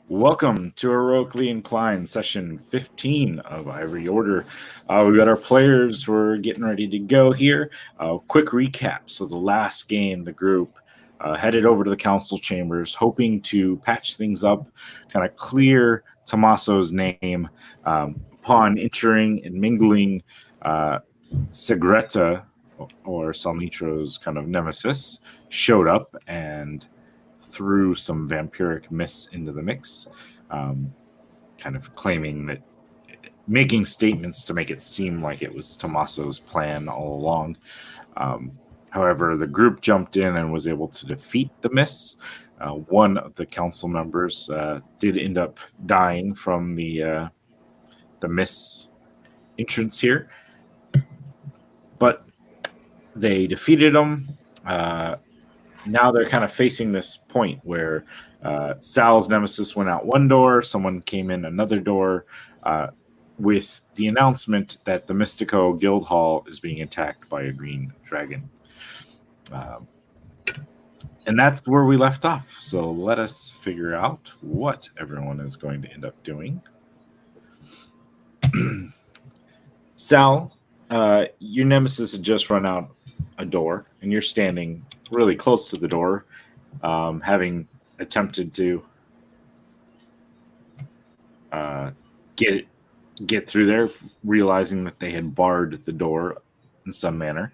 Welcome to Heroically Inclined, session 15 of Ivory Order. We got our players. We're getting ready to go here. Quick recap. So, the last game, the group headed over to the council chambers, hoping to patch things up, kind of clear Tommaso's name. Upon entering and mingling, Segreta, or Salnitro's kind of nemesis, showed up and threw some vampiric mists into the mix, kind of claiming that, making statements to make it seem like it was Tommaso's plan all along. However, the group jumped in and was able to defeat the mists. One of the council members did end up dying from the mists entrance here, but they defeated him. Now they're kind of facing this point where Sal's nemesis went out one door, someone came in another door, with the announcement that the Mystico Guild Hall is being attacked by a green dragon. And that's where we left off. So let us figure out what everyone is going to end up doing. Sal, your nemesis had just run out a door, and you're standing really close to the door, having attempted to get through there, realizing that they had barred the door in some manner.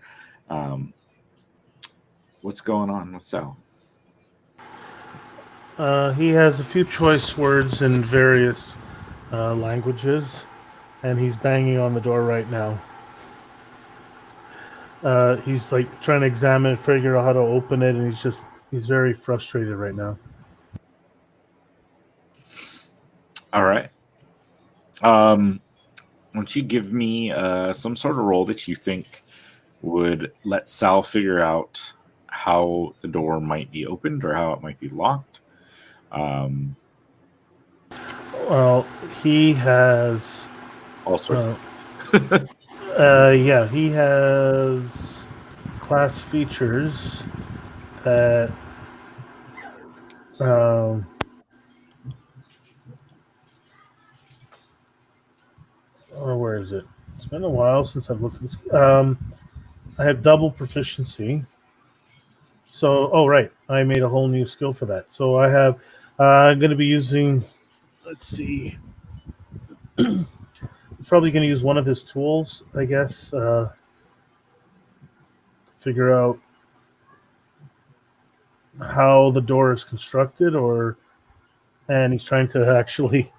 What's going on with Sal? He has a few choice words in various languages, and he's banging on the door right now. He's like trying to examine it, figure out how to open it, and he's very frustrated right now. All right. Why don't you give me some sort of roll that you think would let Sal figure out how the door might be opened or how it might be locked? Well, he has All sorts of things. yeah, he has class features that where is it? It's been a while since I've looked at this. I have double proficiency. So, right, I made a whole new skill for that. So I have, I'm going to be using, let's see, probably going to use one of his tools, I guess, figure out how the door is constructed, and he's trying to actually,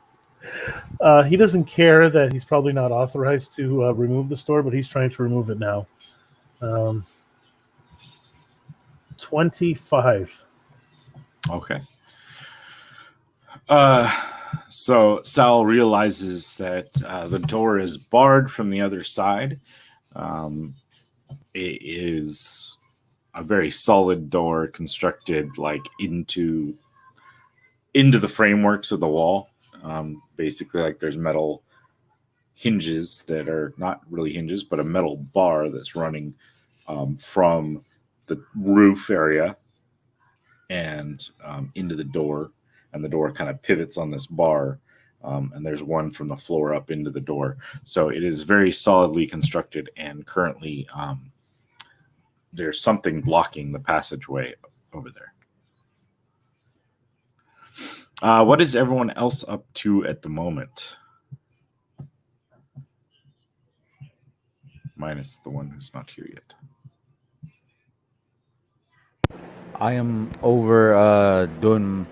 he doesn't care that he's probably not authorized to remove the store, but he's trying to remove it now. 25. Okay. So Sal realizes that the door is barred from the other side. It is a very solid door constructed like into the frameworks of the wall. Basically, like there's metal hinges that are not really hinges, but a metal bar that's running from the roof area and into the door, and the door kind of pivots on this bar, and there's one from the floor up into the door. So it is very solidly constructed, and currently there's something blocking the passageway over there. What is everyone else up to at the moment? Minus the one who's not here yet. I am over doing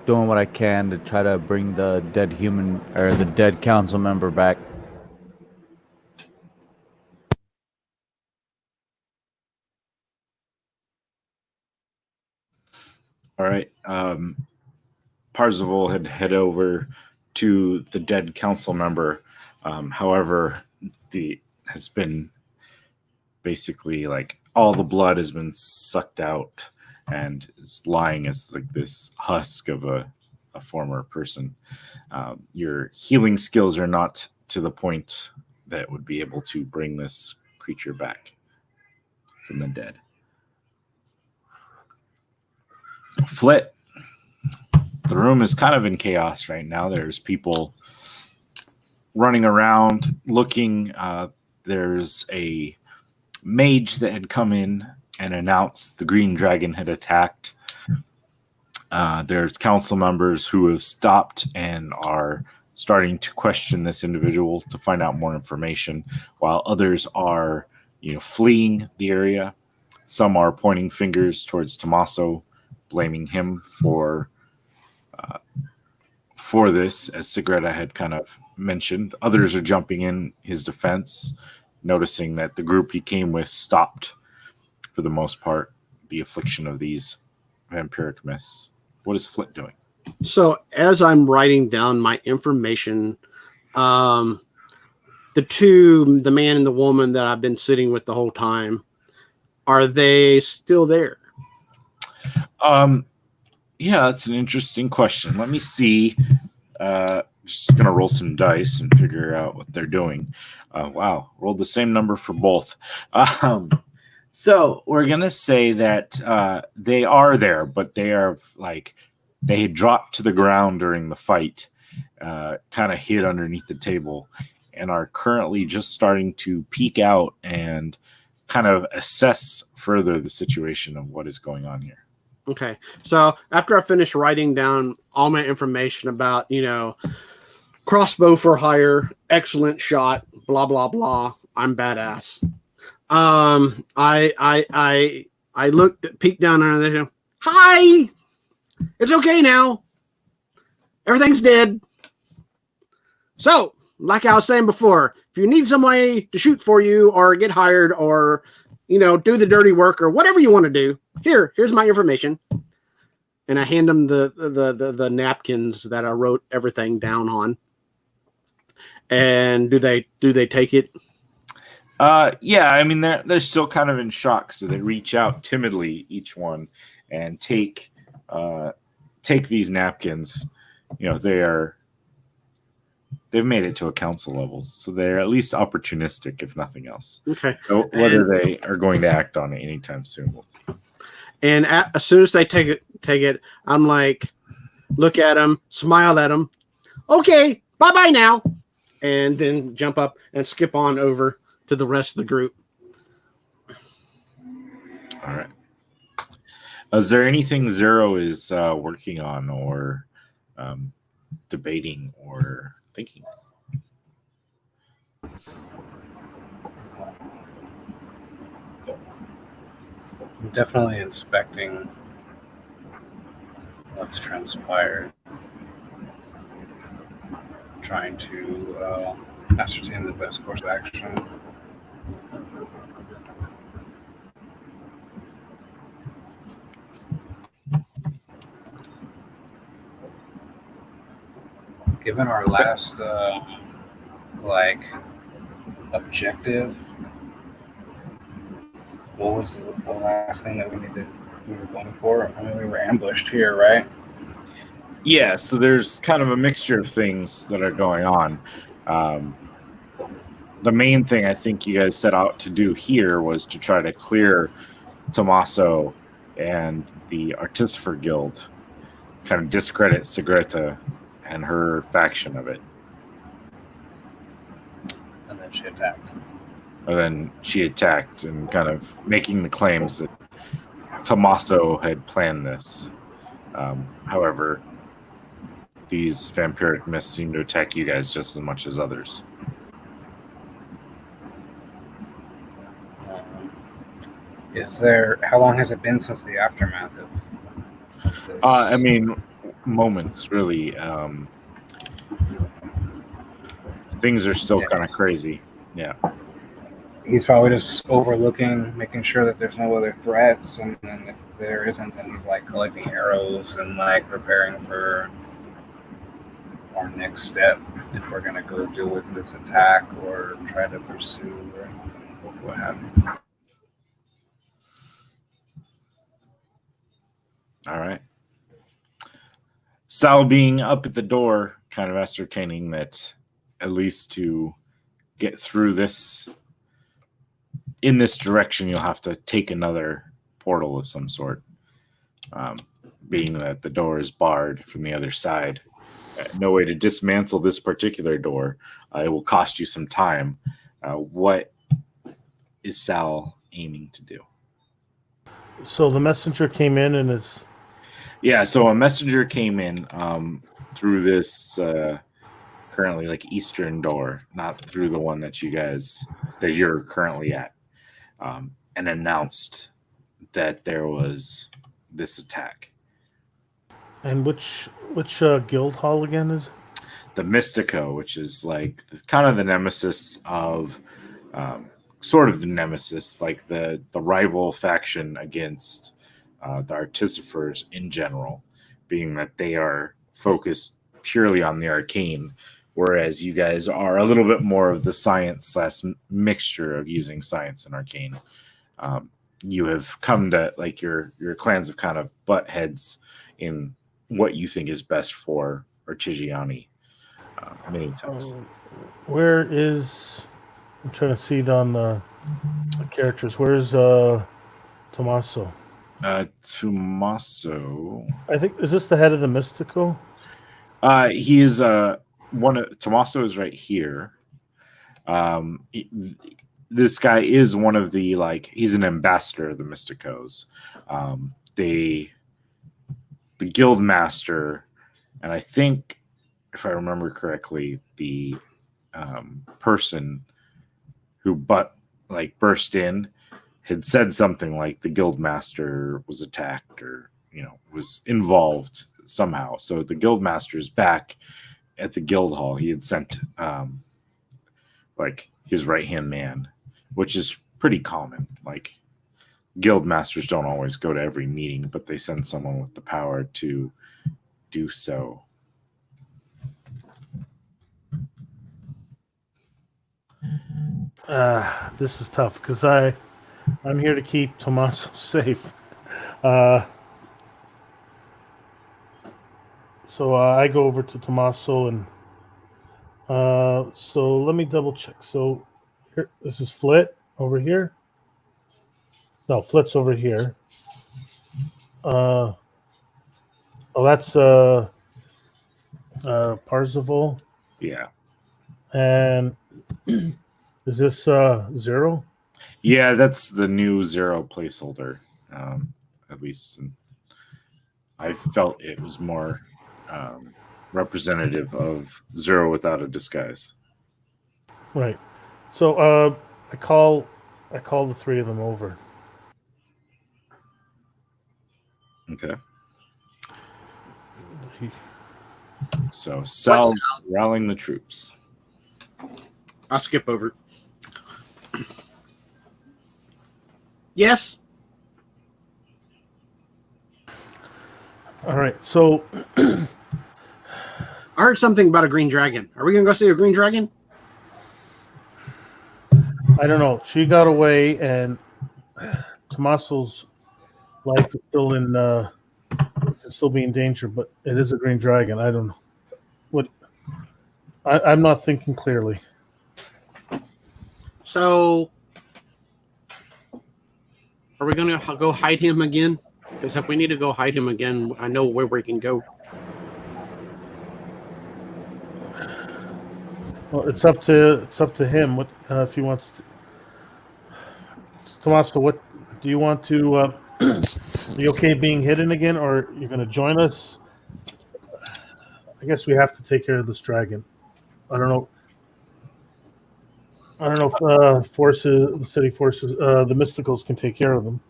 what I can to try to bring the dead human or the dead council member back. All right. Parzival had head over to the dead council member. However, has been basically like all the blood has been sucked out and is lying as like this husk of a former person. Your healing skills are not to the point that would be able to bring this creature back from the dead. Flit, The room is kind of in chaos right now. There's people running around looking. There's a mage that had come in and announced the green dragon had attacked. There's council members who have stopped and are starting to question this individual to find out more information, while others are, fleeing the area. Some are pointing fingers towards Tommaso, blaming him for this, as Sigretta had kind of mentioned. Others are jumping in his defense, noticing that the group he came with stopped, for the most part, the affliction of these vampiric mists. What is Flit doing? So as I'm writing down my information, the man and the woman that I've been sitting with the whole time, are they still there? Yeah, that's an interesting question. Let me see. Just going to roll some dice and figure out what they're doing. Wow, rolled the same number for both. So we're going to say that they are there, but they are they had dropped to the ground during the fight, kind of hid underneath the table, and are currently just starting to peek out and kind of assess further the situation of what is going on here. Okay. So after I finish writing down all my information about, crossbow for hire, excellent shot, blah, blah, blah, I'm badass. I peeked down under there. Hi! It's okay now. Everything's dead. So, like I was saying before, if you need somebody to shoot for you or get hired or, do the dirty work or whatever you want to do, here's my information. And I hand them the napkins that I wrote everything down on. And do they take it? Yeah, I mean they're still kind of in shock, so they reach out timidly, each one, and take these napkins. They've made it to a council level, so they're at least opportunistic, if nothing else. Okay. So whether they are going to act on it anytime soon, we'll see. And as soon as they take it, I'm like, look at them, smile at them. Okay, bye-bye now. And then jump up and skip on over to the rest of the group. All right. Is there anything Zero is working on or debating or thinking? I'm definitely inspecting what's transpired, trying to ascertain the best course of action. Given our last objective, what was the last thing that we were going for? I mean, we were ambushed here, right? Yeah, so there's kind of a mixture of things that are going on. The main thing I think you guys set out to do here was to try to clear Tommaso and the Artificer Guild, kind of discredit Sigretta and her faction of it. And then she attacked. And then she attacked and kind of making the claims that Tommaso had planned this. However, these vampiric mists seem to attack you guys just as much as others. How long has it been since the aftermath of this? I mean, moments, really. Things are still kind of crazy. Yeah. He's probably just overlooking, making sure that there's no other threats, and then if there isn't, then he's collecting arrows and preparing for our next step if we're gonna go deal with this attack or try to pursue or what have you. All right. Sal being up at the door, kind of ascertaining that at least to get through this, in this direction, you'll have to take another portal of some sort. being that the door is barred from the other side. No way to dismantle this particular door. It will cost you some time. What is Sal aiming to do? So the messenger came in and is... Yeah, so a messenger came in through this currently like eastern door, not through the one that you're currently at, and announced that there was this attack. And which guild hall again is it? The Mystico, which is like kind of the nemesis of, sort of the nemesis, like the rival faction against the Artificers in general, being that they are focused purely on the arcane, whereas you guys are a little bit more of the science / mixture of using science and arcane. You have come to, like, your clans have kind of butt heads in what you think is best for Artigiani many times. Where is... I'm trying to see it on the characters. Where's Tommaso? Tommaso. I think, is this the head of the Mystico? He is Tommaso is right here. This guy is one of the, like, he's an ambassador of the Mysticos. The guild master, and I think, if I remember correctly, the person who burst in had said something like the guild master was attacked or was involved somehow. So the guild master is back at the guild hall. He had sent like his right hand man, which is pretty common. Like, guild masters don't always go to every meeting, but they send someone with the power to do so. This is tough because I'm here to keep Tommaso safe. So I go over to Tommaso and so let me double check. So here, this is Flit over here. No, Flit's over here. Oh, that's Parzival. Yeah. And is this Zero? Yeah, that's the new Zero placeholder. At least I felt it was more representative of Zero without a disguise. Right. So I call the three of them over. Okay. So Sal's rallying the troops. I'll skip over. Yes. All right. So I heard something about a green dragon. Are we gonna go see a green dragon? I don't know. She got away, and Tommaso's life is still be in danger. But it is a green dragon. I don't know what. I'm not thinking clearly. So, are we gonna go hide him again? Because if we need to go hide him again, I know where we can go. Well, it's up to him. What if he wants to? Tommaso, what do you want to? Are you okay being hidden again, or you're going to join us? I guess we have to take care of this dragon. I don't know. If the city forces, the Mysticals can take care of them.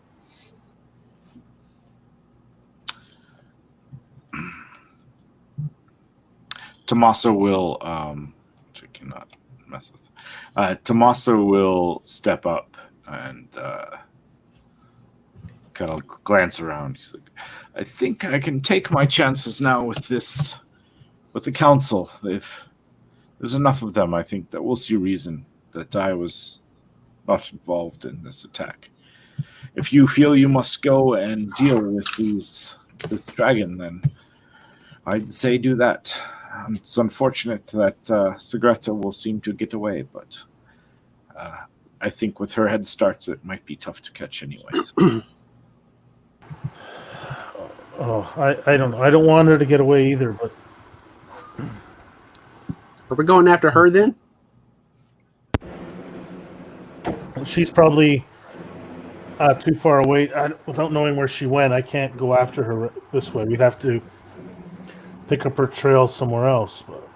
Tommaso will, which I cannot mess with. Tommaso will step up and kind of glance around. He's like, I think I can take my chances now with the council. There's enough of them, I think, that we'll see reason that I was not involved in this attack. If you feel you must go and deal with this dragon, then I'd say do that. It's unfortunate that Segreta will seem to get away, but I think with her head start, it might be tough to catch anyways. Oh, I don't know. I don't want her to get away either, but Are we going after her then? she's probably too far away. Without knowing where she went, I can't go after her this way. We'd have to pick up her trail somewhere else. But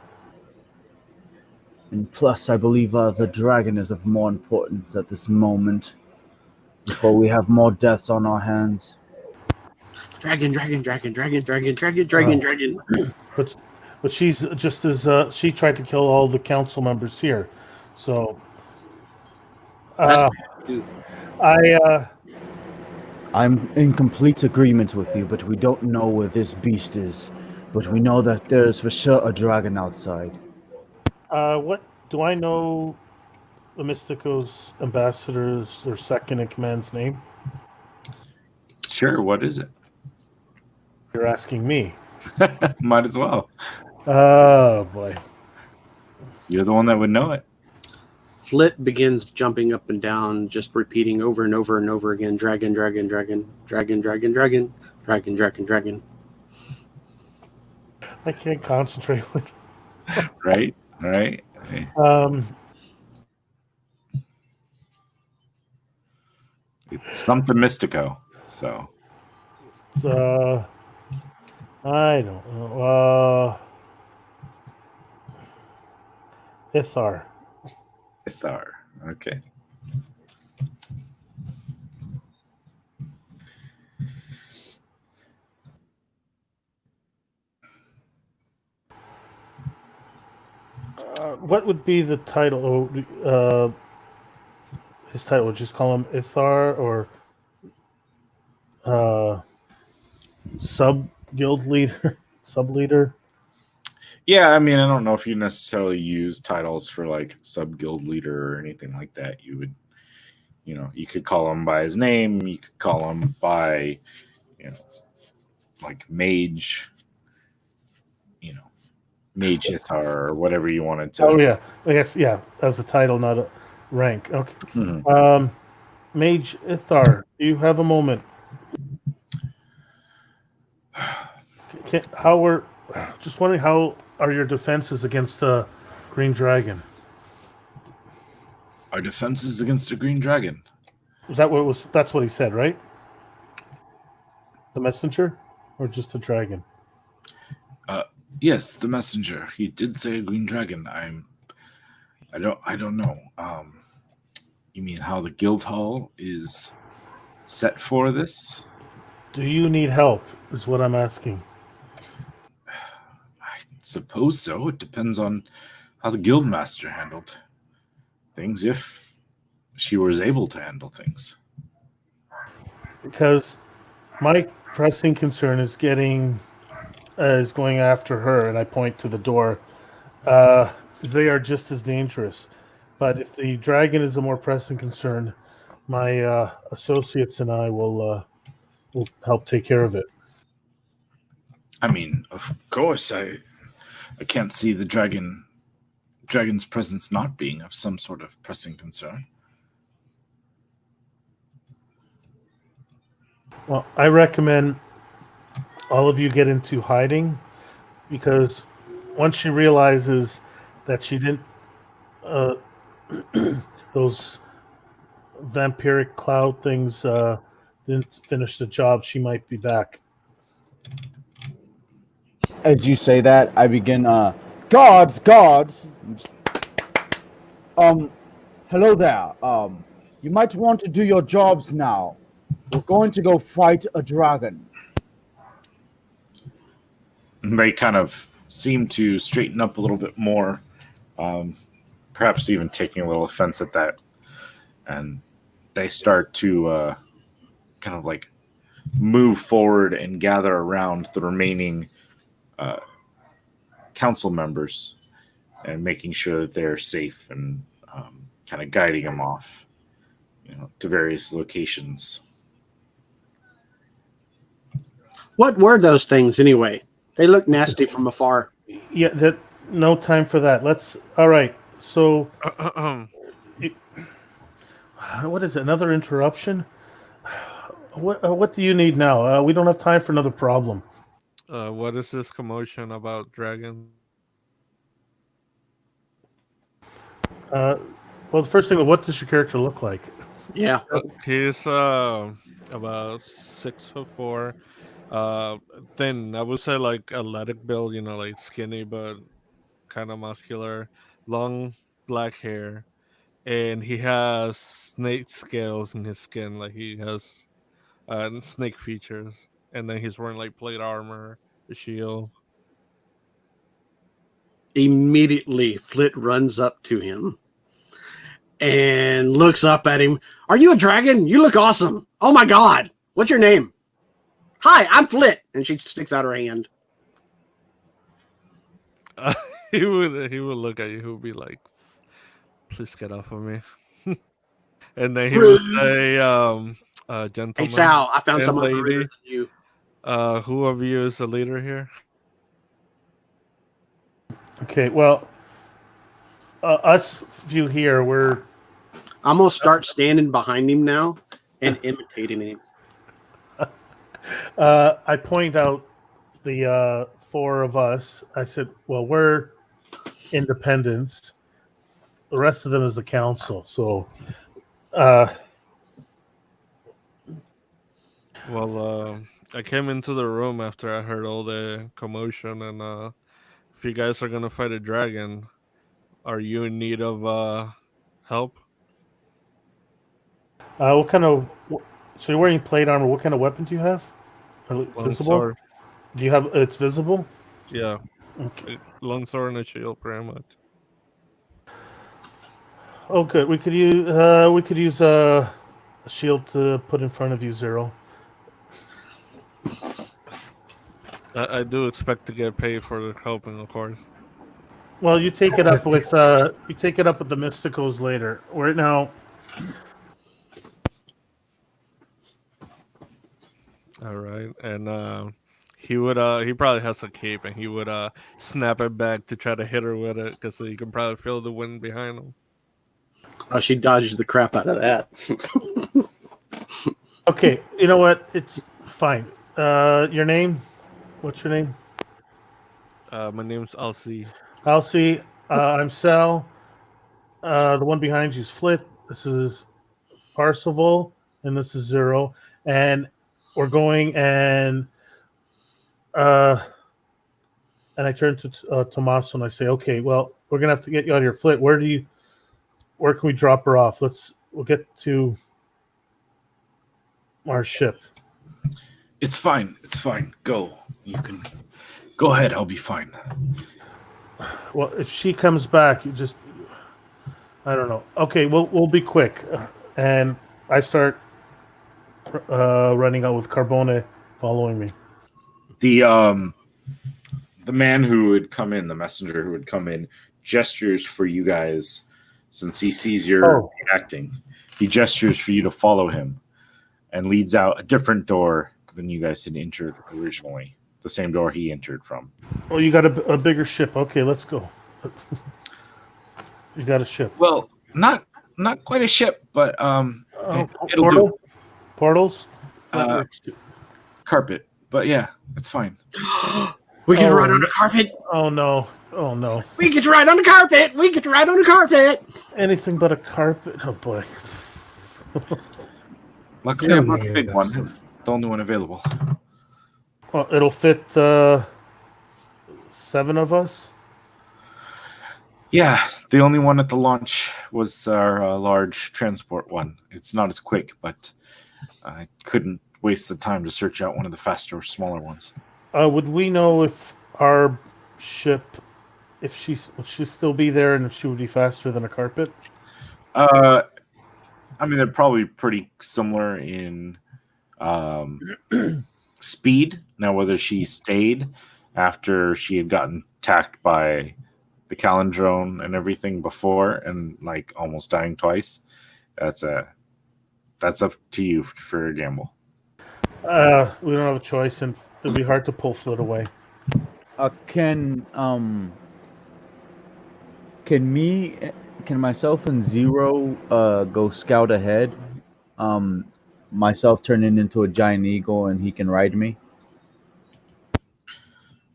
And plus, I believe the dragon is of more importance at this moment. Before we have more deaths on our hands. Dragon. but she's just as she tried to kill all the council members here. So That's I'm in complete agreement with you, but we don't know where this beast is. But we know that there's for sure a dragon outside. what do I know? The Mystico's ambassador's or second in command's name? Sure, what is it? You're asking me. Might as well. Oh boy. You're the one that would know it. Flit begins jumping up and down, just repeating over and over and over again, dragon. I can't concentrate with. Right? It's something Mystico. So It's, I don't know. Ithar. Ithar. Okay. What would be the title? His title, would just call him Ithar or sub guild leader, sub leader. Yeah, I mean, I don't know if you necessarily use titles for like sub guild leader or anything like that. You would, you could call him by his name. You could call him by, like mage, Mage Ithar or whatever you wanted to. Oh yeah, I guess as a title, not a rank. Okay. Mhm. Mage Ithar, do you have a moment? Just wondering, how are your defenses against the green dragon? Our defenses against a green dragon. That's what he said, right? The messenger, or just the dragon? Yes, the messenger. He did say a green dragon. I don't know. You mean how the guild hall is set for this? Do you need help? Is what I'm asking. I suppose so. It depends on how the guild master handled things, if she was able to handle things. Because my pressing concern is going after her, and I point to the door. They are just as dangerous. But if the dragon is a more pressing concern, my associates and I will help take care of it. I mean, of course, I can't see the dragon's presence not being of some sort of pressing concern. Well, I recommend all of you get into hiding, because once she realizes that she didn't, those vampiric cloud things didn't finish the job, she might be back. As you say that, I begin, guards! Hello there. You might want to do your jobs now. We're going to go fight a dragon. They kind of seem to straighten up a little bit more, perhaps even taking a little offense at that. And they start to kind of like move forward and gather around the remaining council members and making sure that they're safe, and kind of guiding them off, to various locations. What were those things anyway? They look nasty from afar. Yeah, no time for that. All right. So, what is it? Another interruption? What do you need now? We don't have time for another problem. What is this commotion about dragons? Well, the first thing, what does your character look like? Yeah. He's about 6'4", thin. I would say like athletic build. Like skinny but kind of muscular, long black hair, and he has snake scales in his skin. Like he has snake features, and then he's wearing like plate armor, a shield. Immediately, Flit runs up to him and looks up at him. Are you a dragon? You look awesome. Oh my god. What's your name? Hi, I'm Flit. And she sticks out her hand. He would look at you. He would be like, "Please get off of me." And then he would say, "Gentlemen, Hey Sal, I found and someone lady, better than you. who of you is the leader here?" Okay, well, us few here, we're I'm gonna start standing behind him now and imitating him. I point out the four of us. I said, well, we're independents. The rest of them is the council. So, Well, I came into the room after I heard all the commotion, and if you guys are gonna fight a dragon, are you in need of help? what kind of? So you're wearing plate armor. What kind of weapon do you have? Visible? Longsword. Do you have? It's visible. Yeah, Okay. longsword and a shield, pretty much. Oh, good. We could use a shield to put in front of you, Zero. I do expect to get paid for helping, of course. Well, you take it up with the Mysticos later. Right now, All right, and he probably has a cape, and he would snap it back to try to hit her with it, because you can probably feel the wind behind him. Oh, she dodges the crap out of that. okay. You know what? It's fine. Your name? What's your name? My name's Alcy. Alcy. I'm Sal. The one behind you is Flit. This is Parsival, and this is Zero. And we're going and I turn to Tommaso and I say, okay, well, we're gonna have to get you out of here. Flit, where can we drop her off? We'll get to our ship. It's fine. It's fine. Go. You can go ahead. I'll be fine. Well, if she comes back, I don't know. Okay, we'll be quick. And I start running out with Carbone following me. The man who would come in, the messenger who would come in, gestures for you guys since he sees you're acting. He gestures for you to follow him and leads out a different door than you guys had entered originally. The same door he entered from. Oh, you got a bigger ship. Okay, let's go. You got a ship. Well, not quite a ship, but it'll portal? do. Portals? Carpet. But yeah, it's fine. We can ride on the carpet. Oh no. Oh no. We get to ride on the carpet. We get to ride on the carpet. Anything but a carpet. Oh boy. Luckily, I'm not a big one. It's the only one available. Well, it'll fit 7 of us. Yeah, the only one at the launch was our large transport one. It's not as quick, but I couldn't waste the time to search out one of the faster, smaller ones. Would we know if our ship, would she still be there, and if she would be faster than a carpet? I mean, they're probably pretty similar in speed. Now, whether she stayed after she had gotten attacked by the Calendrone and everything before, and like almost dying twice, that's up to you for a gamble. We don't have a choice, and it'll be hard to pull Flit away. Can myself and Zero go scout ahead? myself turning into a giant eagle and he can ride me?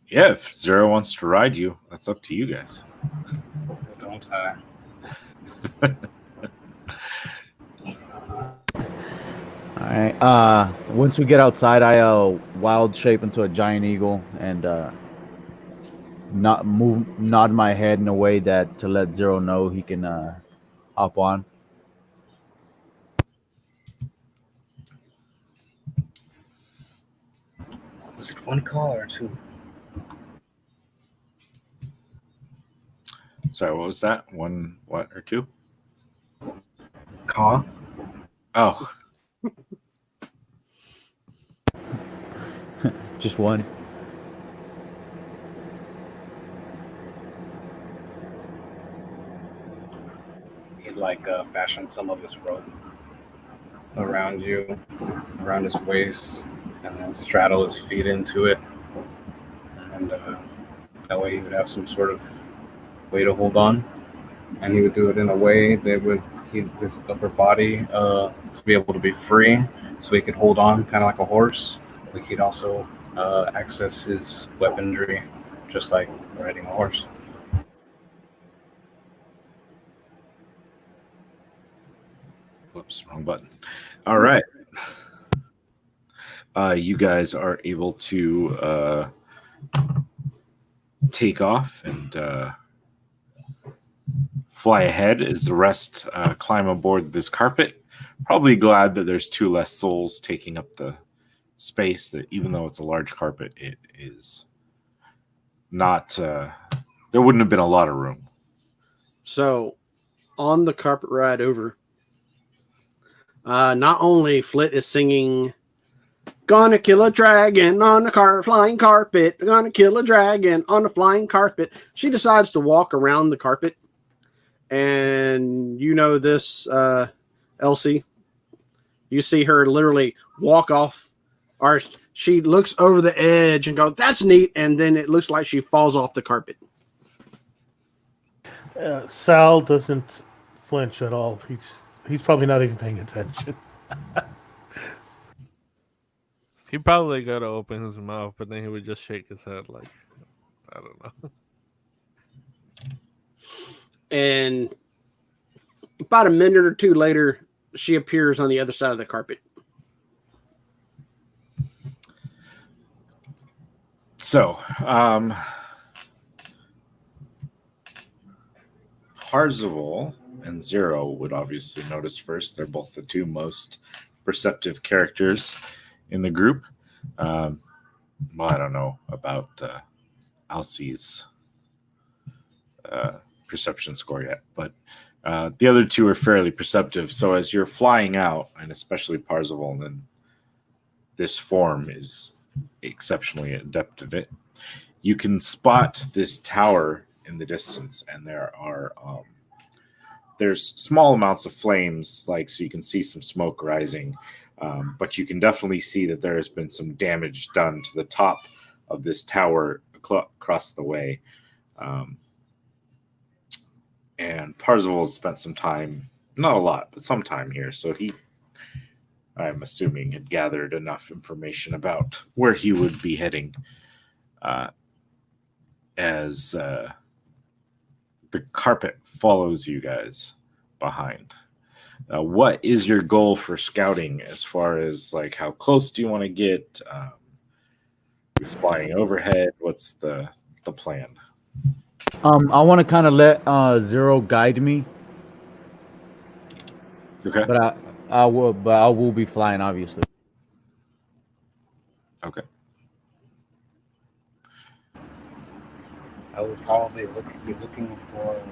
Yeah, if Zero wants to ride you, that's up to you guys. Don't I? All right. Once we get outside, I wild shape into a giant eagle and nod my head in a way that to let Zero know he can hop on. Was it one call or two? Sorry, what was that? One, what, or two? Call? Oh, Just one. He'd like fashion some of his rope around you, around his waist, and then straddle his feet into it. And that way he would have some sort of way to hold on. And he would do it in a way that would keep his upper body to be able to be free so he could hold on kind of like a horse. But he'd also access his weaponry just like riding a horse. whoops, wrong button. All right. You guys are able to take off and fly ahead as the rest climb aboard this carpet. Probably glad that there's two less souls taking up the space, that even though it's a large carpet, it is not, there wouldn't have been a lot of room. So, on the carpet ride over, not only Flit is singing, "Gonna kill a dragon on the flying carpet, gonna kill a dragon on the flying carpet," she decides to walk around the carpet. And you know this, Elsie. You see her literally walk off, or she looks over the edge and goes, "That's neat," and then it looks like she falls off the carpet. Sal doesn't flinch at all. He's probably not even paying attention. He probably got to open his mouth, but then he would just shake his head like, I don't know. And about a minute or two later, she appears on the other side of the carpet. So, Parzival and Zero would obviously notice first. They're both the two most perceptive characters in the group. Well, I don't know about Elsie's perception score yet, but the other two are fairly perceptive. So as you're flying out, and especially Parzival, then this form is exceptionally adept at it. You can spot this tower in the distance, and there's small amounts of flames, like, so you can see some smoke rising, but you can definitely see that there has been some damage done to the top of this tower across the way. And Parzival has spent some time, not a lot, but some time here, so he, I'm assuming, had gathered enough information about where he would be heading as the carpet follows you guys behind. What is your goal for scouting as far as, like, how close do you want to get? You're flying overhead. What's the plan? I want to kind of let Zero guide me, Okay. but I will be flying, obviously. Okay. I would probably be looking for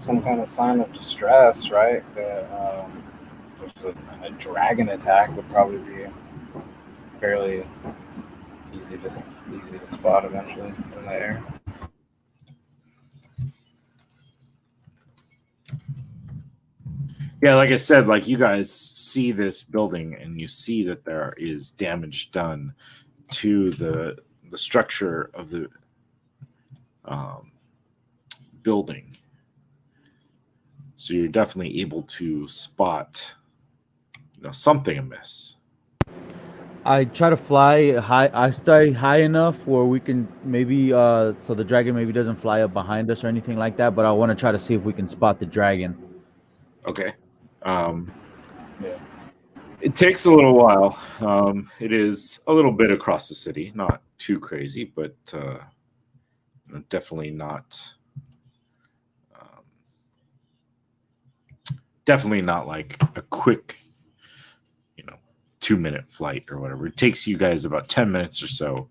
some kind of sign of distress, right? That there's a dragon attack would probably be fairly easy to spot eventually in the air. Yeah, like I said, like, you guys see this building and you see that there is damage done to the structure of the building. So you're definitely able to spot something amiss. I try to fly high. I stay high enough where we can maybe so the dragon maybe doesn't fly up behind us or anything like that. But I want to try to see if we can spot the dragon. Okay. It takes a little while. It is a little bit across the city, not too crazy, but definitely not. Definitely not like a quick, 2-minute flight or whatever. It takes you guys about 10 minutes or so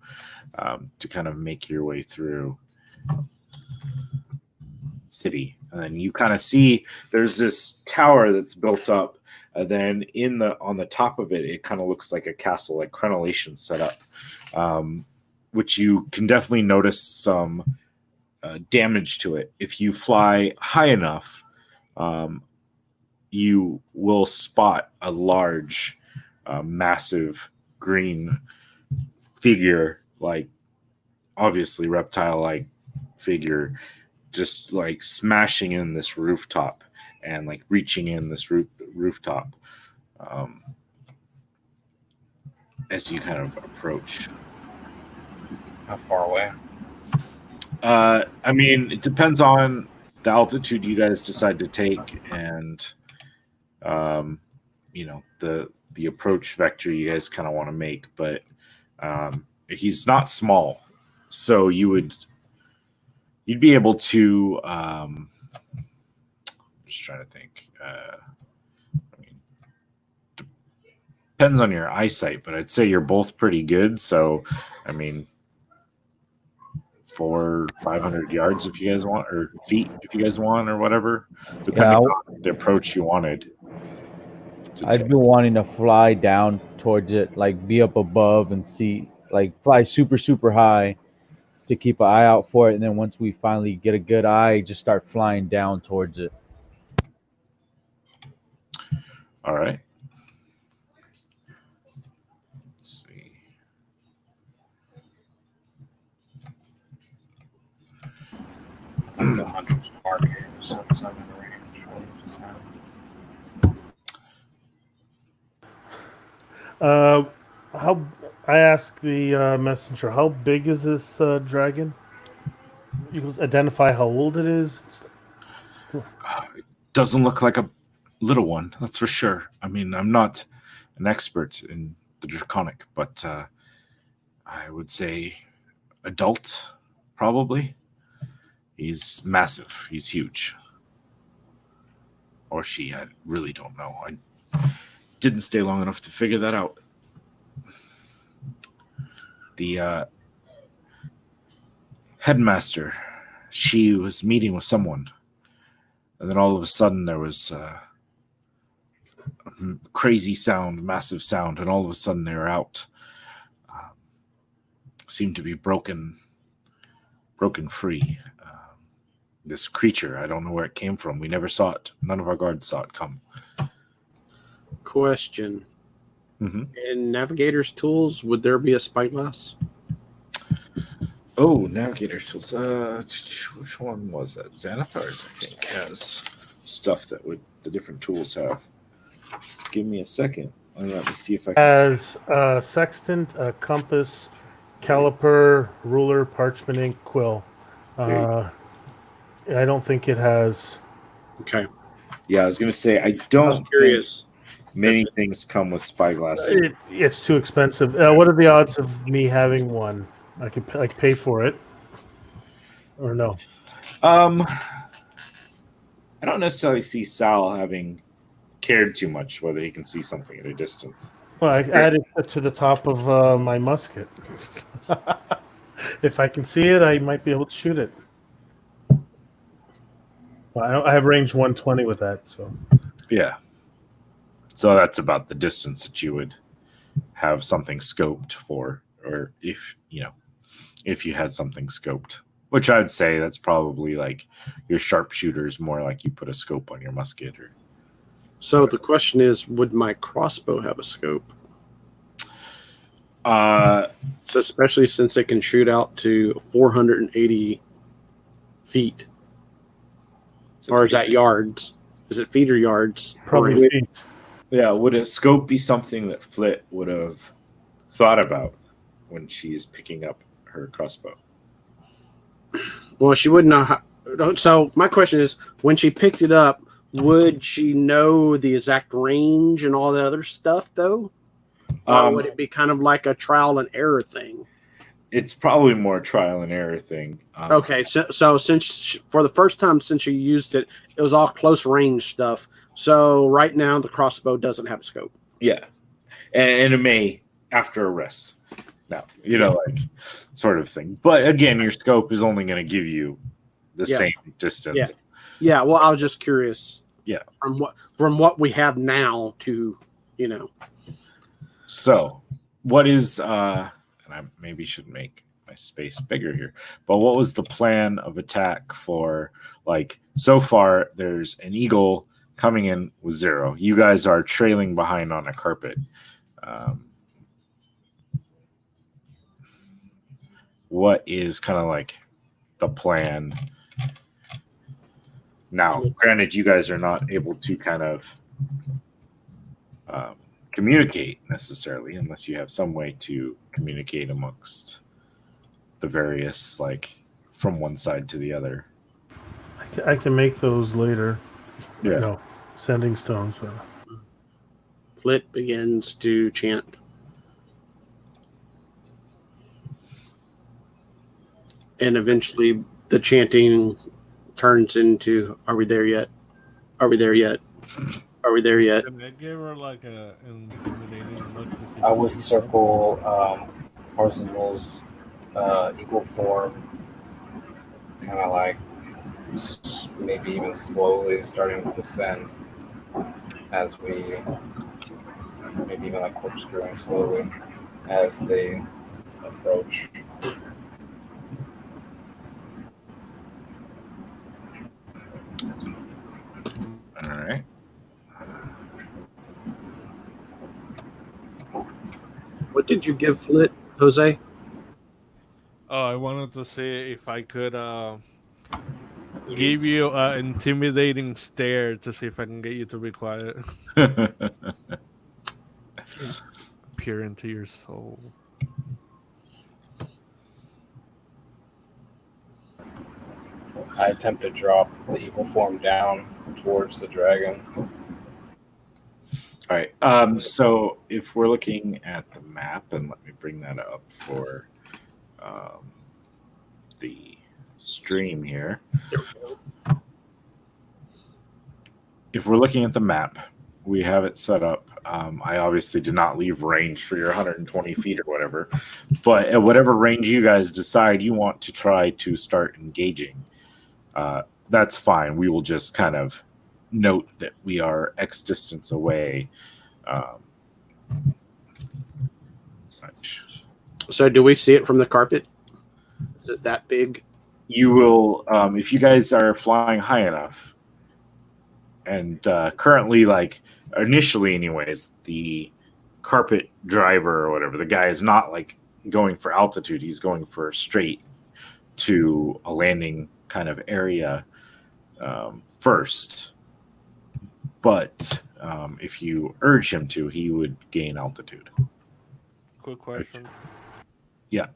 to kind of make your way through city. And then you kind of see there's this tower that's built up. And then on the top of it, it kind of looks like a castle, like crenellation set up, which you can definitely notice some damage to it. If you fly high enough, you will spot a large, massive green figure, like obviously reptile-like figure, just like smashing in this rooftop and like reaching in this rooftop as you kind of approach. How far away? I mean, it depends on the altitude you guys decide to take and the approach vector you guys kind of want to make, but he's not small, so you'd be able to just trying to think. I mean, depends on your eyesight, but I'd say you're both pretty good. So, I mean, 400-500 yards if you guys want, or feet if you guys want, or whatever, depending on the approach you wanted. I'd be wanting to fly down towards it, like be up above and see, like fly super, super high to keep an eye out for it. And then once we finally get a good eye, just start flying down towards it. All right. Let's see. The hunter's mark here, so it's not in the range. How I asked the messenger, how big is this dragon? You can identify how old it is. It doesn't look like a little one, that's for sure. I mean, I'm not an expert in the draconic, but I would say adult, probably. He's massive. He's huge. Or she, I really don't know. I didn't stay long enough to figure that out. The headmaster, she was meeting with someone, and then all of a sudden there was a crazy sound, massive sound, and all of a sudden they were out. Seemed to be broken free. This creature, I don't know where it came from. We never saw it. None of our guards saw it come. Question. Mm-hmm. In Navigator's tools, would there be a spyglass? Oh, Navigator's tools. Which one was that? Xanathar's, I think, has stuff that the different tools have. Just give me a second. Let me see if I can. As sextant, compass, caliper, ruler, parchment ink, quill. I don't think it has. Okay. Yeah, I was going to say, I I don't was curious. think many things come with spyglasses. It's too expensive. What are the odds of me having one? I could pay for it, or no? I don't necessarily see Sal having cared too much whether he can see something at a distance. Well, I added it to the top of my musket. If I can see it, I might be able to shoot it. Well, I have range 120 with that, so. Yeah. So that's about the distance that you would have something scoped for, or if you had something scoped, which I'd say that's probably like your sharpshooters, more like you put a scope on your musket. Or So the question is, would my crossbow have a scope? So especially since it can shoot out to 480 feet. Or is that yards? Is it feet or yards? Probably feet. Yeah, would a scope be something that Flit would have thought about when she's picking up her crossbow? Well, she wouldn't know how. So my question is, when she picked it up, would she know the exact range and all that other stuff, though? Or would it be kind of like a trial and error thing? It's probably more trial and error thing. Okay, so since for the first time since you used it, it was all close range stuff. So right now the crossbow doesn't have a scope. Yeah, and it may after a rest. Now, like sort of thing. But again, your scope is only going to give you the same distance. Yeah. Well, I was just curious. Yeah. From what we have now to, So, what is and I maybe should make my space bigger here. But what was the plan of attack for so far? There's an eagle coming in with 0. You guys are trailing behind on a carpet. What is kind of like the plan now? Granted, you guys are not able to kind of communicate necessarily unless you have some way to communicate amongst the various, from one side to the other. I can make those later. Yeah. Sending stones. Flit begins to chant. And eventually the chanting turns into, "Are we there yet? Are we there yet? Are we there yet?" Can I give her a intimidating look to see? I would circle Parzival's equal form, kind of maybe even slowly starting to descend as we maybe even corkscrewing slowly as they approach. All right. What did you give Flit, Jose? Oh, I wanted to see if I could give you an intimidating stare to see if I can get you to be quiet. Peer into your soul. I attempt to drop the equal form down towards the dragon. All right. So if we're looking at the map, and let me bring that up for the stream here. If we're looking at the map, we have it set up. I obviously did not leave range for your 120 feet or whatever, but at whatever range you guys decide you want to try to start engaging, that's fine. We will just kind of note that we are X distance away. So do we see it from the carpet? Is it that big? You will, if you guys are flying high enough, and currently, initially anyways, the carpet driver or whatever, the guy is not going for altitude. He's going for straight to a landing kind of area first. But if you urge him to, he would gain altitude. Quick question. Yeah.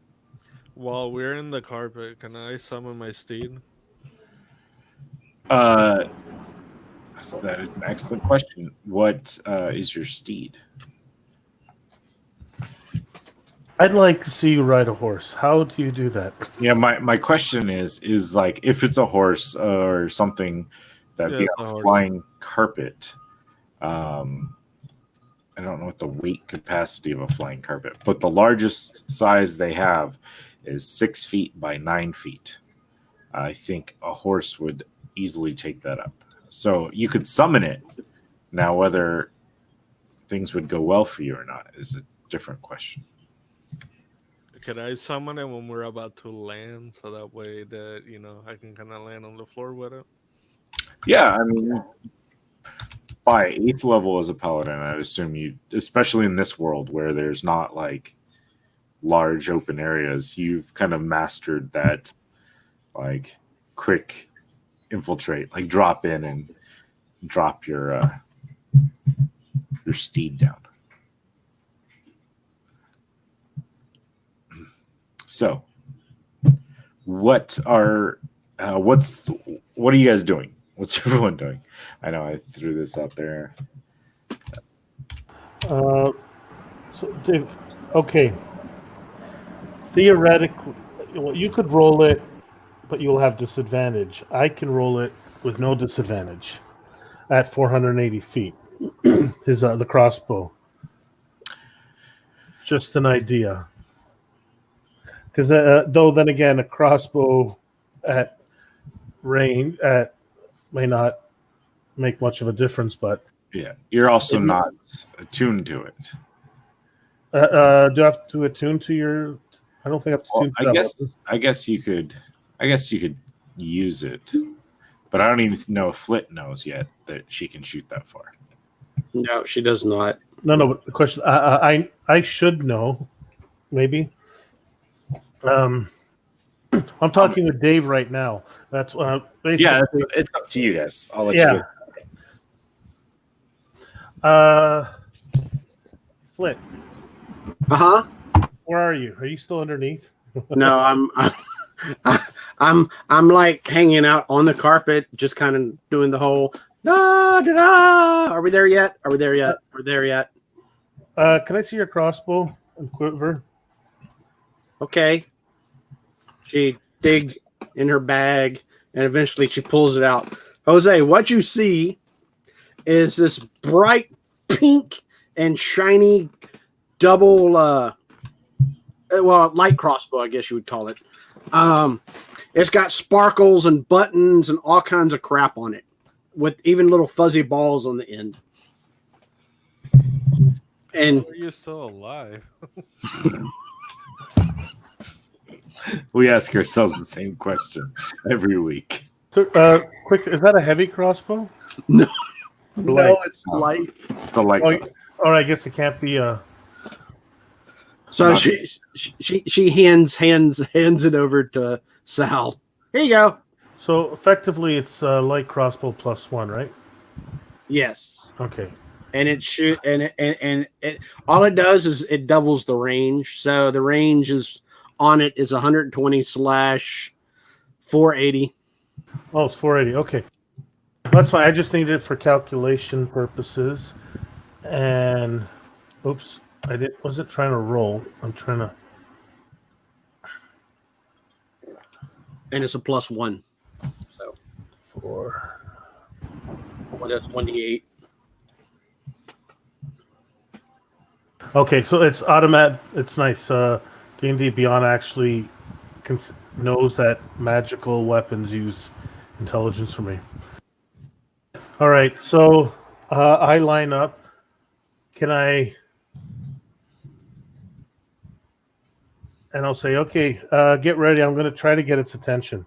While we're in the carpet, can I summon my steed? That is an excellent question. What is your steed? I'd like to see you ride a horse. How do you do that? Yeah, my question is if it's a horse or something that'd be on a flying carpet. I don't know what the weight capacity of a flying carpet, but the largest size they have is 6 feet by 9 feet. I think a horse would easily take that up. So you could summon it. Now, whether things would go well for you or not is a different question. Can I summon it when we're about to land, so that way that I can kind of land on the floor with it? Yeah, I mean, by 8th level as a paladin, I'd assume you, especially in this world where there's not large open areas, you've kind of mastered that quick infiltrate, drop in and drop your your steed down. So, what are you guys doing? What's everyone doing? I know I threw this out there. So, Dave, okay. Theoretically, well, you could roll it, but you will have disadvantage. I can roll it with no disadvantage at 480 feet. The crossbow. Just an idea. Because though, then again, a crossbow at range may not make much of a difference, but Yeah, you're also not attuned to it. do I have to attune to your? I don't think I have to Well, tune to that weapon. I guess you could use it, but I don't even know if Flit knows yet that she can shoot that far. No, she does not. No. But the question, I should know, maybe. I'm talking with Dave right now. That's basically. Yeah, it's up to you guys. I'll let you. Flit, Uh-huh. where are you? Are you still underneath? No, I'm like hanging out on the carpet, just kind of doing the whole da da da. Are we there yet? Are we there yet? We're there yet? Can I see your crossbow and quiver? Okay. She digs in her bag and eventually she pulls it out. Jose, what you see is this bright pink and shiny double light crossbow, I guess you would call it. It's got sparkles and buttons and all kinds of crap on it, with even little fuzzy balls on the end. And How are you still alive? We ask ourselves the same question every week. So, quick, is that a heavy crossbow? no, Light. it's light. It's a light. Or I guess it can't be a. So she hands it over to Sal. Here you go. So effectively, it's a light crossbow +1, right? Yes. Okay. And it shoot and it all it does is it doubles the range. So the range is on it is 120/480. Oh, it's 480. Okay, that's fine. I just needed it for calculation purposes. And oops, I wasn't trying to roll. I'm trying to. And it's a +1. So 4. well, that's 1d8. Okay, so it's automatic. It's nice. D&D Beyond actually knows that magical weapons use intelligence for me. All right, so I line up. Can I? And I'll say, okay, get ready. I'm going to try to get its attention.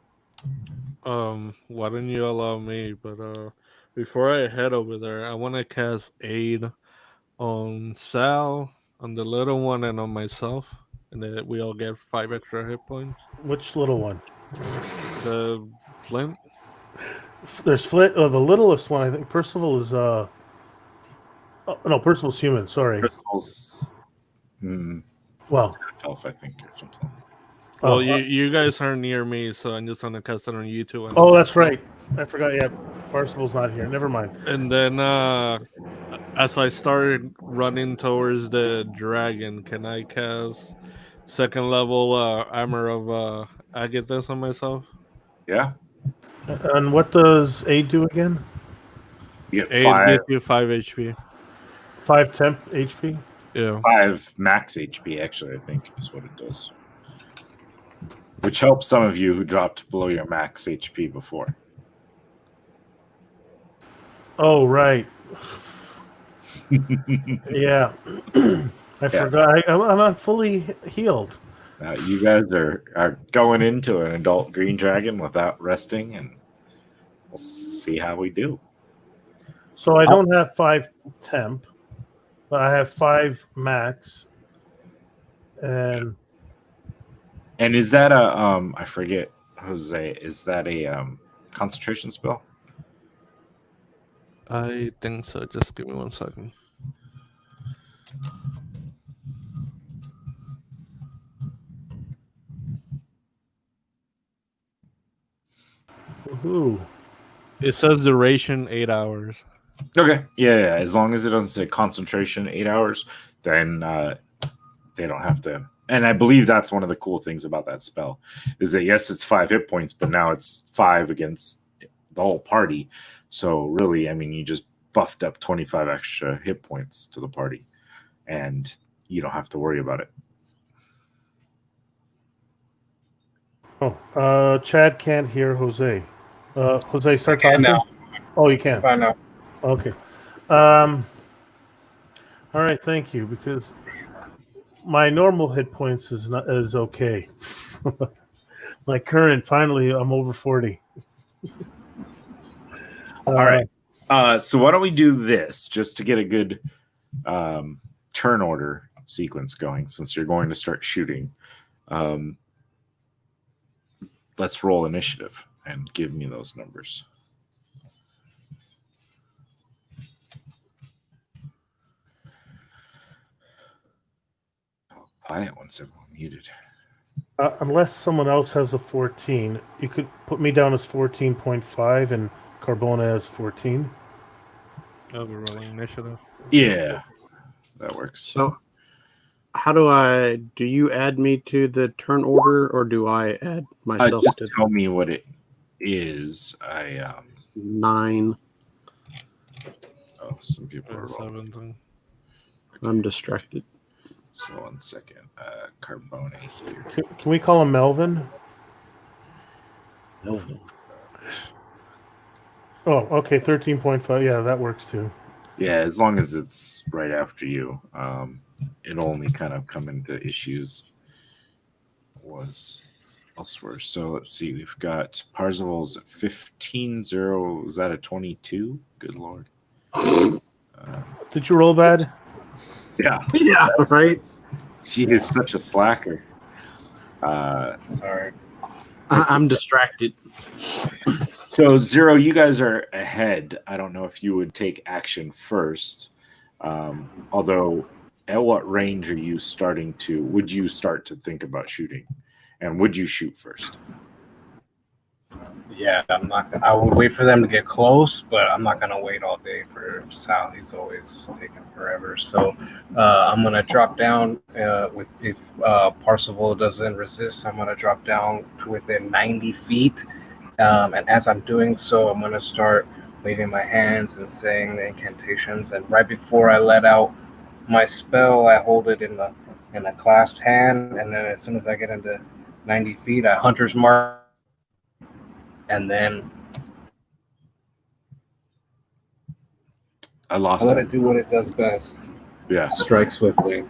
Why don't you allow me? But before I head over there, I want to cast aid on Sal, on the little one, and on myself, and then we all get 5 extra hit points. Which little one? The Flint. There's Flit. Oh, the littlest one. I think Percival is. Oh, no, Percival's human. Sorry. Crystals. Well, Elf, I think, or something. Well, you guys aren't near me, so I'm just gonna cast it on you two. Oh, that's right. I forgot. Yeah, Percival's not here. Never mind. And then, as I started running towards the dragon, can I cast second level armor of Agathis on myself? Yeah. And what does aid do again? You get Aid 5, gives you 5 HP. 5 temp HP. Yeah. 5 max HP, actually, I think is what it does. Which helps some of you who dropped below your max HP before. Oh, right. Yeah. I forgot. I'm not fully healed. You guys are going into an adult green dragon without resting, and we'll see how we do. So I don't have 5 temp, but I have 5 max. And is that a I forget, Jose, is that a concentration spell? I think so. Just give me 1 second. Woohoo. It says duration 8 hours. Okay. Yeah. As long as it doesn't say concentration 8 hours, then they don't have to. And I believe that's one of the cool things about that spell is that yes, it's 5 hit points, but now it's 5 against the whole party. So really, I mean, you just buffed up 25 extra hit points to the party, and you don't have to worry about it. Oh, Chad can't hear Jose. Jose, start talking. now. Oh, you can. I know. Okay. All right. Thank you. Because my normal hit points is okay. My current, finally, I'm over 40. All right. So why don't we do this just to get a good turn order sequence going, since you're going to start shooting. Let's roll initiative and give me those numbers. Quiet once everyone muted. Unless someone else has a 14, you could put me down as 14.5 and Carbona as 14. Oh, we're rolling initiative. Yeah, that works. So, how do you add me to the turn order, or do I add myself just to tell me what it is. 9? Oh, some people are rolling. 17. I'm distracted. So 1 second. Carbone here. Can we call him Melvin? No. Oh, okay, 13.5. Yeah, that works too. Yeah, as long as it's right after you. It'll only kind of come into issues was elsewhere. So let's see. We've got Parzival's at 15-0. Is that a 22? Good Lord. Did you roll bad? Yeah. Yeah, right. She is such a slacker. Sorry. I'm distracted. So 0, you guys are ahead. I don't know if you would take action first. Although, at what range are you starting to? Would you start to think about shooting, and would you shoot first? Yeah, I'm not. I would wait for them to get close, but I'm not gonna wait all day for Sal. He's always taking forever. So I'm gonna drop down. If Parzival doesn't resist, I'm gonna drop down to within 90 feet. And as I'm doing so, I'm gonna start waving my hands and saying the incantations. And right before I let out my spell, I hold it in a clasped hand, and then as soon as I get into 90 feet, I hunter's mark. And then I lost let it. it do what it does best. Yeah, Strike swiftly.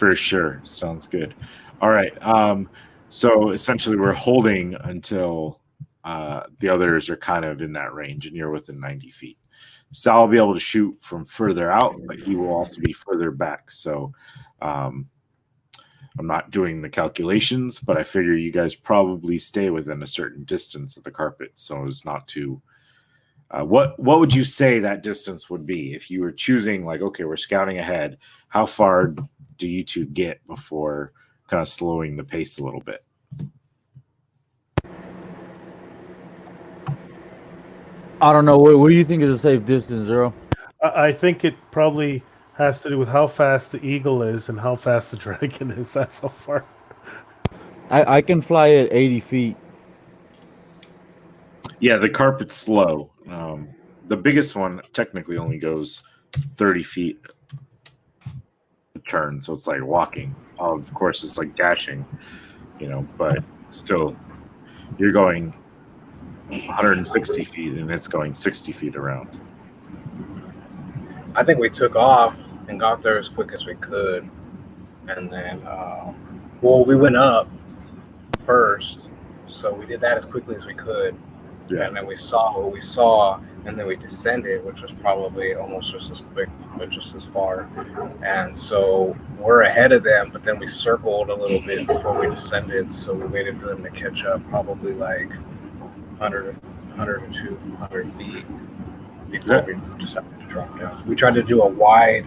for sure. Sounds good. All right. So essentially, we're holding until the others are kind of in that range, and you're within 90 feet. Sal will be able to shoot from further out, but he will also be further back. So I'm not doing the calculations, but I figure you guys probably stay within a certain distance of the carpet, so as not to. What would you say that distance would be if you were choosing? Like, okay, we're scouting ahead. How far do you two get before kind of slowing the pace a little bit? I don't know. What do you think is a safe distance, Zero? I think it probably has to do with how fast the eagle is and how fast the dragon is. That's how far. I can fly at 80 feet. Yeah, the carpet's slow. The biggest one technically only goes 30 feet a turn, so it's like walking. Of course, it's like dashing, but still, you're going 160 feet and it's going 60 feet around. I think we took off and got there as quick as we could. And then, we went up first. So we did that as quickly as we could. Yeah. And then we saw what we saw, and then we descended, which was probably almost just as quick, but just as far. And so we're ahead of them, but then we circled a little bit before we descended. So we waited for them to catch up, probably like 100 to 200 feet before we decided to drop down. We tried to do a wide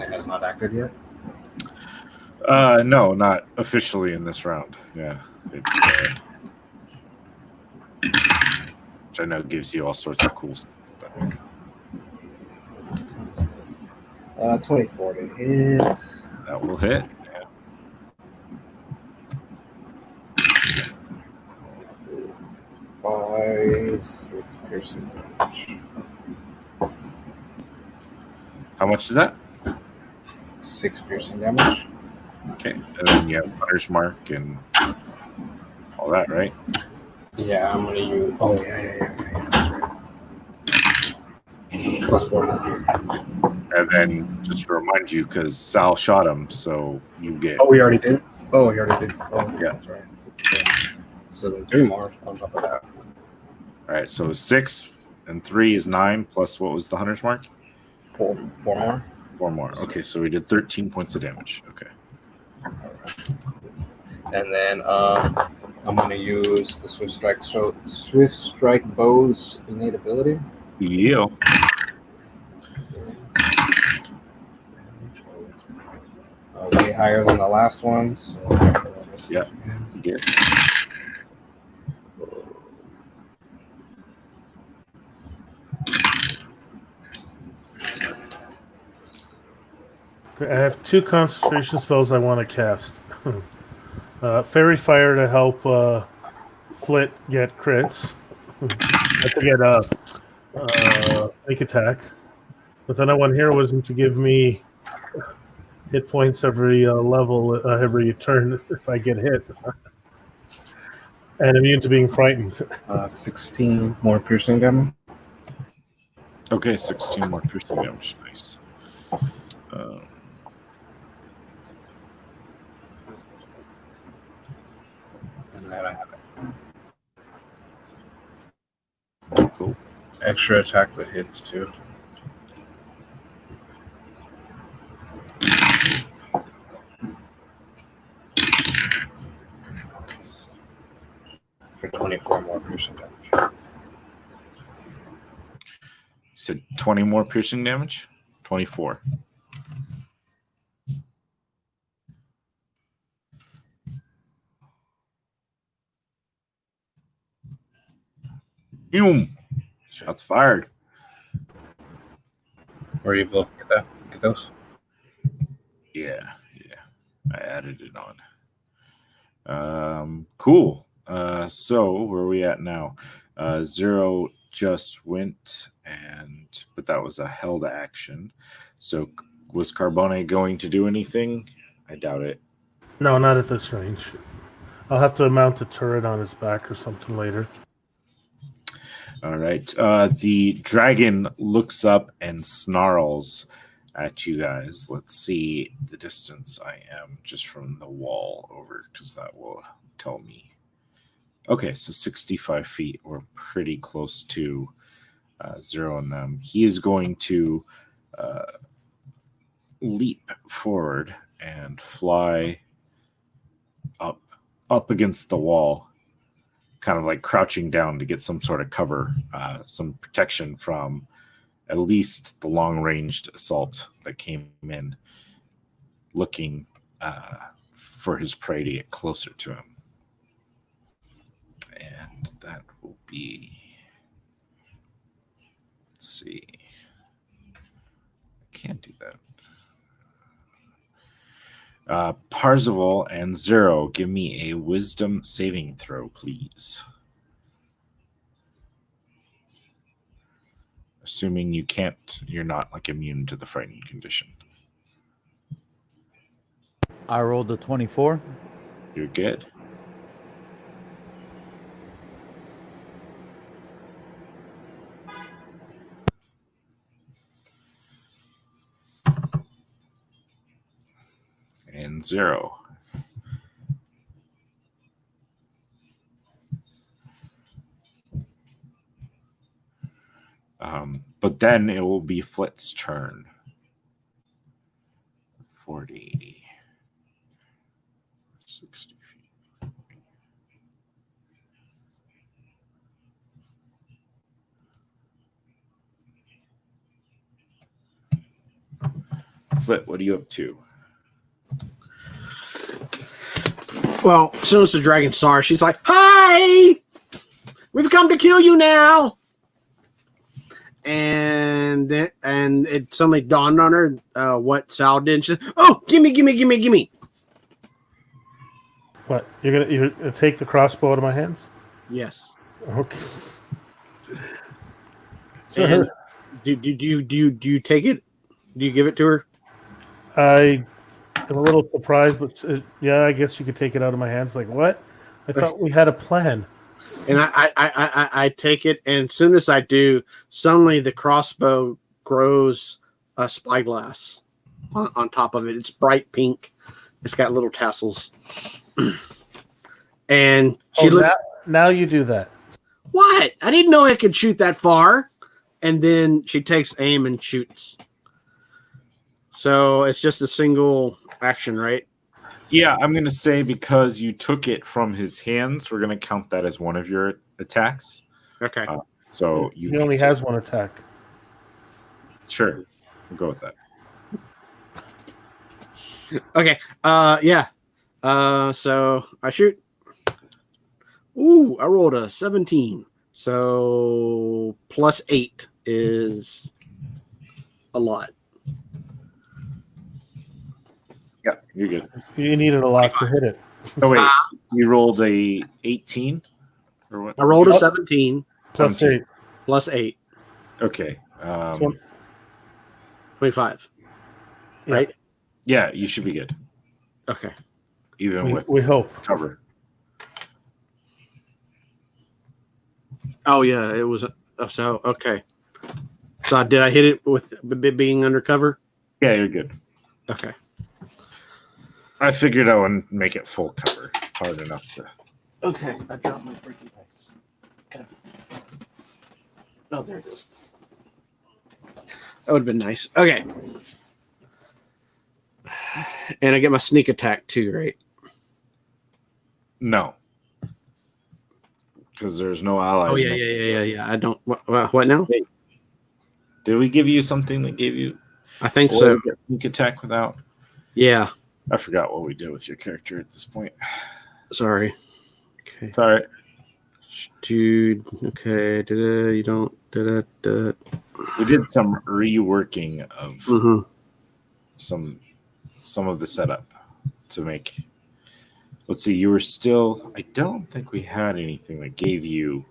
It has not acted yet. No, not officially in this round. Yeah. Which I know gives you all sorts of cool stuff. 24 to hit. That will hit. 5, 6 piercing damage. How much is that? 6 piercing damage. Okay. And then you have Hunter's Mark and all that, right? Yeah, I'm gonna use. Oh yeah. That's right. Plus 4 more. And then just to remind you, because Sal shot him, so you get. Oh, we already did. Oh, we already did. Oh, Yeah. That's right. So then 3 more on top of that. All right, so 6 and 3 is 9, plus what was the Hunter's Mark? 4 more. 4 more. Okay, so we did 13 points of damage. Okay. And then I'm gonna use the Swift Strike. So Swift Strike bow's innate ability. Yeah. Way higher than the last one. So Yeah. You get. I have 2 concentration spells I want to cast. Fairy Fire to help Flit get crits. I could get make attack. But then I want Heroism to give me hit points every level, every turn if I get hit. And immune to being frightened. 16 more piercing damage. Okay, 16 more piercing damage. Nice. And then I have Cool. extra attack that hits too. For 24 more piercing damage. You said 20 more piercing damage? 24. Boom. Shots fired. Were you able to get that? Get those? Yeah. I added it on. Cool. So where are we at now? 0 just went, but that was a held action. So was Carbone going to do anything? I doubt it. No, not at this range. I'll have to mount a turret on his back or something later. All right. The dragon looks up and snarls at you guys. Let's see the distance I am just from the wall over, because that will tell me. Okay, so 65 feet. We're pretty close to 0 on them. He is going to leap forward and fly up against the wall, kind of like crouching down to get some sort of cover, some protection from at least the long-ranged assault that came in, looking for his prey to get closer to him. And that will be, let's see, I can't do that. Parzival and 0, give me a wisdom saving throw, please. Assuming you're not like immune to the frightened condition. I rolled a 24. You're good. And 0. But then it will be Flit's turn. 40, 60 feet. Flit, what are you up to? Well, as soon as the dragon saw her, she's like, "Hi! We've come to kill you now!" And it suddenly dawned on her what Sal did. She said, "Oh, gimme!" What? You're gonna take the crossbow out of my hands? Yes. Okay. And do you take it? Do you give it to her? I am a little surprised, but yeah, I guess you could take it out of my hands. Like what? I thought we had a plan. And I take it, and as soon as I do, suddenly the crossbow grows a spyglass on top of it. It's bright pink. It's got little tassels. And she looks. Now you do that. What? I didn't know I could shoot that far. And then she takes aim and shoots. So it's just a single action, right? Yeah, I'm going to say because you took it from his hands, we're going to count that as one of your attacks. Okay. So he only has one attack. Sure. We'll go with that. Okay. Yeah. So I shoot. Ooh, I rolled a 17. So plus 8 is a lot. Yeah, you're good. You needed a lot to hit it. Oh wait, you rolled a 18 or what? I rolled a 17 Plus 8. plus 8. Okay. 25. Yeah. Right? Yeah, you should be good. Okay. Even with we hope. cover. Oh yeah, it was. So okay. So did I hit it with being undercover? Yeah, you're good. Okay. I figured I wouldn't make it full cover. It's hard enough to. Okay. I dropped my freaking dice. Okay. Oh, there it is. That would have been nice. Okay. And I get my sneak attack too, right? No. Because there's no allies. Oh yeah. I don't. What now? Wait. Did we give you something that gave you? I think so. Sneak attack without. Yeah. I forgot what we did with your character at this point. Sorry. Okay. It's all right. Dude. Okay. You don't. We did some reworking of Mm-hmm. some of the setup to make. Let's see. You were still. I don't think we had anything that gave you,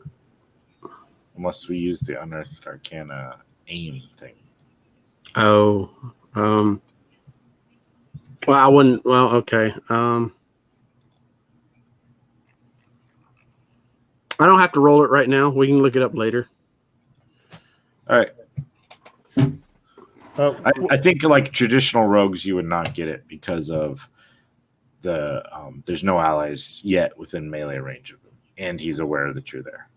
unless we used the Unearthed Arcana aim thing. Oh. Well, I wouldn't. Well, okay. I don't have to roll it right now. We can look it up later. All right. I think like traditional rogues, you would not get it because of the there's no allies yet within melee range of him, and he's aware that you're there.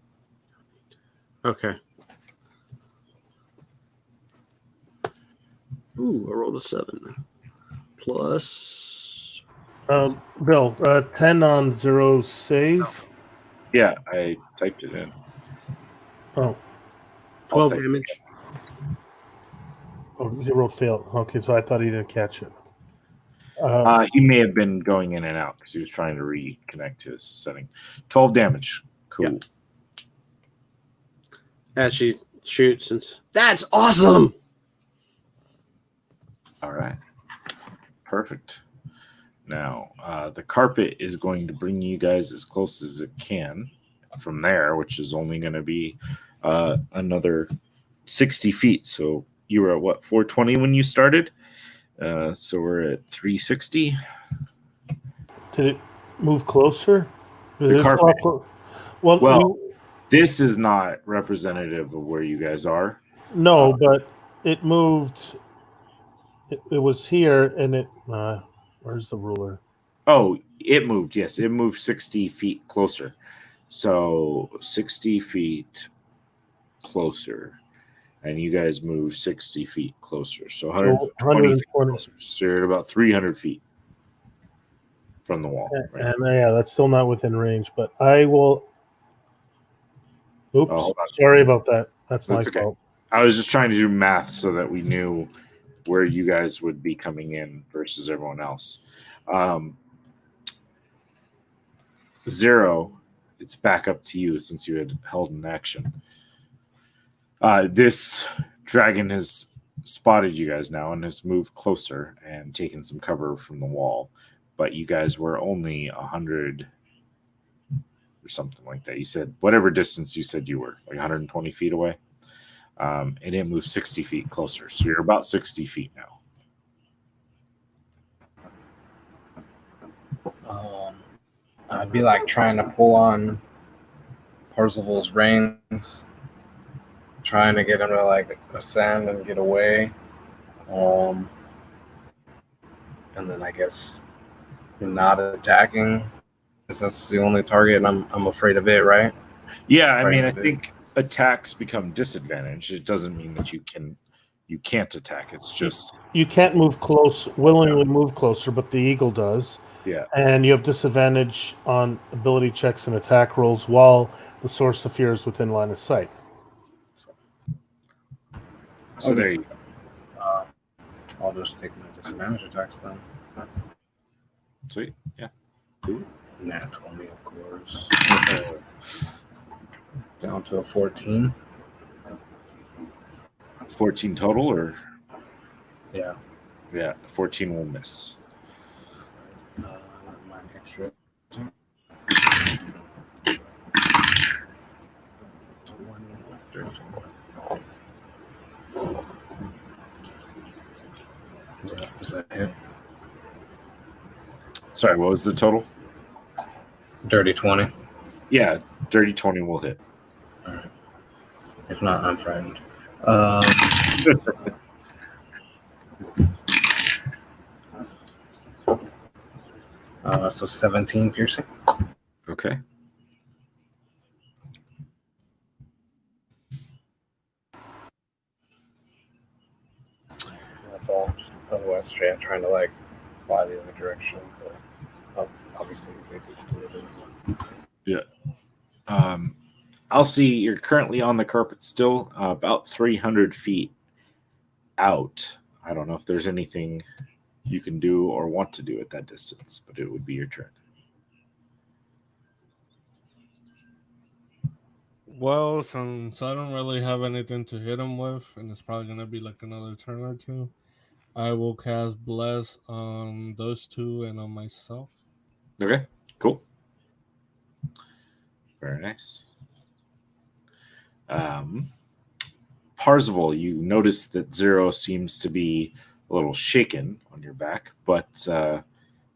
Okay. Ooh, I rolled a 7. Plus. Bill, 10 on 0 save. Yeah, I typed it in. Oh. 12 damage. Oh, 0 failed. Okay, so I thought he didn't catch it. He may have been going in and out because he was trying to reconnect his setting. 12 damage. Cool. Yep. As she shoots, and that's awesome. All right. Perfect. Now, the carpet is going to bring you guys as close as it can from there, which is only going to be another 60 feet. So you were at what, 420 when you started? So we're at 360. Did it move closer? The carpet. Well, this is not representative of where you guys are. No, but it moved. It was here, and it. Where's the ruler? Oh, it moved. Yes, it moved 60 feet closer. So 60 feet closer. And you guys move 60 feet closer. So 120 feet closer. So you're at about 300 feet from the wall. Right? And yeah, that's still not within range, but I will. Oops, sorry about that. That's my fault. I was just trying to do math so that we knew where you guys would be coming in versus everyone else. Zero, it's back up to you since you had held an action. This dragon has spotted you guys now and has moved closer and taken some cover from the wall, but you guys were only 100 or something like that. You said whatever distance you said you were, like 120 feet away. And it moved 60 feet closer, so you're about 60 feet now. I'd be like trying to pull on Parzival's reins, trying to get him to like ascend and get away. And then I guess not attacking, because that's the only target, and I'm afraid of it, right? Yeah, I mean, I think attacks become disadvantaged. It doesn't mean that you can't attack. It's just You can't move close, willingly move closer, but the eagle does. yeah. And you have disadvantage on ability checks and attack rolls while the source of fear is within line of sight. So there you go. I'll just take my disadvantage attacks then. Sweet. Yeah. Nat 20, of course. Down to a 14. 14 total, or Yeah. yeah, 14 will miss. My extra. 20, was that hit? Sorry, what was the total? Dirty 20. Yeah, dirty 20 will hit. All right. If not, I'm frightened. So 17 piercing. Okay. That's all. Otherwise, straight up trying to like fly the other direction. But obviously, he's able to do it. Yeah. I'll see you're currently on the carpet still, about 300 feet out. I don't know if there's anything you can do or want to do at that distance, but it would be your turn. Well, since I don't really have anything to hit him with, and it's probably gonna be like another turn or two, I will cast Bless on those two and on myself. Okay, cool. Very nice. Parzival, you notice that Zero seems to be a little shaken on your back, but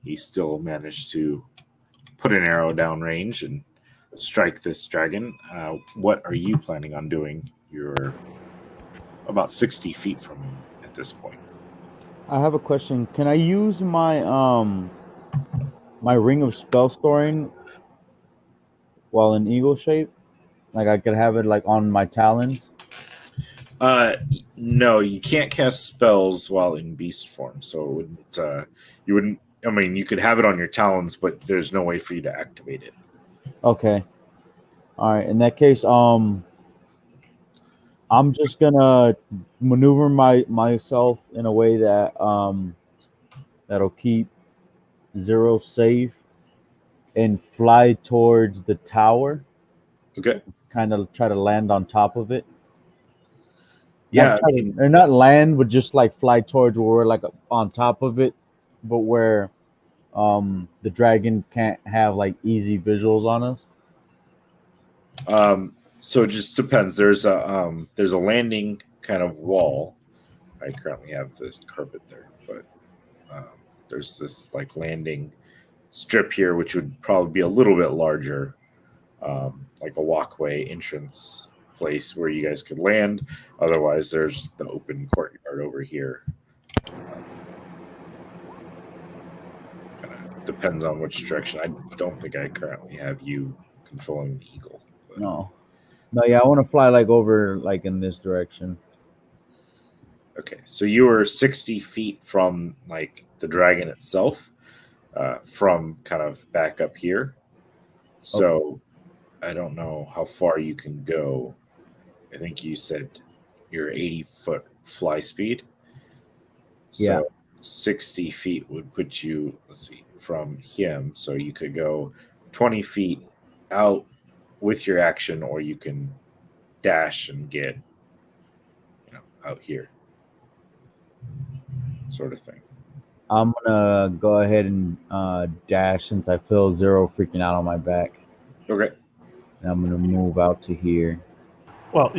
he still managed to put an arrow down range and strike this dragon. What are you planning on doing? You're about 60 feet from him at this point. I have a question. Can I use my my ring of spell storing while in eagle shape? Like I could have it like on my talons? No, you can't cast spells while in beast form, so it wouldn't. You wouldn't. I mean, you could have it on your talons, but there's no way for you to activate it. Okay. All right. In that case, I'm just gonna maneuver myself in a way that that'll keep Zero safe and fly towards the tower. Okay. Kind of try to land on top of it. Yeah. Or not land, but just like fly towards where we're like on top of it, but where the dragon can't have like easy visuals on us. So it just depends. There's a landing kind of wall. I currently have this carpet there, but there's this like landing strip here, which would probably be a little bit larger, like a walkway entrance place where you guys could land. Otherwise, there's the open courtyard over here. Kind of depends on which direction. I don't think I currently have you controlling the eagle. But. No, yeah, I want to fly like over like in this direction. Okay, so you were 60 feet from like the dragon itself, from kind of back up here. So I don't know how far you can go. I think you said your 80-foot fly speed. So Yeah. 60 feet would put you, let's see, from him. So you could go 20 feet out with your action, or you can dash and get, out here, sort of thing. I'm gonna go ahead and dash since I feel Zero freaking out on my back, Okay. and I'm gonna move out to here. Well,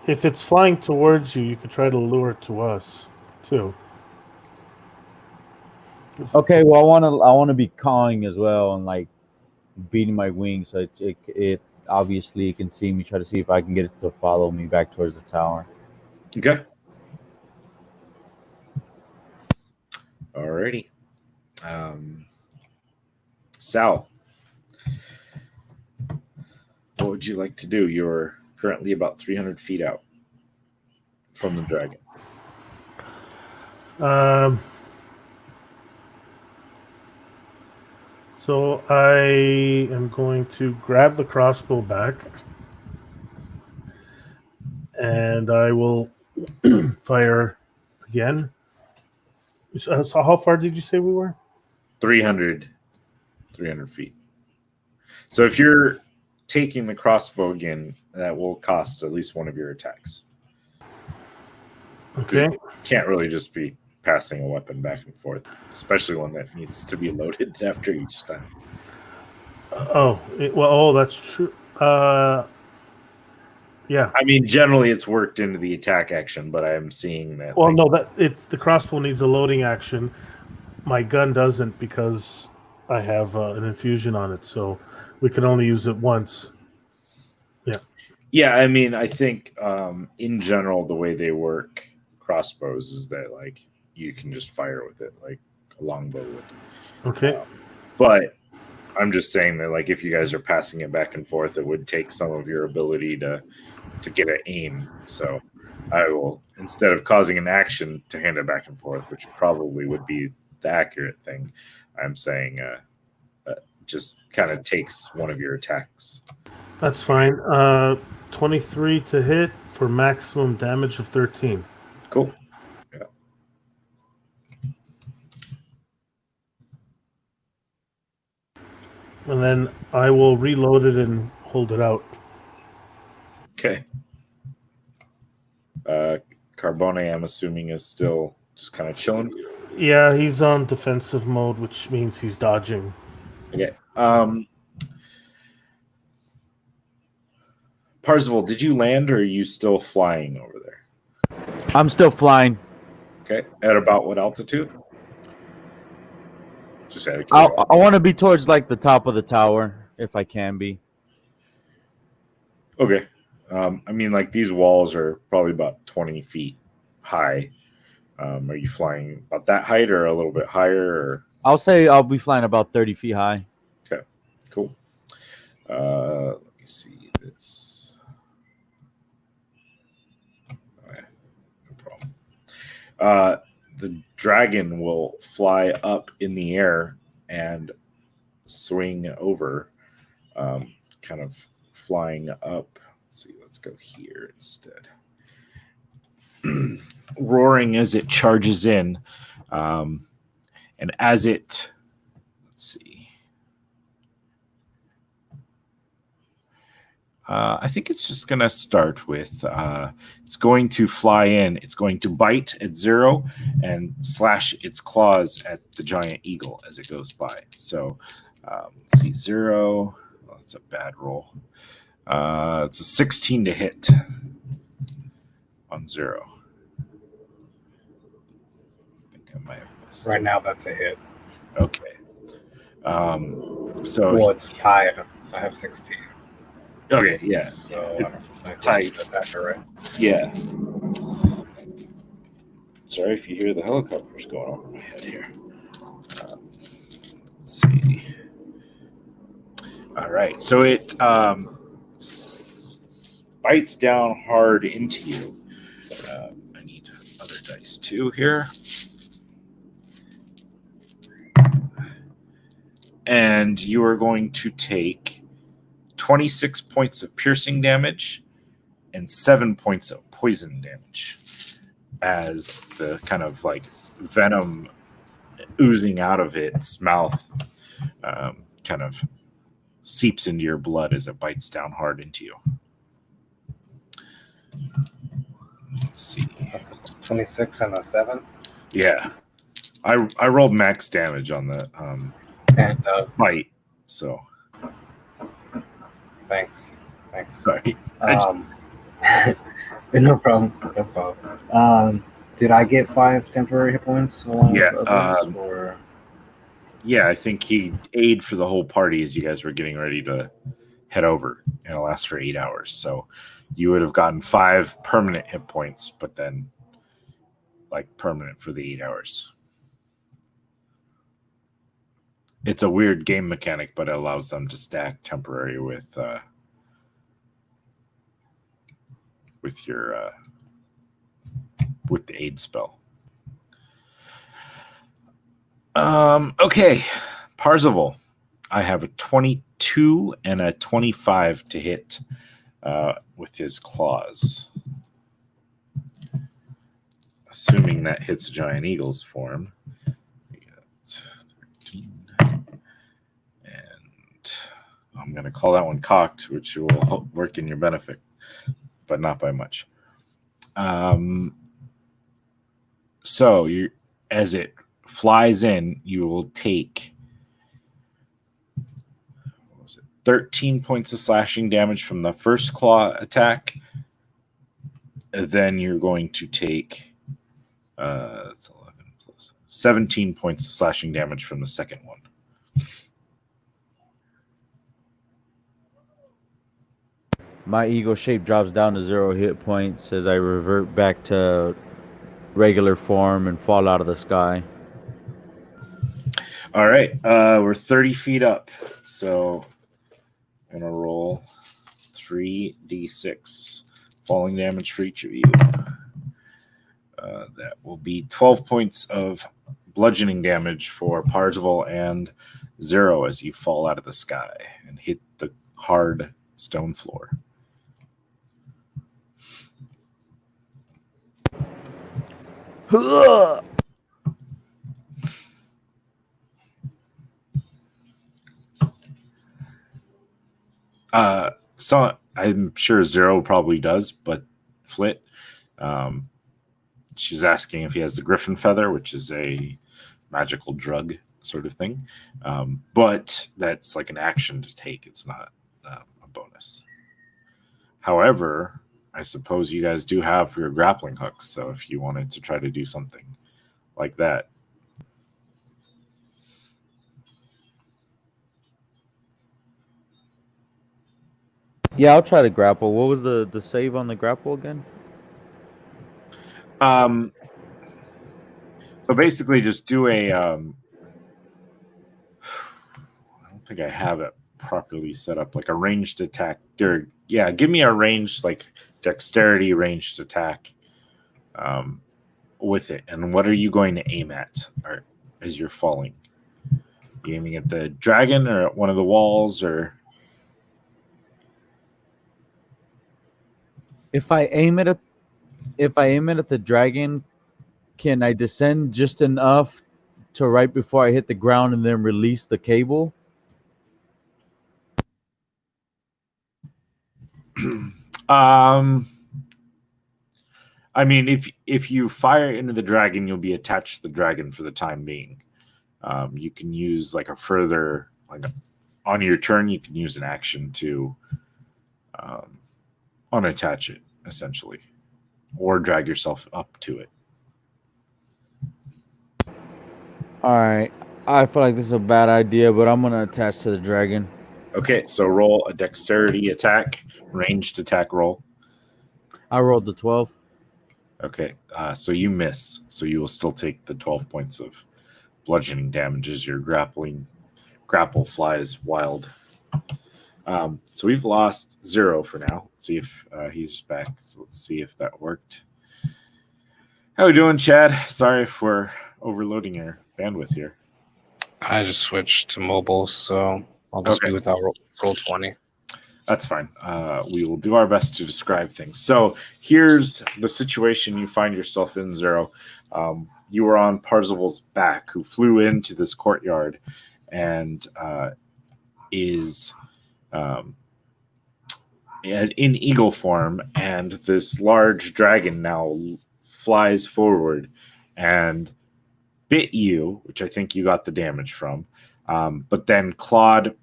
if it's flying towards you, you could try to lure it to us, too. Okay, well I wanna be cawing as well and like beating my wings so it obviously can see me. Try to see if I can get it to follow me back towards the tower. Okay. Alrighty. Sal, what would you like to do? You're currently about 300 feet out from the dragon. So I am going to grab the crossbow back, and I will fire again. So how far did you say we were? 300 feet. So if you're taking the crossbow again, that will cost at least one of your attacks. Okay. You can't really just be passing a weapon back and forth, especially one that needs to be loaded after each time. That's true. Yeah. I mean, generally it's worked into the attack action, but I'm seeing that. Well, no, the crossbow needs a loading action. My gun doesn't because I have an infusion on it, so we can only use it once. Yeah. Yeah, I mean, I think in general the way they work crossbows is that like you can just fire with it like a longbow would. Okay. But I'm just saying that like if you guys are passing it back and forth, it would take some of your ability to get an aim. So I will, instead of causing an action to hand it back and forth, which probably would be the accurate thing, I'm saying just kind of takes one of your attacks. That's fine. 23 to hit for maximum damage of 13. Cool. Yeah. And then I will reload it and hold it out. Okay. Carbone, I'm assuming, is still just kind of chilling. Yeah, he's on defensive mode, which means he's dodging. Okay. Parzival, did you land or are you still flying over there? I'm still flying. Okay. At about what altitude? Just out of I curiosity. want to be towards like the top of the tower if I can be. Okay. I mean, like these walls are probably about 20 feet high. Are you flying about that height or a little bit higher? Or? I'll say I'll be flying about 30 feet high. Okay, cool. Let me see this. Okay, no problem. The dragon will fly up in the air and swing over, kind of flying up. Let's see, let's go here instead. Roaring as it charges in. And as it, let's see. I think it's just going to start with, it's going to fly in. It's going to bite at Zero and slash its claws at the giant eagle as it goes by. So, let's see, Zero. Oh, that's a bad roll. It's a 16 to hit on Zero. I think I might have missed. Right now, that's a hit. Okay. So Well, it's tied. I have 16. okay, yeah, So I don't know. Tight. That's accurate. yeah. Sorry if you hear the helicopters going over my head here. Let's see. All right, so it bites down hard into you. I need other dice too here. And you are going to take 26 points of piercing damage and 7 points of poison damage as the kind of like venom oozing out of its mouth kind of seeps into your blood as it bites down hard into you. Let's see. That's 26 and a 7. Yeah. I rolled max damage on the And bite, so thanks. sorry. No problem. No problem. Did I get 5 temporary hit points along Yeah, with others, or? Yeah, I think he aid for the whole party as you guys were getting ready to head over, and it lasts for 8 hours. So you would have gotten 5 permanent hit points, but then like permanent for the 8 hours. It's a weird game mechanic, but it allows them to stack temporary with your with the aid spell. Okay, Parzival. I have a 22 and a 25 to hit with his claws. Assuming that hits a giant eagle's form. We got 13. And I'm going to call that one cocked, which will work in your benefit, but not by much. So as it flies in, you will take 13 points of slashing damage from the first claw attack. And then you're going to take that's 11 plus 17 points of slashing damage from the second one. My eagle shape drops down to 0 hit points as I revert back to regular form and fall out of the sky. All right, we're 30 feet up, so I'm gonna roll 3d6 falling damage for each of you. That will be 12 points of bludgeoning damage for Parzival and 0 as you fall out of the sky and hit the hard stone floor. So I'm sure 0 probably does, but Flit, she's asking if he has the griffin feather, which is a magical drug sort of thing. But that's like an action to take. It's not a bonus. However, I suppose you guys do have your grappling hooks. So if you wanted to try to do something like that. Yeah, I'll try to grapple. What was the save on the grapple again? So basically just do a I don't think I have it properly set up, like a ranged attack. Yeah, give me a ranged, like dexterity ranged attack with it. And what are you going to aim at as you're falling? You aiming at the dragon or at one of the walls, or If I aim it at the dragon, can I descend just enough to right before I hit the ground and then release the cable? I mean, if you fire into the dragon, you'll be attached to the dragon for the time being. You can use like a further, like on your turn, you can use an action to unattach it, essentially, or drag yourself up to it. All right. I feel like this is a bad idea, but I'm going to attach to the dragon. Okay, so roll a dexterity attack, ranged attack roll. I rolled the 12. Okay, so you miss. So you will still take the 12 points of bludgeoning damage as your grapple flies wild. So we've lost 0 for now. Let's see if he's back. So let's see if that worked. How we doing, Chad? Sorry if we're overloading your bandwidth here. I just switched to mobile, so I'll just be without roll 20. That's fine. We will do our best to describe things. So here's the situation you find yourself in, Zero. You were on Parzival's back, who flew into this courtyard and is in eagle form, and this large dragon now flies forward and bit you, which I think you got the damage from, but then clawed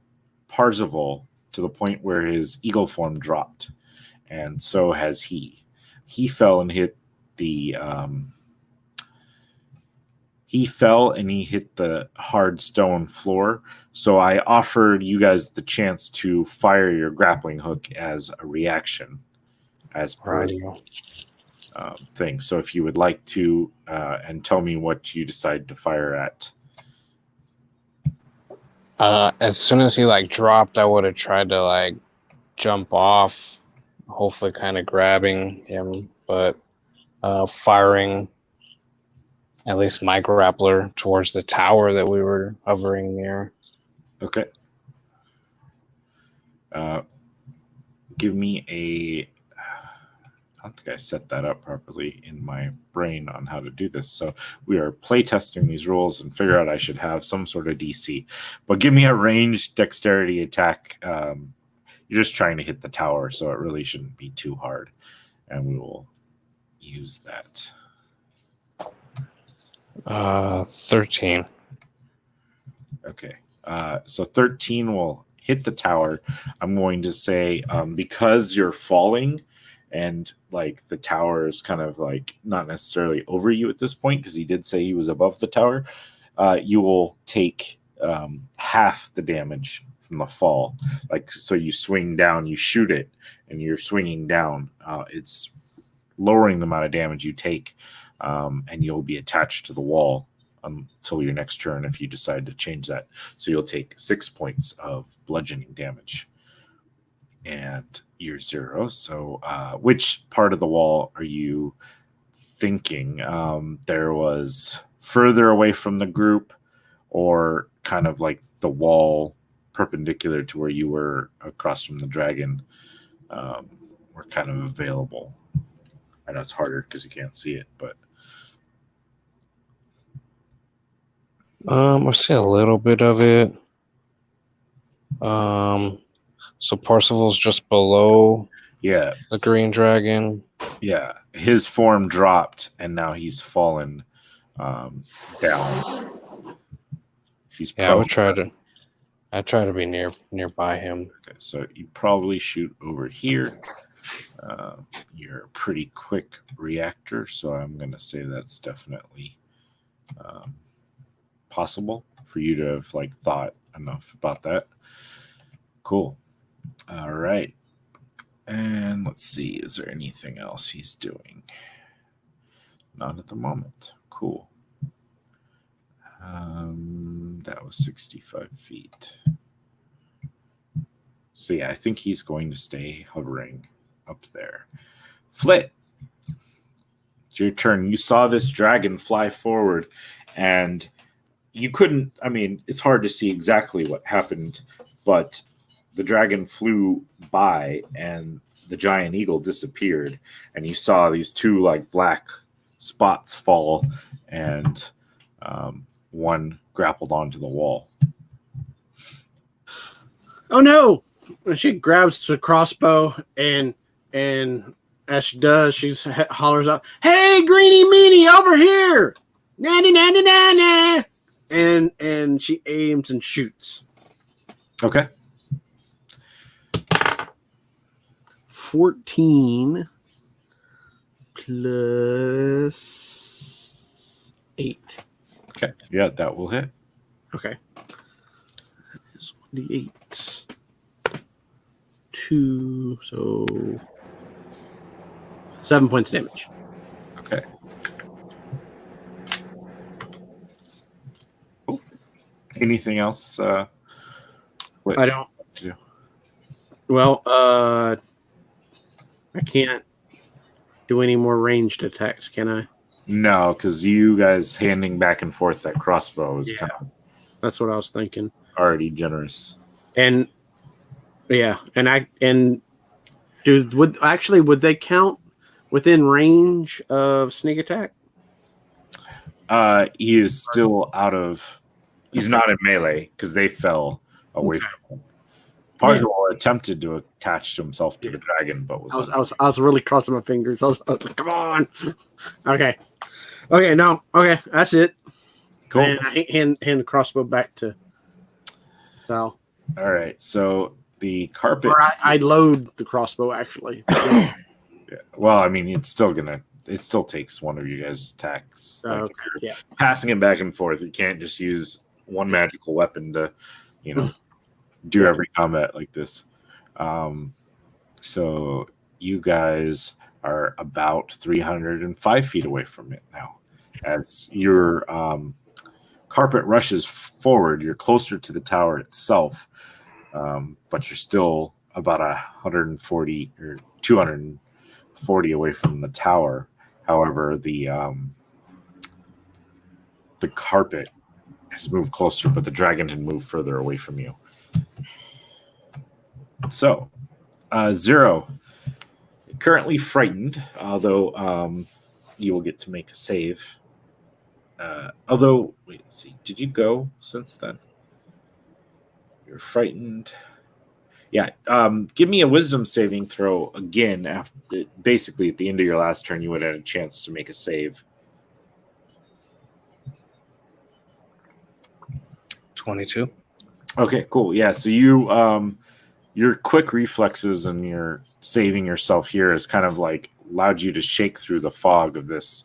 Parzival to the point where his eagle form dropped, and so has he. He fell and hit the hard stone floor. So I offered you guys the chance to fire your grappling hook as a reaction, as per thing. So if you would like to, and tell me what you decide to fire at. As soon as he dropped, I would have tried to jump off, hopefully kind of grabbing him, but firing at least my grappler towards the tower that we were hovering near. Okay. Give me a... I don't think I set that up properly in my brain on how to do this. So we are playtesting these rules and figure out I should have some sort of DC. But give me a ranged dexterity attack. You're just trying to hit the tower, so it really shouldn't be too hard. And we will use that. 13. Okay. So 13 will hit the tower. I'm going to say, because you're falling and the tower is kind of not necessarily over you at this point, because he did say he was above the tower, you will take half the damage from the fall. So you swing down, you shoot it, and you're swinging down. It's lowering the amount of damage you take, and you'll be attached to the wall until your next turn if you decide to change that. So you'll take 6 points of bludgeoning damage. And you're 0. So which part of the wall are you thinking? There was further away from the group, or kind of the wall perpendicular to where you were across from the dragon were kind of available? I know it's harder because you can't see it, but... I see a little bit of it. So Parzival's just below the green dragon. Yeah, his form dropped, and now he's fallen down. He's I would try to. I try to be nearby him. Okay, so you probably shoot over here. You're a pretty quick reactor, so I'm going to say that's definitely possible for you to have thought enough about that. Cool. All right. And let's see, is there anything else he's doing? Not at the moment. Cool. That was 65 feet. So yeah, I think he's going to stay hovering up there. Flit, it's your turn. You saw this dragon fly forward, and you couldn't, it's hard to see exactly what happened, but the dragon flew by and the giant eagle disappeared, and you saw these two black spots fall, and one grappled onto the wall. Oh no! And she grabs the crossbow, and as she does, she hollers out, "Hey, Greeny Meanie, over here! Na na na na na na!" And she aims and shoots. Okay. 14 plus 8. Okay. Yeah, that will hit. Okay. That is 1d8. 2, so 7 points damage. Okay. Cool. Anything else? I don't. Do? Well, I can't do any more ranged attacks, can I? No, because you guys handing back and forth that crossbow is kind of that's what I was thinking. already generous. And Yeah, and would they count within range of sneak attack? He is still out of. He's not in melee because they fell away from him. Parzival attempted to attach himself to the dragon, but I was really crossing my fingers. I was like, come on. Okay. No. Okay, that's it. cool. And I hand the crossbow back to Sal. All right, so the carpet. Or I load the crossbow actually. Yeah. Well, I mean, it still takes one of you guys' attacks. Like, if you're passing it back and forth. You can't just use one magical weapon to, do every combat like this. So you guys are about 305 feet away from it now. As your carpet rushes forward, you're closer to the tower itself, but you're still about 140 or 240 away from the tower. However, the carpet has moved closer, but the dragon had moved further away from you. So, Zero, currently frightened, although you will get to make a save. Although, wait, let's see. Did you go since then? You're frightened. Yeah. Give me a wisdom saving throw again. Basically, at the end of your last turn, you would have had a chance to make a save. 22. Okay, cool. Yeah, so you your quick reflexes and your saving yourself here has kind of like allowed you to shake through the fog of this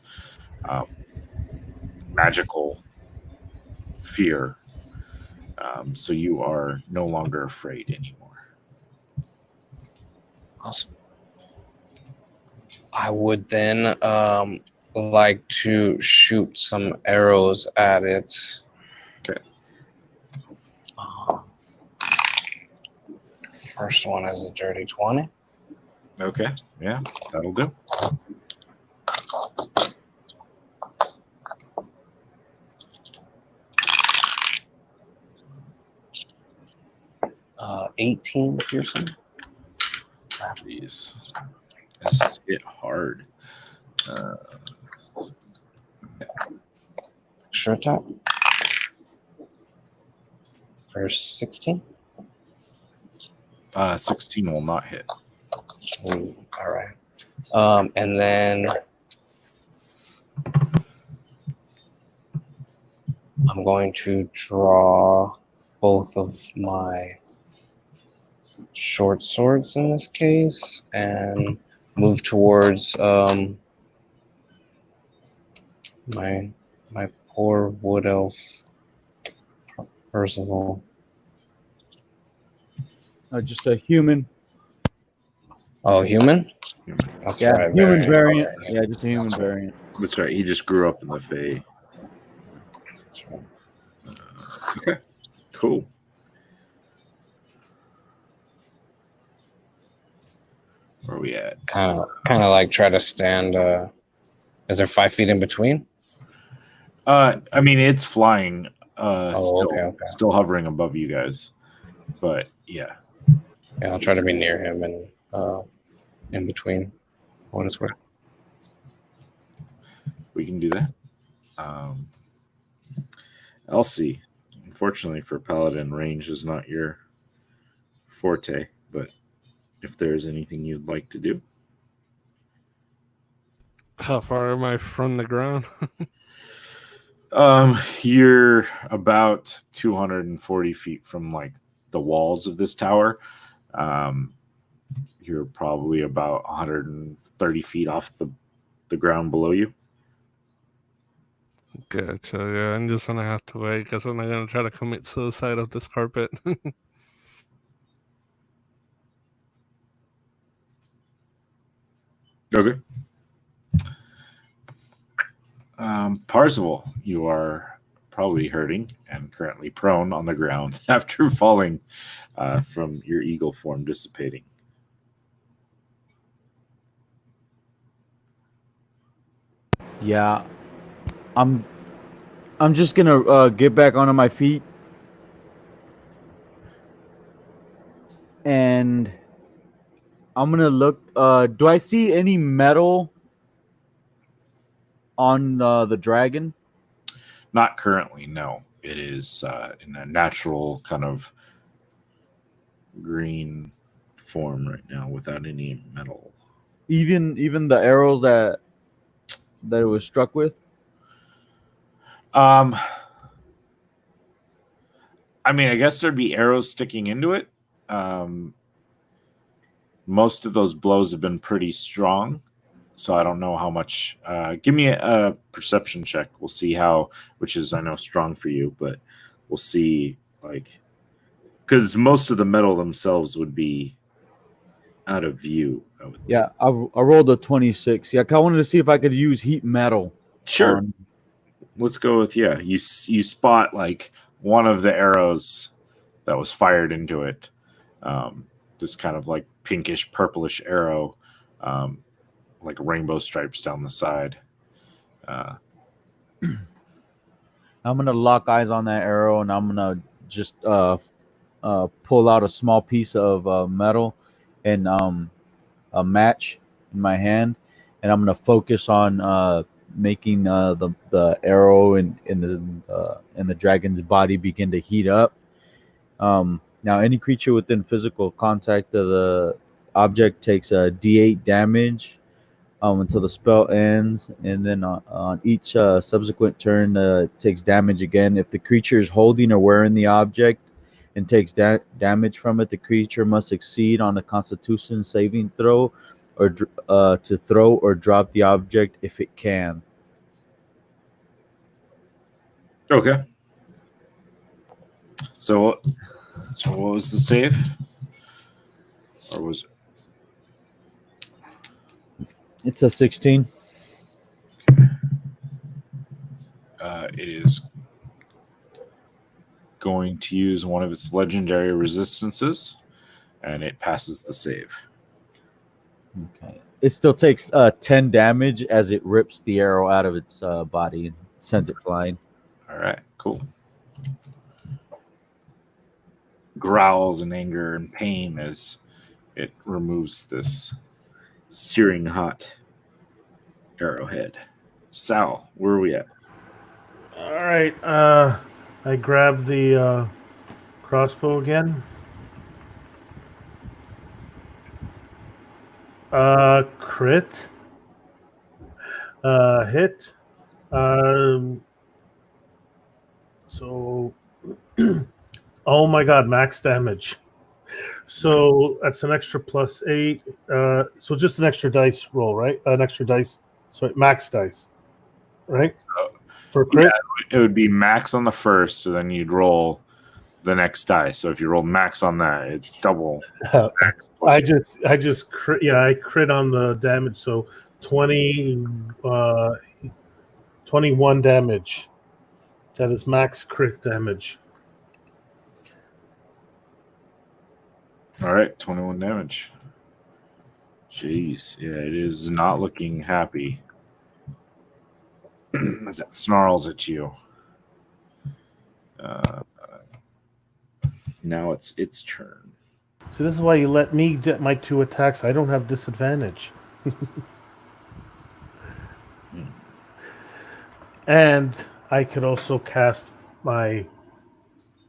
magical fear. So you are no longer afraid anymore. Awesome. I would then like to shoot some arrows at it. Okay. First one is a dirty 20. Okay. Yeah, that'll do. Uh, 18 piercing. Jeez. This hit hard. Extra attack. For 16. 16 will not hit. Ooh, all right. And then I'm going to draw both of my short swords in this case and move towards my poor wood elf Percival. Just a human. Oh, human? That's Yeah, right. human variant. Yeah, just a human variant. That's right. He just grew up in the Fae. That's right. Okay. Cool. Where are we at? Kind of like try to stand. Is there 5 feet in between? I mean, it's flying. Still hovering above you guys. But yeah. Yeah, I'll try to be near him and in between. What it's worth. We can do that. Elsie, unfortunately for Paladin, range is not your forte, but if there's anything you'd like to do. How far am I from the ground? You're about 240 feet from like the walls of this tower. You're probably about 130 feet off the ground below you. Gotcha. Yeah, I'm just gonna have to wait because I'm not gonna try to commit suicide off this carpet. Okay. Parzival, you are probably hurting and currently prone on the ground after falling from your eagle form dissipating. Yeah, I'm just gonna get back onto my feet and And I'm gonna look. Do I see any metal on the dragon? Not currently, no. It is in a natural kind of green form right now without any metal. Even the arrows that it was struck with. I mean, I guess there'd be arrows sticking into it. Most of those blows have been pretty strong, so I don't know how much. Give me a perception check. We'll see which is, I know, strong for you, but we'll see, like, because most of the metal themselves would be out of view. Yeah, I rolled a 26. Yeah, I wanted to see if I could use heat metal. Sure. Let's go with, yeah. You spot like one of the arrows that was fired into it. This kind of like pinkish purplish arrow, like rainbow stripes down the side. I'm gonna lock eyes on that arrow, and I'm gonna just pull out a small piece of metal and a match in my hand, and I'm gonna focus on making the arrow in the dragon's body begin to heat up. Now, any creature within physical contact of the object takes a D8 damage until the spell ends, and then on each subsequent turn, takes damage again. If the creature is holding or wearing the object and takes damage from it, the creature must succeed on a Constitution saving throw, or to throw or drop the object if it can. Okay. So what was the save? Or was it? It's a 16. It is going to use one of its legendary resistances, and it passes the save. Okay. It still takes 10 damage as it rips the arrow out of its body and sends it flying. All right, cool. Growls in anger and pain as it removes this searing hot arrowhead. Sal, where are we at? All right. I grab the crossbow again. Crit. Hit. So, oh my god, max damage. So that's an extra +8. So just an extra dice roll, right? An extra dice. Sorry, max dice, right? For crit, yeah, it would be max on the first, so then you'd roll the next dice. So if you roll max on that, it's double. Max I just crit. Yeah, I crit on the damage. So 21 damage. That is max crit damage. All right, 21 damage. Jeez, yeah, it is not looking happy as it snarls at you. Now it's its turn. So this is why you let me get my 2 attacks. I don't have disadvantage. And I could also cast my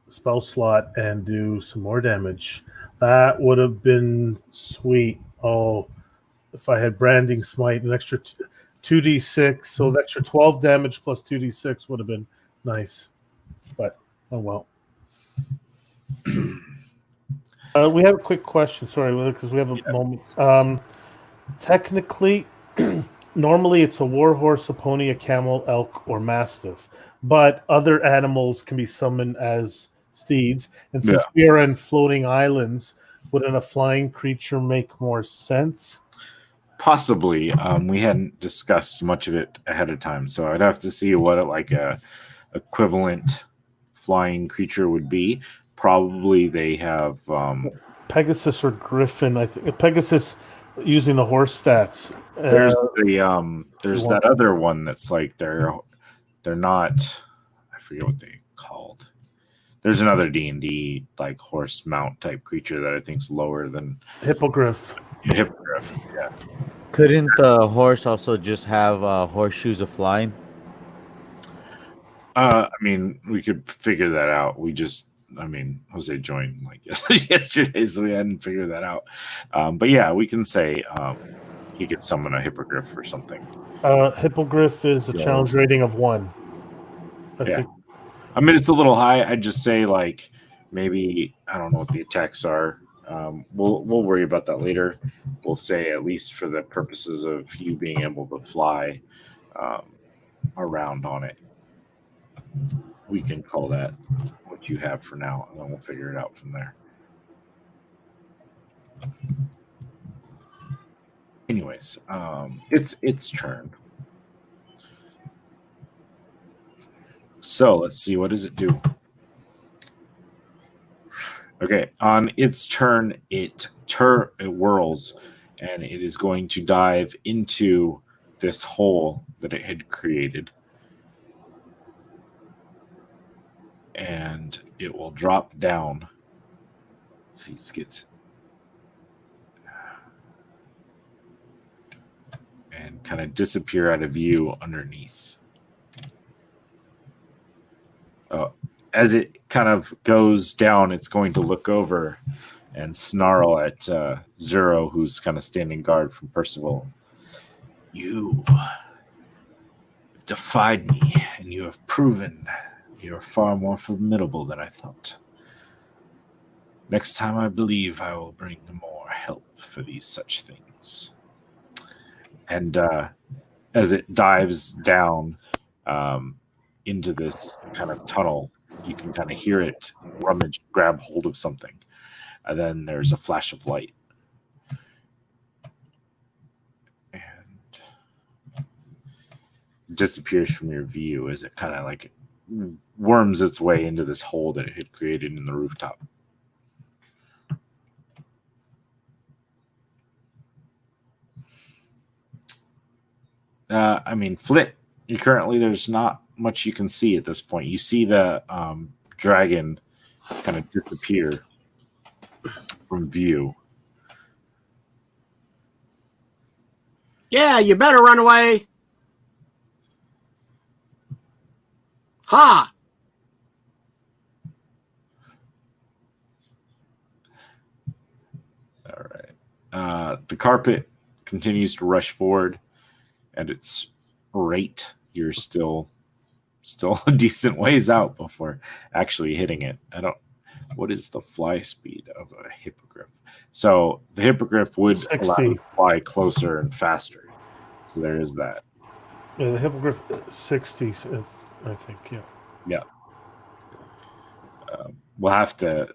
spell slot and do some more damage. That would have been sweet. Oh, if I had Branding Smite, an extra 2d6, so the extra 12 damage plus 2d6 would have been nice. But, oh well. We have a quick question, sorry, because we have a moment. Technically, normally it's a warhorse, a pony, a camel, elk, or mastiff, but other animals can be summoned as steeds. And since we are in floating islands, wouldn't a flying creature make more sense? Possibly. We hadn't discussed much of it ahead of time, so I'd have to see what a equivalent flying creature would be. Probably they have Pegasus or Griffin. I think Pegasus using the horse stats. There's that other one that's like they're not. I forget what they called. There's another D&D like horse mount type creature that I think's lower than Hippogriff. Hippogriff. Yeah. Couldn't the horse also just have horseshoes of flying? I mean, we could figure that out. Jose joined like yesterday, so we hadn't figured that out. But yeah, we can say he could summon a hippogriff or something. Hippogriff is a challenge rating of 1. I think. I mean, it's a little high. I'd just say like maybe I don't know what the attacks are. We'll worry about that later. We'll say at least for the purposes of you being able to fly around on it, we can call that what you have for now, and then we'll figure it out from there. Anyways, it's its turn. So let's see, what does it do? Okay, on its turn, it whirls, and it is going to dive into this hole that it had created. And it will drop down. Let's see, it gets and kind of disappear out of view underneath. As it kind of goes down, it's going to look over and snarl at Zero, who's kind of standing guard from Percival. You have defied me, and you have proven you are far more formidable than I thought. Next time, I believe I will bring more help for these such things. And as it dives down into this kind of tunnel, you can kind of hear it rummage, grab hold of something. And then there's a flash of light. And it disappears from your view as it kind of like worms its way into this hole that it had created in the rooftop. Flit, there's not much you can see at this point. You see the dragon kind of disappear from view. Yeah, you better run away. Ha! All right. The carpet continues to rush forward at its rate. You're still a decent ways out before actually hitting it. What is the fly speed of a hippogriff? So the hippogriff would 60. allow you to fly closer and faster. So there is that. Yeah, the hippogriff 60, I think. Yeah. Yeah. We'll have to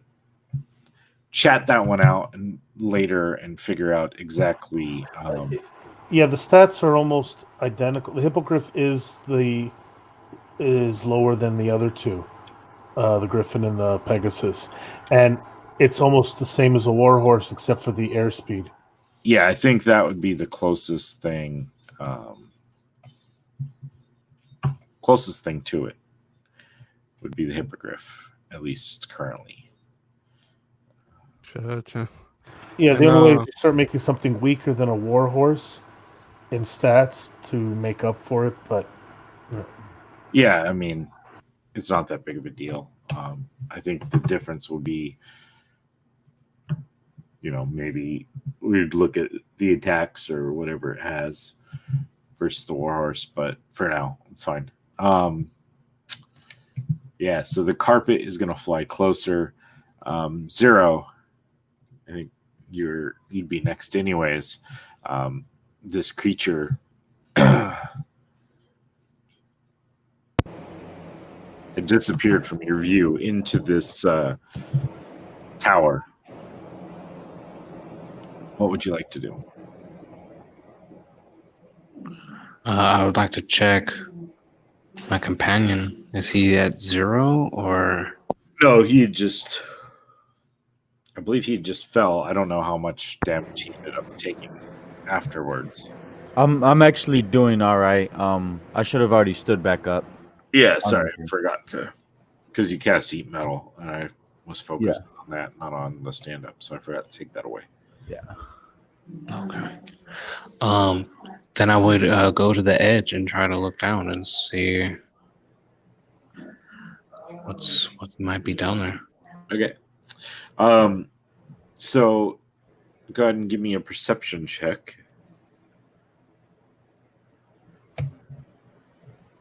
chat that one out and later and figure out exactly. Yeah, the stats are almost identical. The hippogriff is lower than the other two, the griffin and the pegasus, and it's almost the same as a warhorse except for the airspeed. Yeah, I think that would be the closest thing. Closest thing to it would be the hippogriff, at least currently. Gotcha. Yeah, the only way is to start making something weaker than a warhorse in stats to make up for it, but yeah, it's not that big of a deal. I think the difference will be, maybe we'd look at the attacks or whatever it has versus the warhorse, but for now, it's fine. Yeah, so the carpet is going to fly closer. Zero, I think you'd be next anyways. This creature it disappeared from your view into this tower. What would you like to do? I would like to check my companion. Is he at 0 or? No, I believe he just fell. I don't know how much damage he ended up taking afterwards. I'm actually doing all right. I should have already stood back up. Yeah, sorry, I forgot to because you cast heat metal, and I was focused on that, not on the stand up, so I forgot to take that away. Yeah. Okay. Then I would go to the edge and try to look down and see what might be down there. Okay. So go ahead and give me a perception check.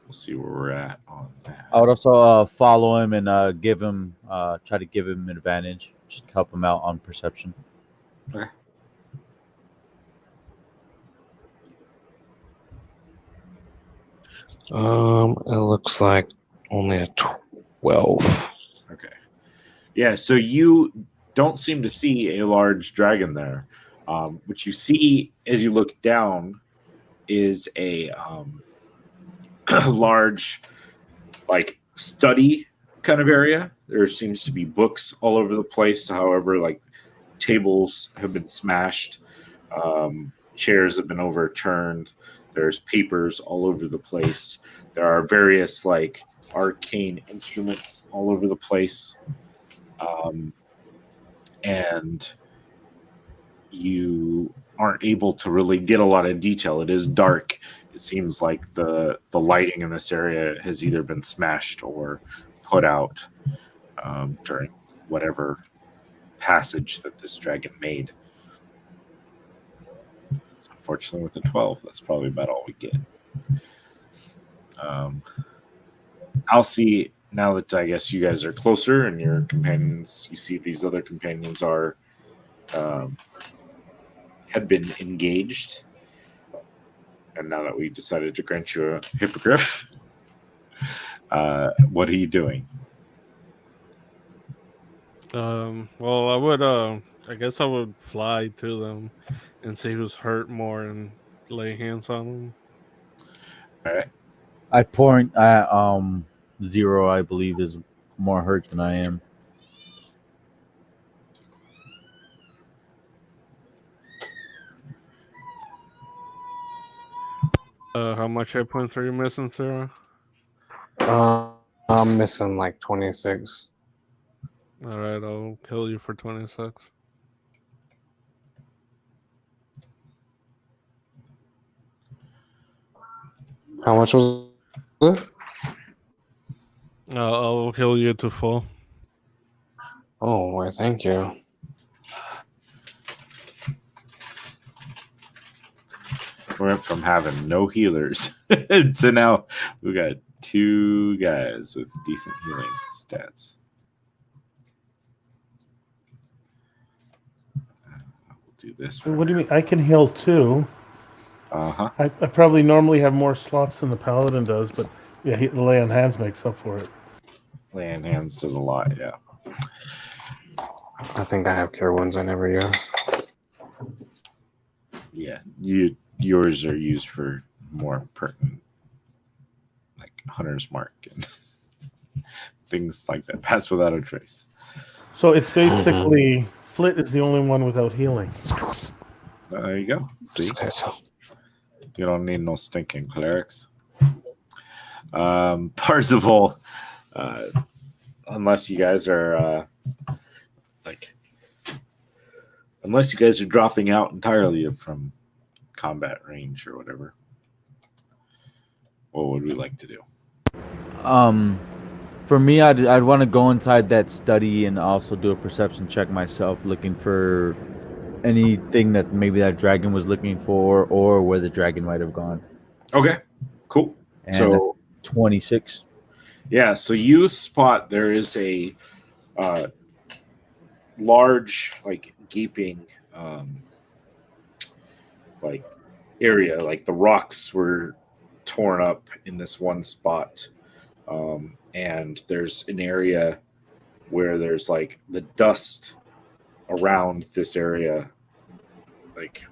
We'll see where we're at on that. I would also follow him and give him try to give him an advantage, just help him out on perception. Okay. It looks like only a 12. Okay. Yeah, so you don't seem to see a large dragon there. What you see as you look down is a large, like, study kind of area. There seems to be books all over the place. However, like, tables have been smashed, chairs have been overturned. There's papers all over the place. There are various, like, arcane instruments all over the place. And you aren't able to really get a lot of detail. It is dark. It seems like the lighting in this area has either been smashed or put out during whatever passage that this dragon made. Unfortunately, with the 12, that's probably about all we get. I'll see now that I guess you guys are closer and your companions, you see these other companions are had been engaged. And now that we decided to grant you a hippogriff, what are you doing? Well, I would, I guess I would fly to them and see who's hurt more and lay hands on them. All right. I point at 0, I believe, is more hurt than I am. How much hit points are you missing, Sarah? I'm missing like 26. All right, I'll kill you for 26. How much was it? I'll heal you to full. Oh, why, thank you. We went from having no healers to now we got 2 guys with decent healing stats. We'll do this. What do you mean? I can heal too. Uh-huh. I probably normally have more slots than the paladin does, but yeah, the lay on hands makes up for it. Lay on hands does a lot, yeah. I think I have cure wounds I never use. Yeah, yours are used for more pertinent, like Hunter's Mark and things like that. Pass without a trace. So it's basically Flit is the only one without healing. There you go. See, Okay, so you don't need no stinking clerics. Parzival, unless you guys are unless you guys are dropping out entirely from combat range or whatever, what would we like to do? For me, I'd want to go inside that study and also do a perception check myself, looking for anything that maybe that dragon was looking for, or where the dragon might have gone. Okay, cool. And So 26. yeah, so you spot there is a large, like, gaping like area, like the rocks were torn up in this one spot, and there's an area where there's like the dust around this area, like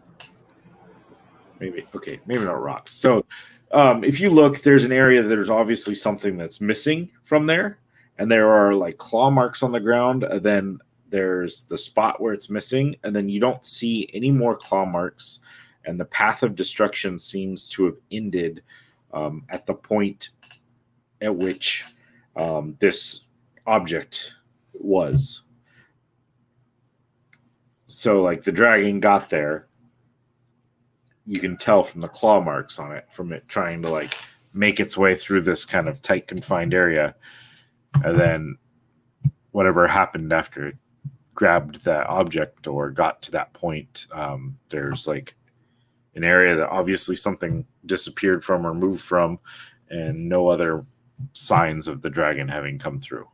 maybe not rocks. So if you look, there's an area that there's obviously something that's missing from there, and there are like claw marks on the ground, and then there's the spot where it's missing, and then you don't see any more claw marks, and the path of destruction seems to have ended at the point at which this object was. So, like, the dragon got there. You can tell from the claw marks on it, from it trying to, like, make its way through this kind of tight, confined area. And then whatever happened after it grabbed that object or got to that point, there's, like, an area that obviously something disappeared from or moved from, and no other signs of the dragon having come through.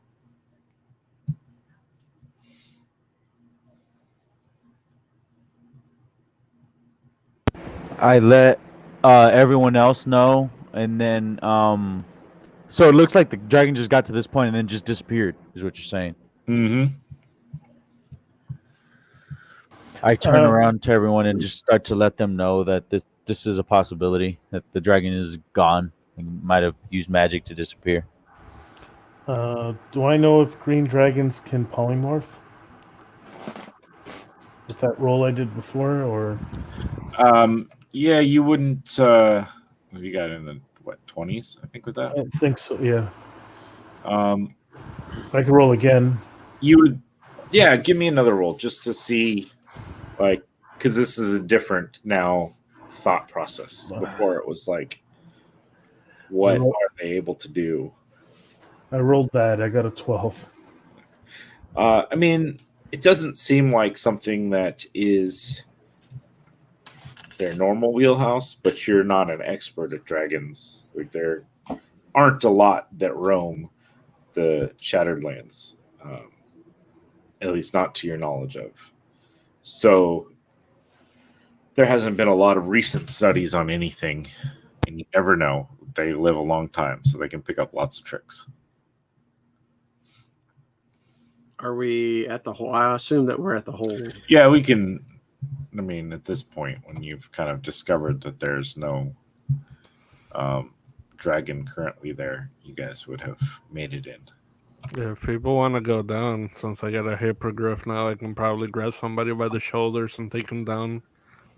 I let everyone else know, and then so it looks like the dragon just got to this point and then just disappeared. Is what you're saying? Mm-hmm. I turn around to everyone and just start to let them know that this is a possibility, that the dragon is gone and might have used magic to disappear. Do I know if green dragons can polymorph? With that roll I did before, or Yeah, you wouldn't. What have you got in the 20s? I think with that. I think so. Yeah, I can roll again. You would, yeah. Give me another roll just to see, like, because this is a different now thought process. Before it was like, what are they able to do? I rolled bad. I got a 12. I mean, it doesn't seem like something that is their normal wheelhouse, but you're not an expert at dragons. Like, there aren't a lot that roam the Shattered Lands, at least not to your knowledge of. So there hasn't been a lot of recent studies on anything, and you never know. They live a long time, so they can pick up lots of tricks. Are we at the hole? I assume that we're at the hole. Yeah, we can. I mean, at this point, when you've kind of discovered that there's no dragon currently there, you guys would have made it in. Yeah, if people want to go down, since I got a hippogriff now, I can probably grab somebody by the shoulders and take them down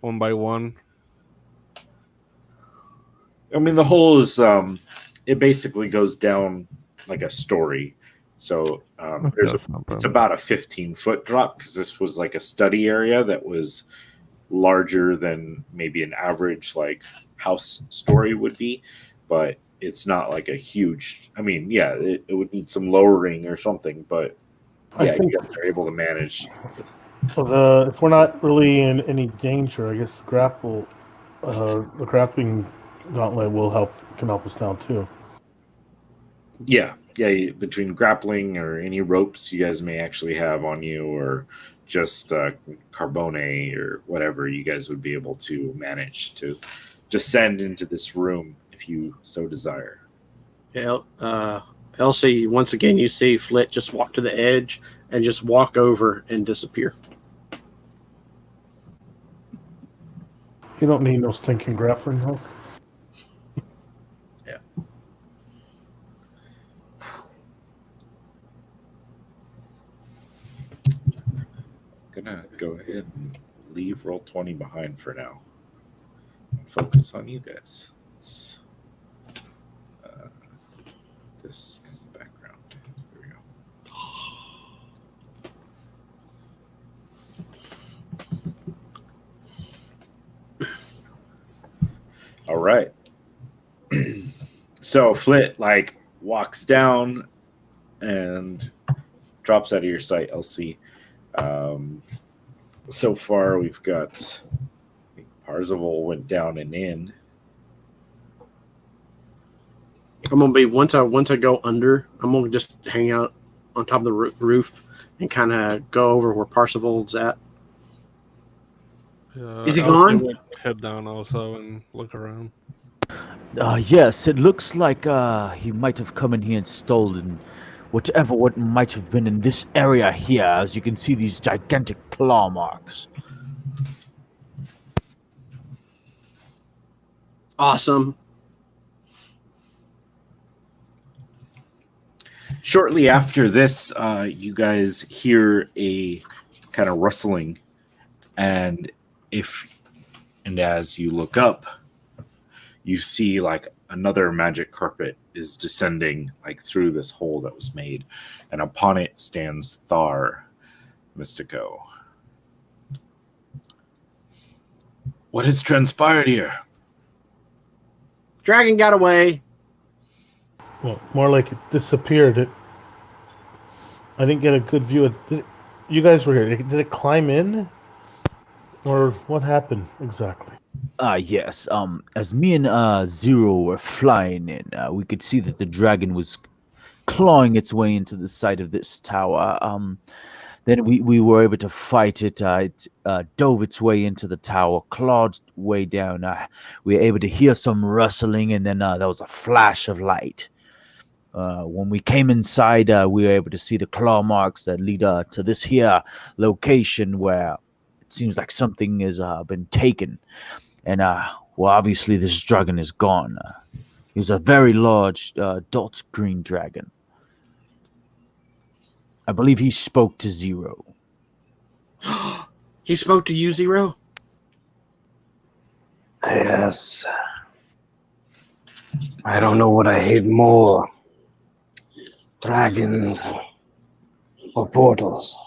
one by one. I mean, the hole is, it basically goes down like a story. So it's about a 15-foot drop, because this was like a study area that was larger than maybe an average like house story would be, but it's not like a huge. I mean, yeah, it would need some lowering or something, but yeah, you guys are able to manage. So if we're not really in any danger, I guess the grappling gauntlet can help us down too. Yeah, between grappling or any ropes you guys may actually have on you, or just carbone or whatever, you guys would be able to manage to descend into this room if you so desire. Yeah, Elsie, once again, you see Flit just walk to the edge and just walk over and disappear. You don't need no stinking grappling hook. Yeah. Gonna go ahead and leave Roll20 behind for now and focus on you guys. It's this in the background. Here we go. All right. So Flit like walks down and drops out of your sight, LC. So far we've got, I think Parzival went down and in. I'm gonna be once I go under, I'm gonna just hang out on top of the roof and kind of go over where Parzival's at. Is he gone? Head down also and look around. Yes, it looks like he might have come in here and stolen what might have been in this area here. As you can see, these gigantic claw marks. Awesome. Shortly after this, you guys hear a kind of rustling, and as you look up, you see like another magic carpet is descending like through this hole that was made, and upon it stands Thar Mystico. What has transpired here? Dragon got away. Well, more like it disappeared. I didn't get a good view of it. You guys were here. Did it climb in? Or what happened exactly? Yes. As me and Zero were flying in, we could see that the dragon was clawing its way into the side of this tower. Then we were able to fight it. It dove its way into the tower, clawed way down. We were able to hear some rustling, and then there was a flash of light. When we came inside, we were able to see the claw marks that lead to this here location where it seems like something has been taken. And, well, obviously this dragon is gone. He was a very large adult green dragon. I believe he spoke to Zero. He spoke to you, Zero? Yes. I don't know what I hate more. Dragons or portals.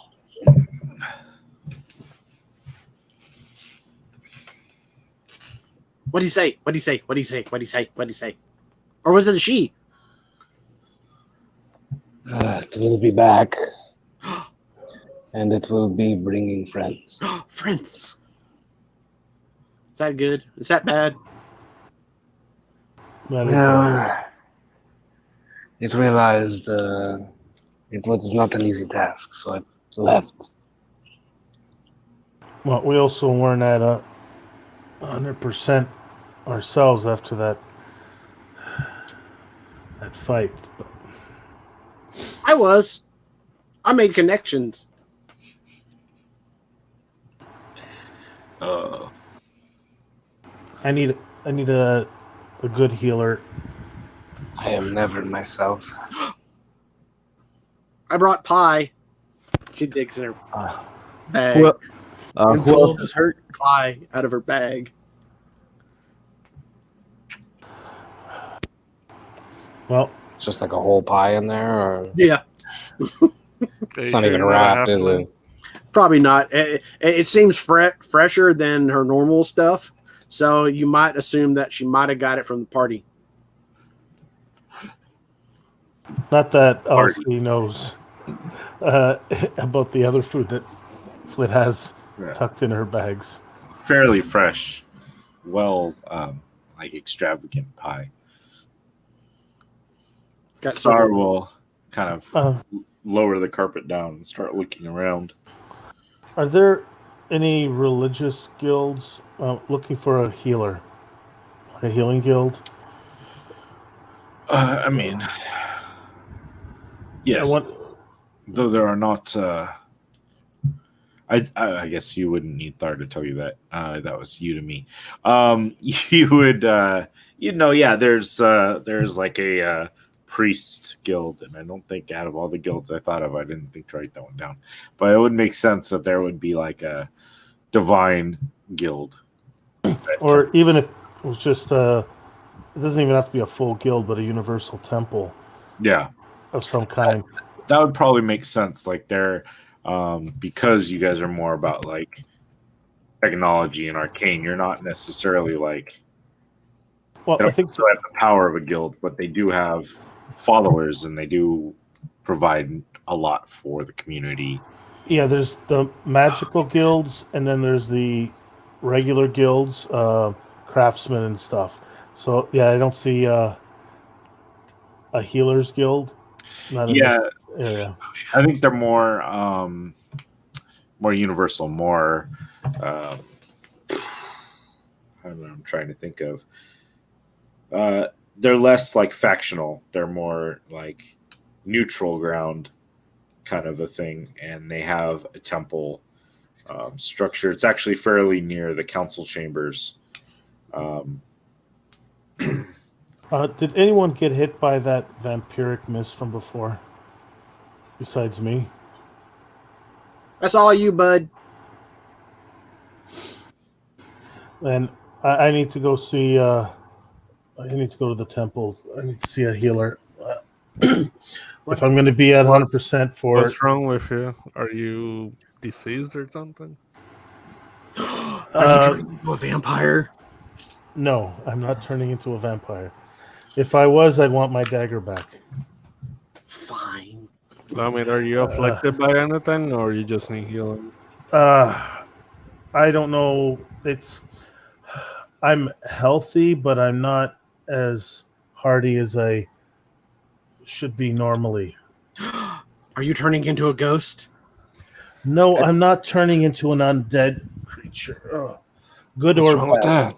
What do you say? What do you say? What do you say? What do you say? What do you say? Or was it a she? It will be back. And it will be bringing friends. Friends. Is that good? Is that bad? That is bad. Yeah. It realized it was not an easy task, so it left. Well, we also weren't at 100% ourselves after that fight. But I was. I made connections. I need a good healer. I am never myself. I brought pie. She digs in her bag. Who and else pulls is hurt? pie out of her bag. Well, Just like a whole pie in there, or Yeah, it's not even wrapped, is it? probably not. It seems fresher than her normal stuff, so you might assume that she might have got it from the party. not that Party. Elsie knows about the other food that Flit has tucked in her bags. Fairly fresh, well, like extravagant pie. It's got Sar will kind of Uh, lower the carpet down and start looking around. Are there any religious guilds looking for a healer? A healing guild? I mean, yes. Though there are not. I guess you wouldn't need Thar to tell you that. That was you to me. You would. Yeah. There's like a priest guild, and I don't think out of all the guilds I thought of, I didn't think to write that one down. But it would make sense that there would be like a divine guild, Or even if it was just it doesn't even have to be a full guild, but a universal temple yeah. of some kind. That would probably make sense. Like they're because you guys are more about like technology and arcane. You're not necessarily like Well, they I don't think still have the power of a guild, but they do have followers and they do provide a lot for the community. yeah, there's the magical guilds, and then there's the regular guilds, craftsmen and stuff. So yeah, I don't see a healers guild. Not in Yeah, this area. I think they're more universal, more. I don't know. I'm trying to think of. They're less like factional. They're more like neutral ground kind of a thing, and they have a temple structure. It's actually fairly near the council chambers. Did anyone get hit by that vampiric mist from before? Besides me? That's all you, bud. And I need to go see I need to go to the temple. I need to see a healer. If I'm going to be at 100% for What's wrong with you? Are you diseased or something? Are you turning into a vampire? No, I'm not turning into a vampire. If I was, I'd want my dagger back. Fine. I mean, are you afflicted by anything, or you just need healing? I don't know. I'm healthy, but I'm not as hardy as I should be normally. Are you turning into a ghost? No, I'm not turning into an undead creature. Good What's or wrong with bad.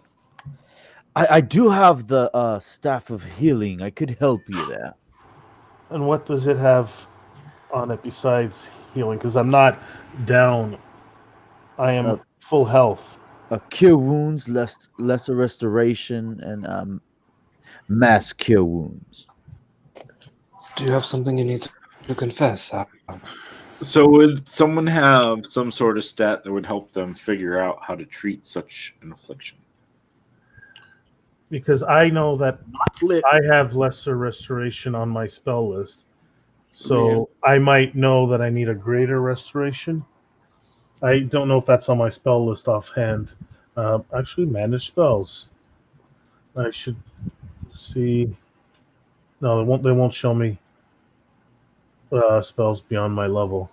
that? I do have the staff of healing. I could help you there. And what does it have on it besides healing? Because I'm not down. I am full health. Cure wounds, lesser restoration, and mass cure wounds. Do you have something you need to confess? So would someone have some sort of stat that would help them figure out how to treat such an affliction? Because I know that Not flip. I have lesser restoration on my spell list. So I might know that I need a greater restoration. I don't know if that's on my spell list offhand. Actually, manage spells. I should see. No, they won't show me spells beyond my level.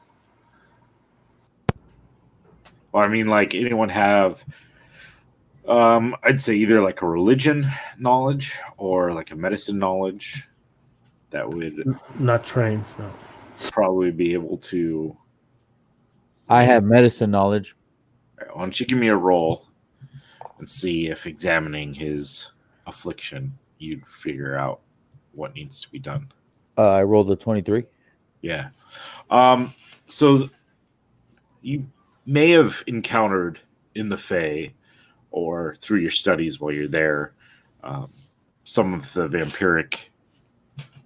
Well, I mean, like anyone have, I'd say either like a religion knowledge or like a medicine knowledge that would Not trained. No. probably be able to. I have medicine knowledge. Why don't you give me a roll and see if examining his affliction, you'd figure out what needs to be done. I rolled a 23. Yeah. So you may have encountered in the Fae or through your studies while you're there some of the vampiric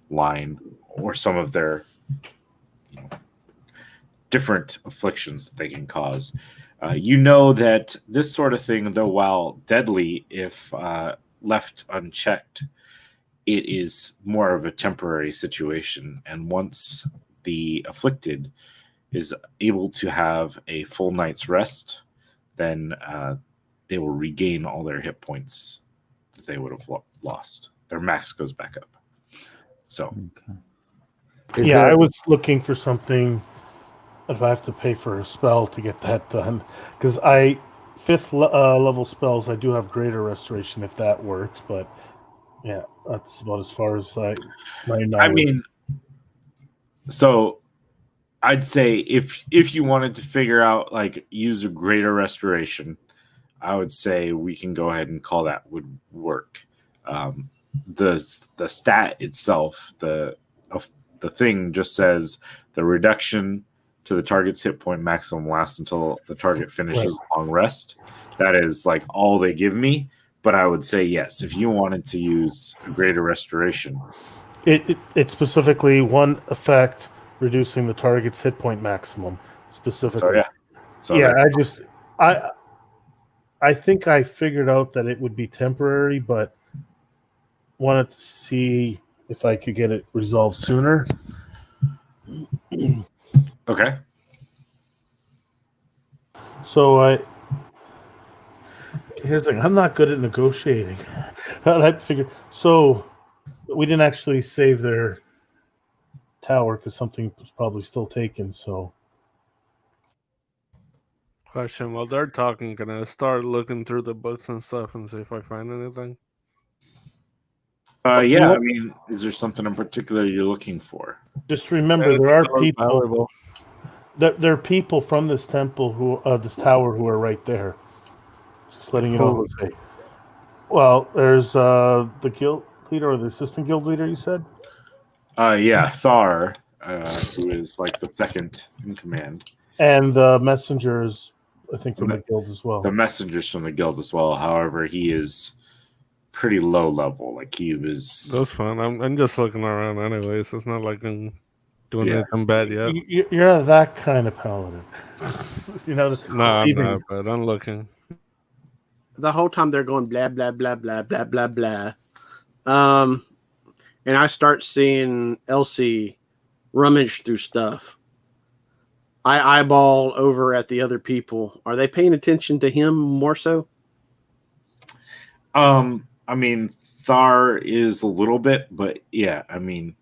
line or some of their different afflictions that they can cause. You know that this sort of thing, though, while deadly, if left unchecked, it is more of a temporary situation. And once the afflicted is able to have a full night's rest, then they will regain all their hit points that they would have lost. Their max goes back up. So, Yeah, I was looking for something. If I have to pay for a spell to get that done, because fifth level spells, I do have greater restoration if that works. But yeah, that's about as far as my knowledge. I mean, so I'd say if you wanted to figure out like use a greater restoration, I would say we can go ahead and call that would work. The stat itself, the thing just says the reduction to the target's hit point maximum lasts until the target finishes a long rest. That is like all they give me. But I would say yes, if you wanted to use a greater restoration. It's specifically one effect reducing the target's hit point maximum. Specifically. I think I figured out that it would be temporary, but wanted to see if I could get it resolved sooner. Okay. So here's the thing. I'm not good at negotiating. I'd figure. So we didn't actually save their tower because something was probably still taken. So. Question: while they're talking, can I start looking through the books and stuff and see if I find anything? Yeah, I mean, is there something in particular you're looking for? Just remember, there are people. There are people from this temple this tower who are right there. Just letting you know. Well, there's the guild leader or the assistant guild leader. You said. Yeah, Thar, who is like the second in command, and the messengers, I think, from the guild as well. The messengers from the guild as well. However, he is pretty low level. Like he was. That's fine. I'm just looking around anyways. It's not like I'm doing anything bad yet. You're not that kind of paladin. No, I'm not, but I'm looking. The whole time they're going blah blah blah blah blah blah blah. and I start seeing Elsie rummage through stuff. I eyeball over at the other people. Are they paying attention to him more so? I mean, Thar is a little bit, but yeah, I mean,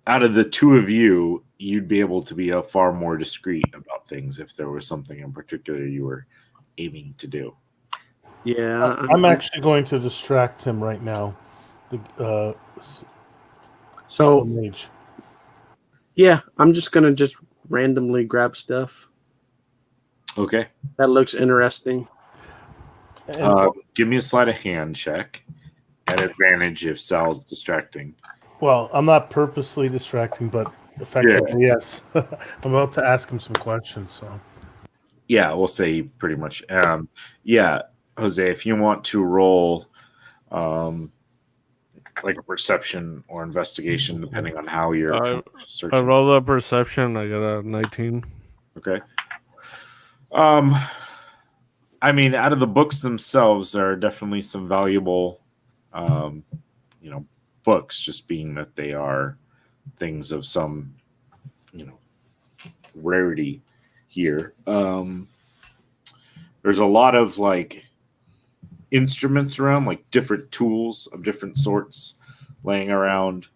out of the two of you, you'd be able to be a far more discreet about things if there was something in particular you were aiming to do. Yeah, I'm actually going to distract him right now. The mage. Yeah, I'm just gonna just randomly grab stuff. Okay. That looks interesting. Give me a sleight of hand check at advantage if Sal's distracting. Well, I'm not purposely distracting, but effectively, yes. I'm about to ask him some questions. So, yeah, we'll say pretty much. Yeah, Jose, if you want to roll, like a perception or investigation, depending on how you're searching. I rolled a perception. I got a 19. Okay. I mean, out of the books themselves, there are definitely some valuable, books, just being that they are things of some, rarity here. There's a lot of like instruments around, like different tools of different sorts laying around.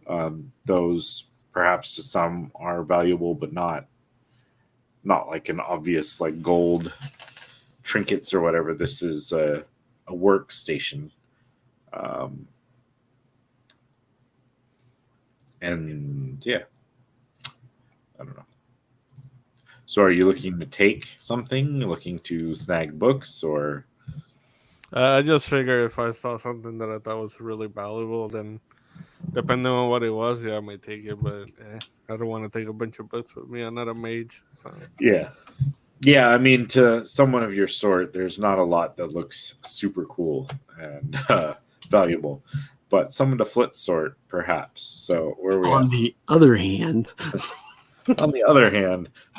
Those perhaps to some are valuable, but not like an obvious like gold trinkets or whatever. This is a workstation. And yeah, I don't know. So are you looking to take something, looking to snag books, or? I just figured if I saw something that I thought was really valuable, then depending on what it was, yeah, I might take it. But I don't want to take a bunch of books with me. I'm not a mage. So. Yeah. I mean, to someone of your sort, there's not a lot that looks super cool and valuable. But someone to Flit's sort, perhaps. So where are we on at? the other hand,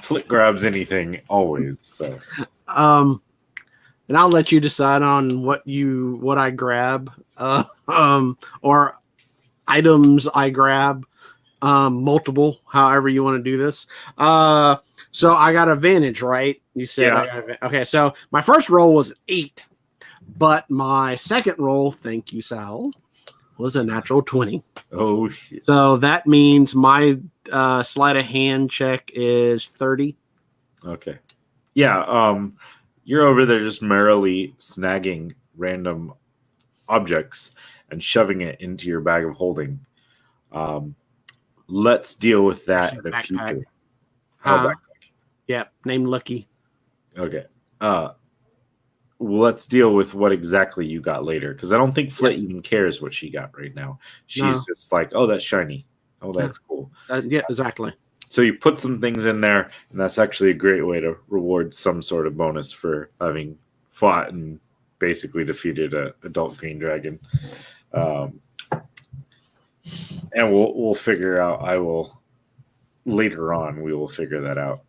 Flit grabs anything always. So, and I'll let you decide on what I grab, or items I grab, multiple, however you want to do this. So I got advantage, right? You said Yeah. I got advantage. Okay, so my first roll was an 8, but my second roll, thank you, Sal, was a natural 20. Oh shit! So that means my sleight of hand check is 30. Okay. Yeah. You're over there just merrily snagging random objects and shoving it into your bag of holding. Let's deal with that in the Backpack. future. Backpack. Yeah, named Lucky. Okay. Let's deal with what exactly you got later, because I don't think Flit even cares what she got right now. She's just like, oh, that's shiny. Oh, that's cool. Yeah, exactly. So you put some things in there, and that's actually a great way to reward some sort of bonus for having fought and basically defeated an adult green dragon. And we'll figure out. Later on, we will figure that out.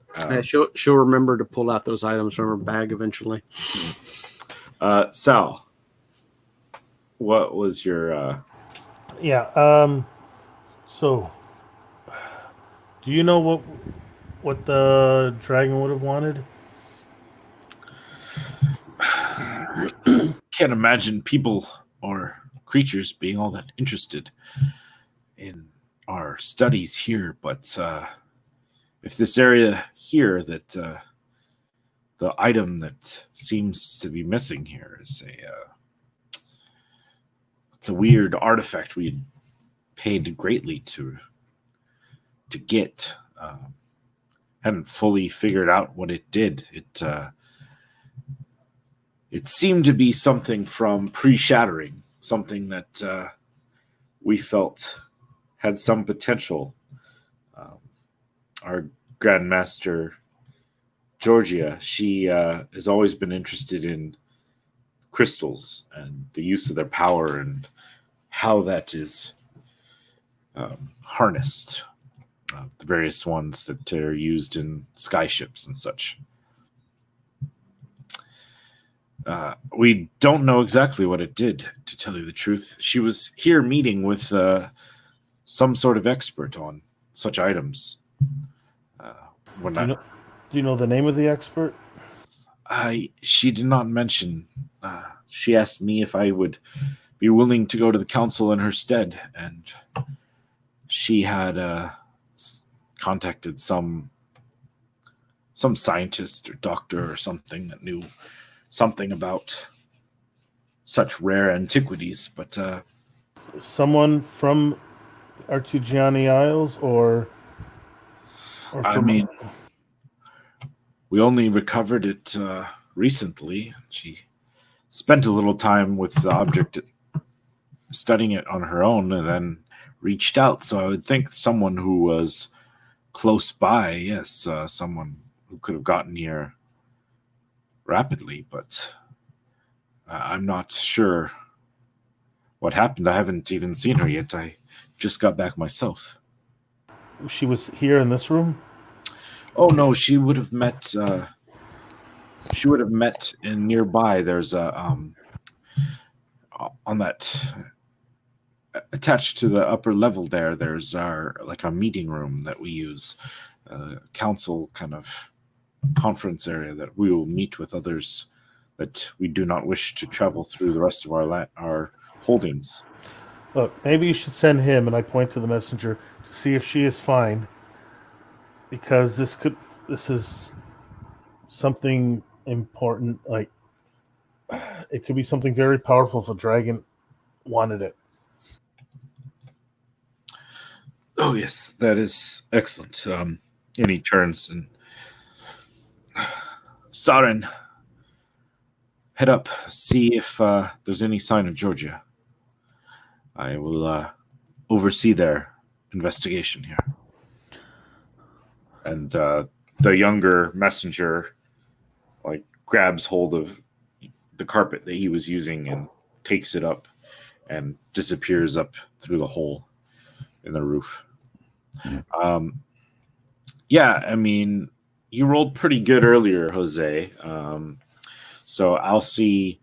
She'll remember to pull out those items from her bag eventually. Sal, what was your? So, do you know what the dragon would have wanted? Can't imagine people or creatures being all that interested in our studies here, but if this area here that the item that seems to be missing here is it's a weird artifact we paid greatly to get. Hadn't fully figured out what it did. It seemed to be something from pre-shattering, something that we felt had some potential. Our Grandmaster Georgia, she has always been interested in crystals and the use of their power and how that is harnessed. The various ones that are used in skyships and such. We don't know exactly what it did, to tell you the truth. She was here meeting with some sort of expert on such items. When Do you know the name of the expert? she did not mention. She asked me if I would be willing to go to the council in her stead, and she had contacted some scientist or doctor or something that knew something about such rare antiquities, but Someone from Artugiani Isles, or I from, mean, we only recovered it recently. She spent a little time with the object, studying it on her own, and then reached out. So I would think someone who was close by, yes, someone who could have gotten here rapidly, but I'm not sure what happened. I haven't even seen her yet. I just got back myself. she was here in this room? Oh no, she would have met. She would have met in nearby. There's a on that attached to the upper level there. There's our like a meeting room that we use, council kind of conference area that we will meet with others that we do not wish to travel through the rest of our holdings. Look, maybe you should send him, and I point to the messenger, to see if she is fine, because this is something important. Like, it could be something very powerful if a dragon wanted it. Oh yes, that is excellent. And he turns and Saren, head up, see if there's any sign of Georgia. I will oversee their investigation here. And the younger messenger like grabs hold of the carpet that he was using and takes it up and disappears up through the hole in the roof. Yeah, I mean, you rolled pretty good earlier, Jose. So Alcy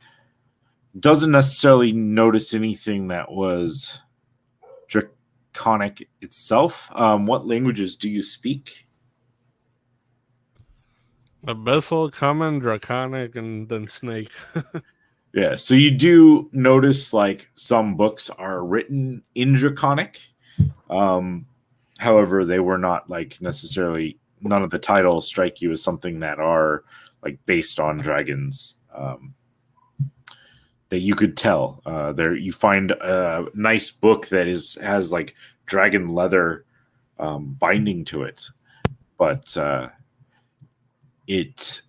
doesn't necessarily notice anything that was draconic itself. What languages do you speak? Abyssal, Common, Draconic, and then Snake. Yeah, so you do notice like some books are written in Draconic. However, they were not like necessarily, none of the titles strike you as something that are like based on dragons. That you could tell. There you find a nice book that has like dragon leather binding to it, but it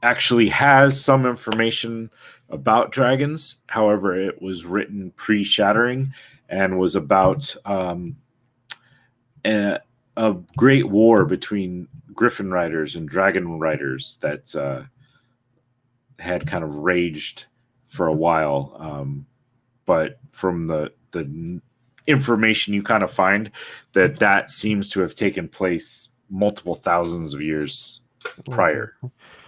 actually has some information about dragons. However, it was written pre-Shattering and was about a great war between Griffin riders and dragon riders that had kind of raged for a while. But from the information you kind of find, that seems to have taken place multiple thousands of years prior.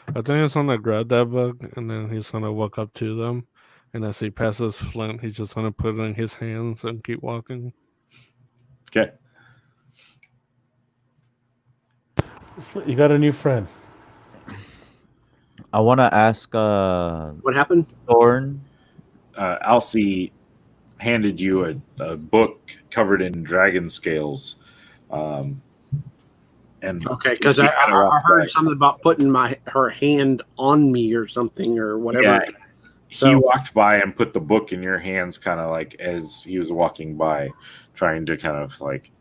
I think he's gonna grab that book and then he's gonna walk up to them, and as he passes Flint, he's just gonna put it in his hands and keep walking. Okay. You got a new friend. I want to ask What happened? Thorn. Alcy handed you a book covered in dragon scales. And Okay, because I heard something about putting her hand on me or something or whatever. Yeah, So- he walked by and put the book in your hands, kind of like as he was walking by, trying to kind of like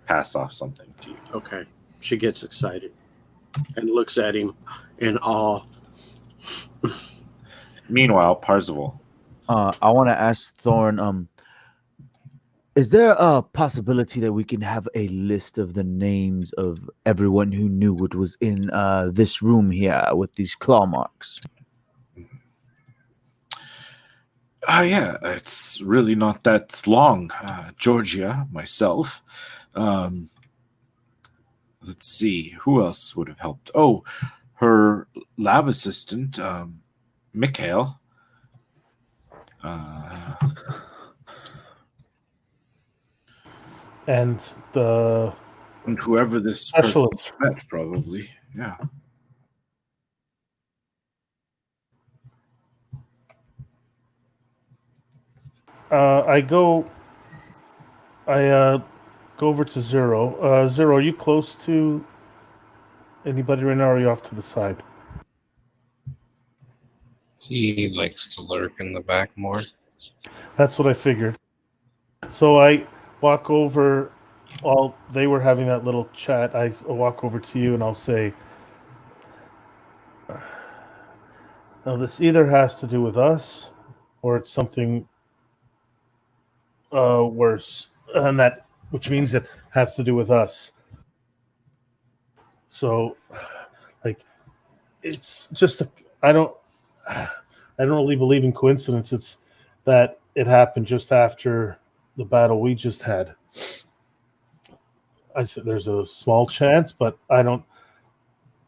pass off something to you. Okay. She gets excited and looks at him in awe. Meanwhile, Parzival. I want to ask Thorn. Is there a possibility that we can have a list of the names of everyone who knew what was in this room here with these claw marks? Yeah, it's really not that long. Georgia, myself. Let's see, who else would have helped? Oh, her lab assistant, Mikhail. And the And whoever this person specialist. met, probably. Yeah. I go over to Zero. Zero, are you close to anybody right now, or are you off to the side? He likes to lurk in the back more. That's what I figured. So I walk over while they were having that little chat. I walk over to you and I'll say, now this either has to do with us or it's something worse, and that which means it has to do with us. So, like, it's just I don't really believe in coincidence. It's that it happened just after the battle we just had. I said there's a small chance, but I don't.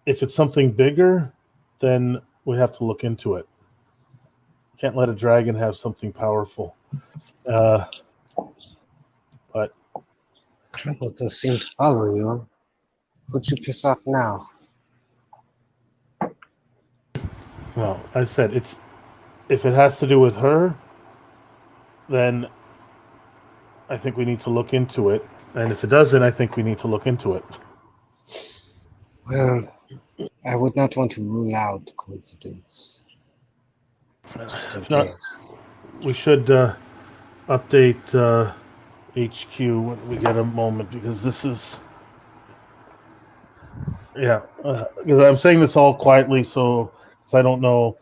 If it's something bigger, then we have to look into it. Can't let a dragon have something powerful. But Trouble does seem to follow you. Who'd you piss off now? well, I said it's if it has to do with her, then I think we need to look into it. And if it doesn't, I think we need to look into it. Well, I would not want to rule out coincidence. Just in If not, case. we should update HQ when we get a moment because this is, yeah. Because I'm saying this all quietly, so I don't know,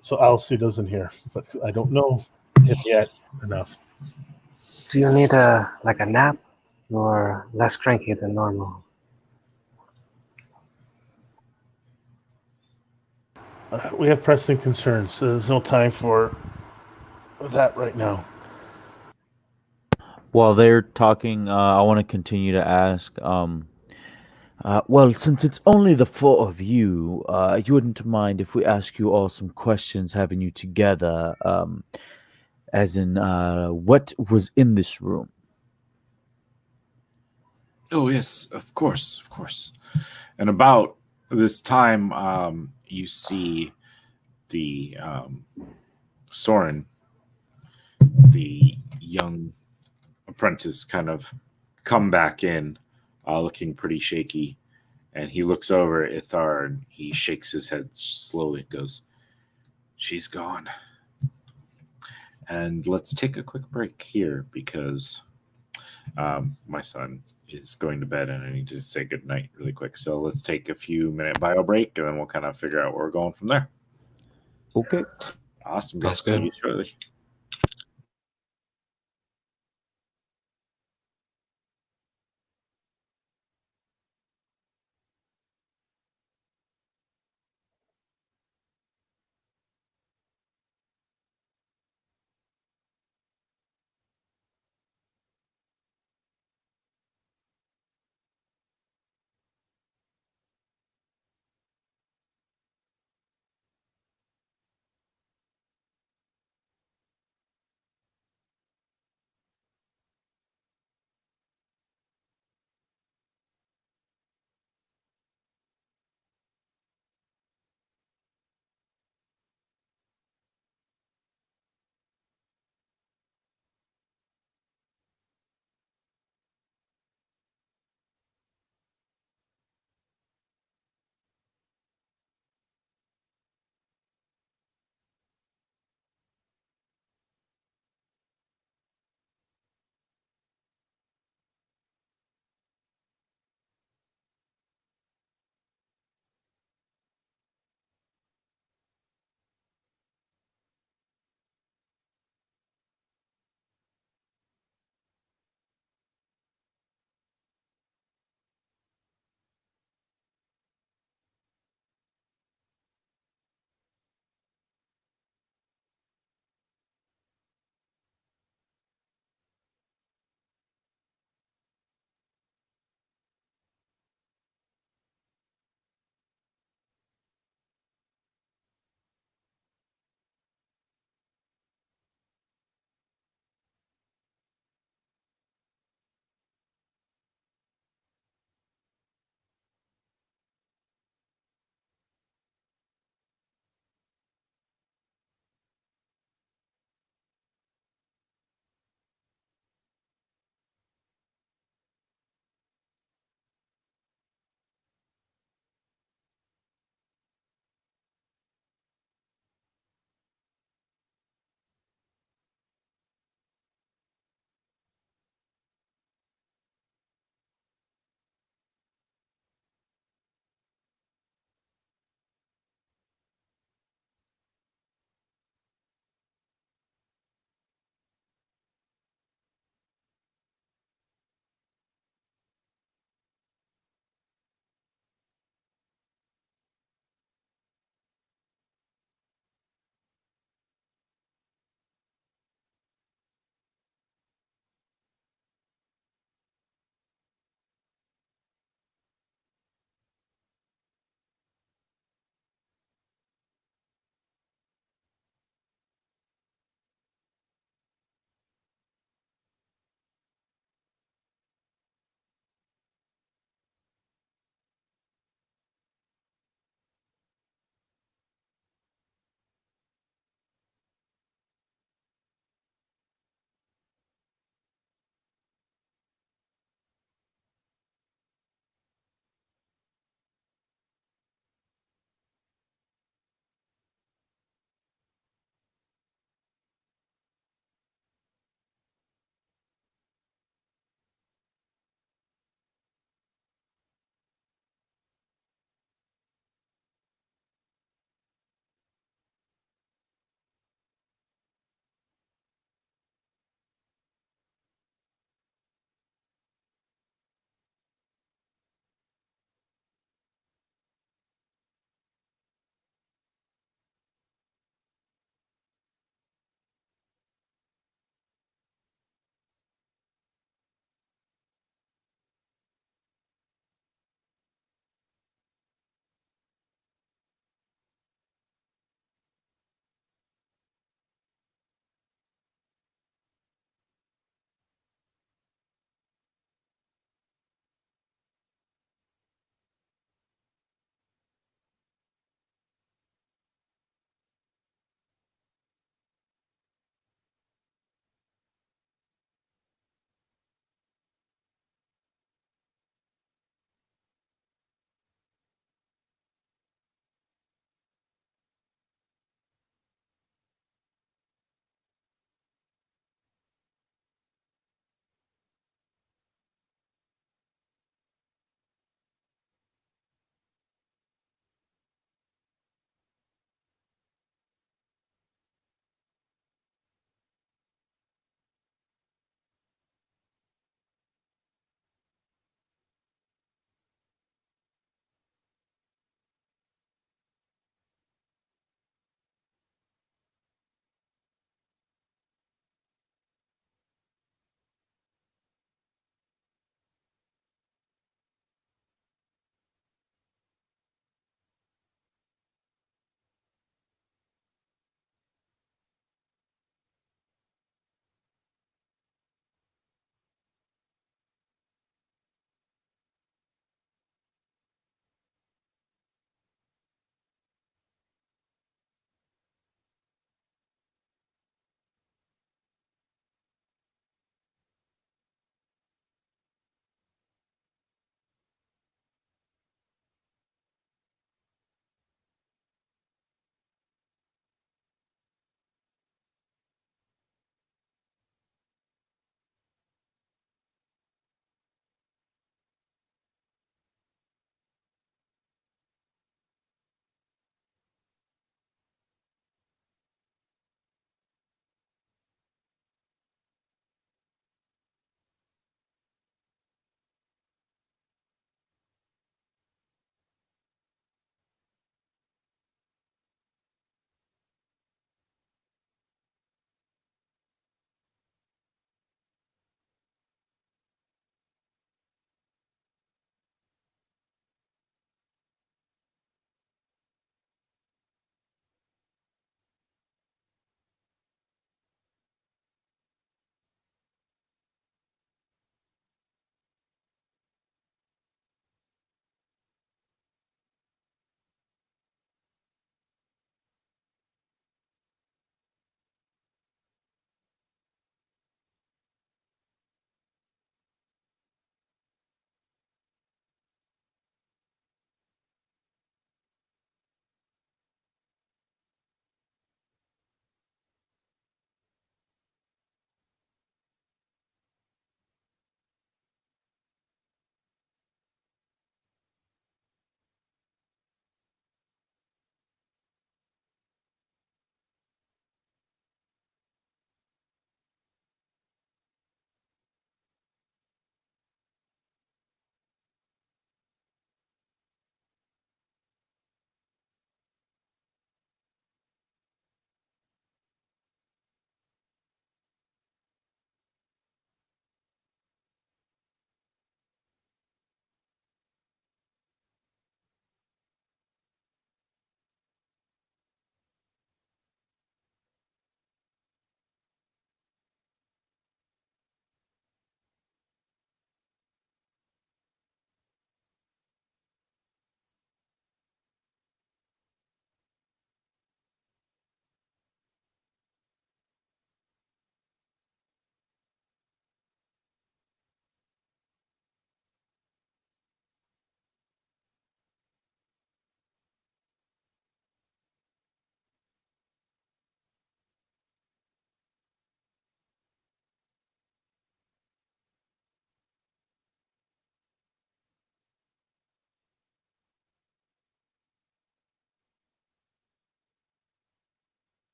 so Alcy doesn't hear, but I don't know him yet enough. Do you need a nap? You're less cranky than normal. We have pressing concerns, so there's no time for that right now. While they're talking, I want to continue to ask. Well, since it's only the four of you, you wouldn't mind if we ask you all some questions, having you together. As in, what was in this room? Oh yes, of course, of course. And about this time, you see the Soren, the young apprentice, kind of come back in, looking pretty shaky. And he looks over at Ithar and he shakes his head slowly and goes, "She's gone." And let's take a quick break here because my son is going to bed and I need to say goodnight really quick. So let's take a few minute bio break and then we'll kind of figure out where we're going from there. Okay. Awesome. That's Guys, see good. you shortly.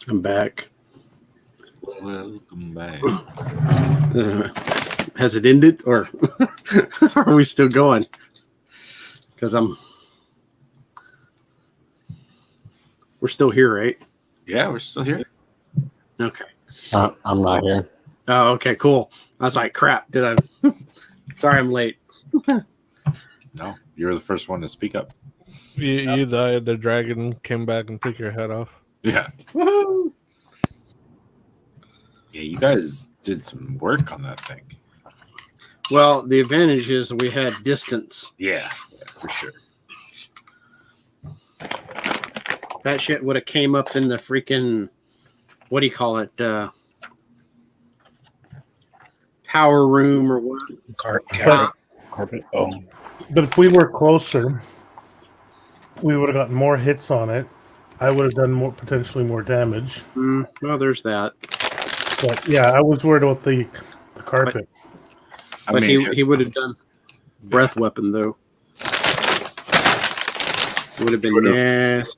I'm back. Welcome back. Has it ended, or are we still going? Because we're still here, right? Yeah, we're still here. Okay. I'm not here. Oh, okay, cool. I was like, crap, did I? Sorry, I'm late. No, you were the first one to speak up. You died. The dragon came back and took your head off. Yeah. Woohoo! Yeah, you guys did some work on that thing. Well, the advantage is we had distance. Yeah, for sure. That shit would have came up in the freaking, what do you call it? Power room or what? Carpet. Oh, But if we were closer, we would have gotten more hits on it. I would have done potentially more damage. Well, there's that. But yeah, I was worried about the carpet. But he would have done breath weapon though. Would have been nasty.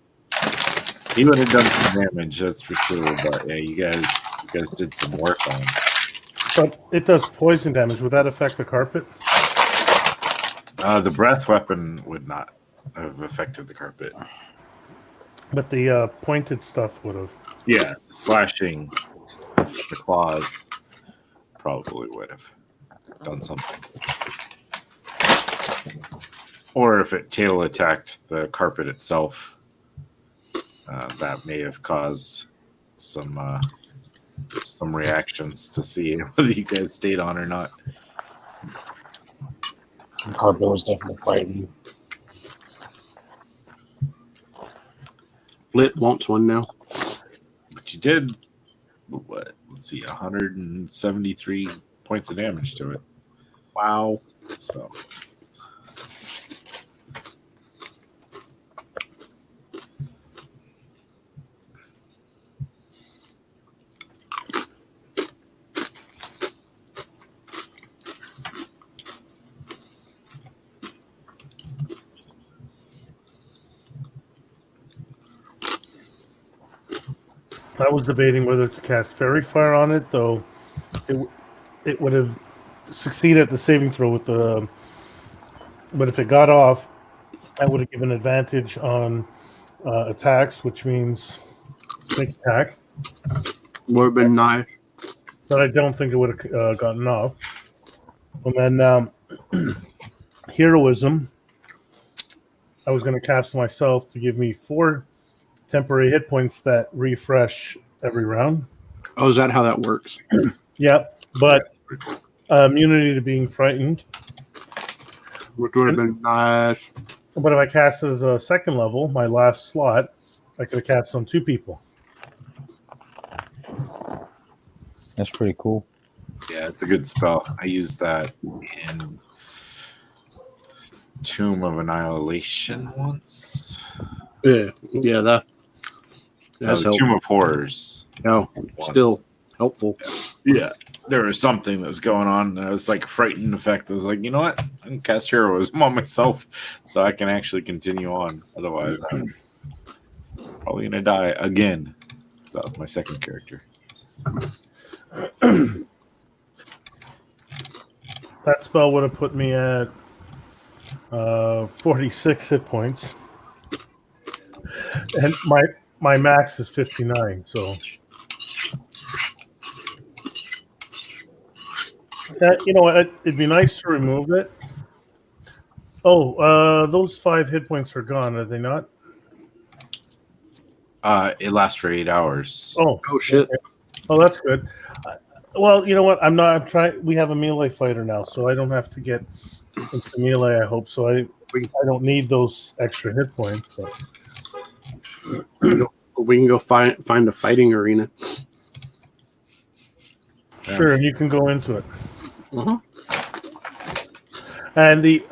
He would have done some damage, that's for sure. But yeah, you guys did some work on it. But it does poison damage. Would that affect the carpet? The breath weapon would not have affected the carpet. But the pointed stuff would have. Yeah, slashing the claws probably would have done something. Or if it tail attacked the carpet itself, that may have caused some reactions to see whether you guys stayed on or not. the carpet was definitely fighting. Lit wants one now. But you did, what? Let's see, 173 points of damage to it. Wow. So. I was debating whether to cast Fairy Fire on it, though it would have succeeded at the saving throw with the. But if it got off, I would have given advantage on attacks, which means sneak attack. Would have been nice. But I don't think it would have gotten off. And then Heroism, I was going to cast myself to give me 4 temporary hit points that refresh every round. Oh, is that how that works? Yeah, but immunity to being frightened. Which would have been nice. But if I cast it as a second level, my last slot, I could have cast on 2 people. That's pretty cool. Yeah, it's a good spell. I used that in Tomb of Annihilation once. Yeah, that's helpful. Tomb of Horrors. No, still helpful. Yeah, there was something that was going on. And I was like frightened effect. I was like, you know what? I can cast Heroism on myself so I can actually continue on. Otherwise, I'm probably going to die again. So that was my second character. That spell would have put me at 46 hit points. And my max is 59, so... you know what? It'd be nice to remove it. Oh, those 5 hit points are gone, are they not? It lasts for 8 hours. Oh shit! Okay. Oh, that's good. Well, you know what? I'm trying. We have a melee fighter now, so I don't have to get into melee. I hope so. I don't need those extra hit points. But we can go find a fighting arena. Sure, you can go into it. Uh-huh. And the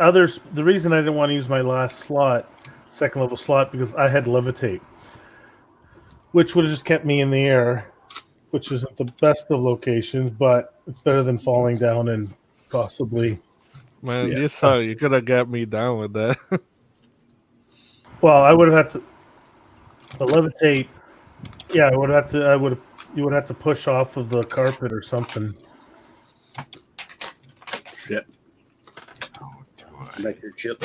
reason I didn't want to use my last slot, second level slot, because I had levitate, which would have just kept me in the air, which isn't the best of locations, but it's better than falling down and possibly. Man, you could have got me down with that. Well, I would have had to levitate Yeah, I would have to. You would have to push off of the carpet or something. Shit. Oh, do I? Make your chip.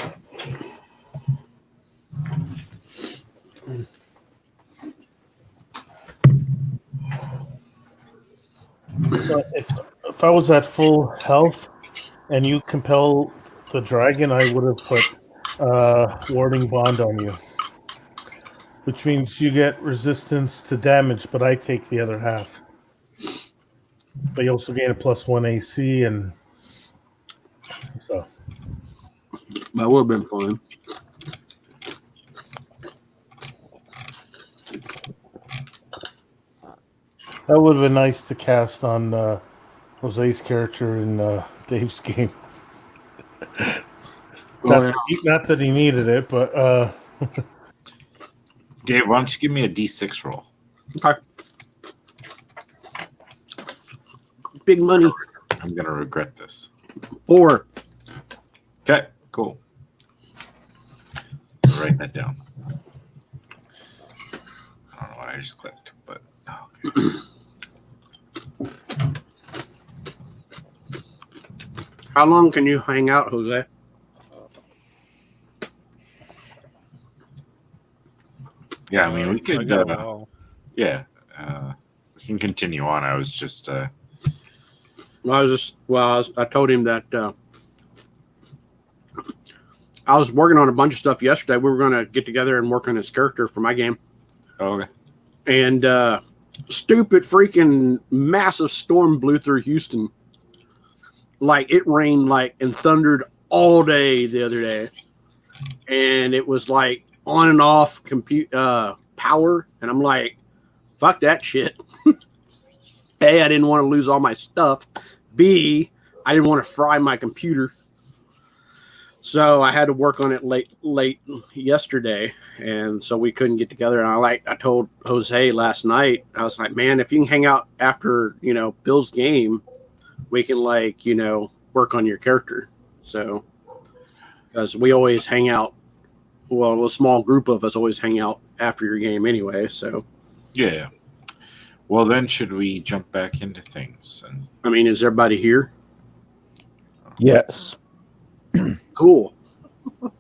But if I was at full health and you compel the dragon, I would have put warding bond on you, which means you get resistance to damage, but I take the other half. But you also gain a +1 AC and stuff. That would have been fun. That would have been nice to cast on Jose's character in Dave's game. Not that he needed it, but Dave, why don't you give me a D6 roll? Okay. Big money. I'm gonna regret this. 4. Okay, cool. Write that down. I don't know what I just clicked, but okay. How long can you hang out, Jose? Yeah, I mean we could. I got a wall. Yeah, we can continue on. I was just. I told him that I was working on a bunch of stuff yesterday. We were going to get together and work on his character for my game. Okay. And stupid freaking massive storm blew through Houston. Like it rained and thundered all day the other day. And it was like on and off power. And I'm like, fuck that shit. A, I didn't want to lose all my stuff. B, I didn't want to fry my computer. So I had to work on it late yesterday, and so we couldn't get together. And I told Jose last night, I was like, man, if you can hang out after Bill's game, we can work on your character. So because we always hang out, well, a small group of us always hang out after your game anyway. So yeah. Well, then should we jump back into things? And I mean, is everybody here? Yes. Cool.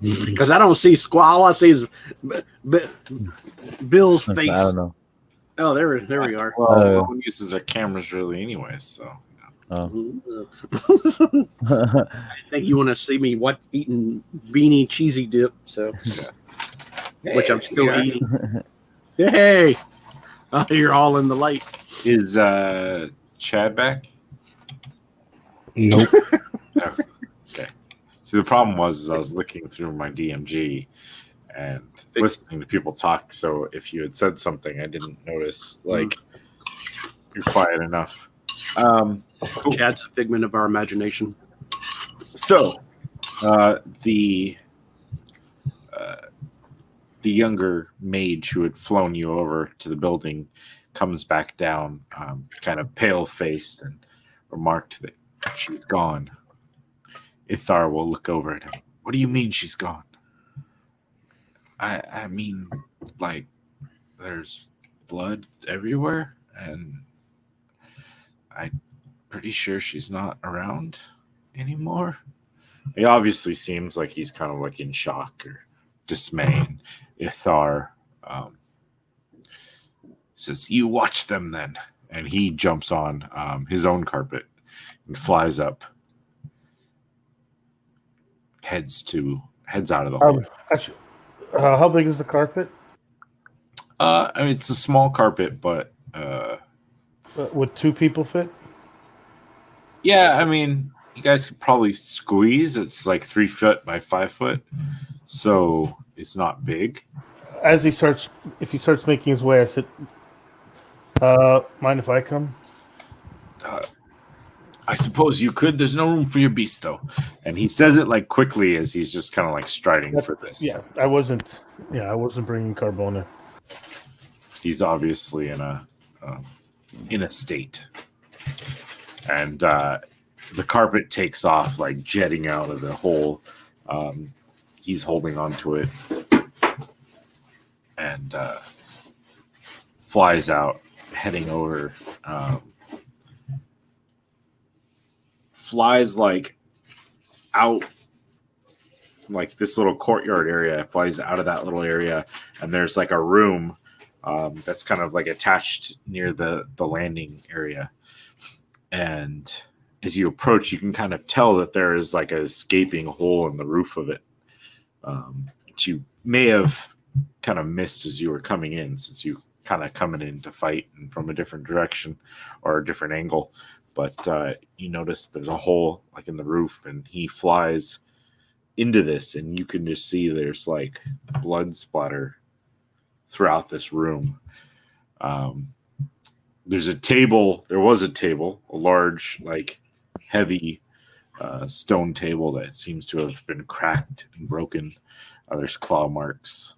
Because I don't see squad. All I see is Bill's face. I don't know. Oh, there we are. well, no one uses their cameras really, anyways. So I think you want to see me eating beanie cheesy dip. So, which I'm still eating. Hey, oh, you're all in the light. is Chad back? Nope. Oh, okay. See, the problem was I was looking through my DMG and listening to people talk. So if you had said something, I didn't notice. Like you're quiet enough. Cool. Chad's a figment of our imagination. So the younger mage who had flown you over to the building comes back down, kind of pale-faced, and remarked that she's gone. Ithar will look over at him. What do you mean she's gone? I mean, like, there's blood everywhere, and I'm pretty sure she's not around anymore. He obviously seems like he's kind of like in shock or dismay. And Ithar says, "You watch them then." And he jumps on his own carpet and flies up, heads out of the hole. How big is the carpet? I mean, it's a small carpet, but Would 2 people fit? yeah, I mean, you guys could probably squeeze. It's like 3 foot by 5 foot, so it's not big. If he starts making his way, I said, mind if I come? I suppose you could. There's no room for your beast, though. And he says it like quickly as he's just kind of like striding for this. Yeah, I wasn't bringing Carbona. He's obviously in a state, and the carpet takes off, like jetting out of the hole. He's holding onto it, and flies out, heading over. Flies like out, like this little courtyard area. It flies out of that little area, and there's like a room that's kind of like attached near the landing area. And as you approach, you can kind of tell that there is like a escaping hole in the roof of it, which you may have kind of missed as you were coming in, since you kind of coming in to fight and from a different direction or a different angle. But you notice there's a hole like in the roof, and he flies into this, and you can just see there's like blood splatter throughout this room. There's a table. There was a table, a large, like heavy stone table that seems to have been cracked and broken. There's claw marks.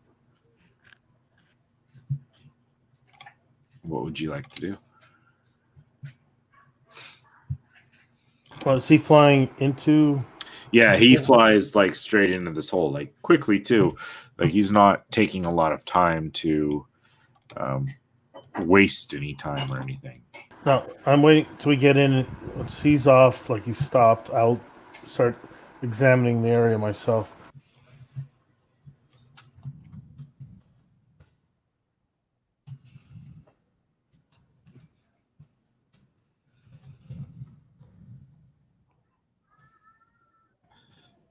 What would you like to do? Well, is he flying into? Yeah, he flies like straight into this hole, like quickly too. Like he's not taking a lot of time to waste any time or anything. No, I'm waiting till we get in. Once he's off, like he's stopped, I'll start examining the area myself.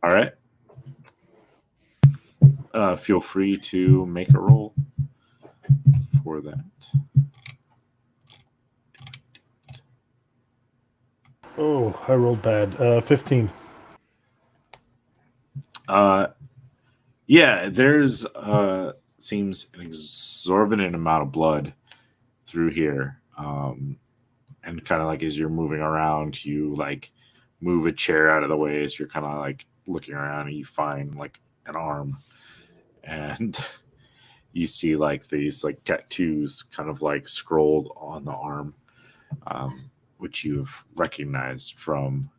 All right. Feel free to make a roll for that. Oh, I rolled bad. 15. Yeah, there's seems an exorbitant amount of blood through here. And kind of like as you're moving around, you like move a chair out of the way as you're kind of like looking around, and you find like an arm, and you see like these like tattoos kind of like scrolled on the arm, which you've recognized from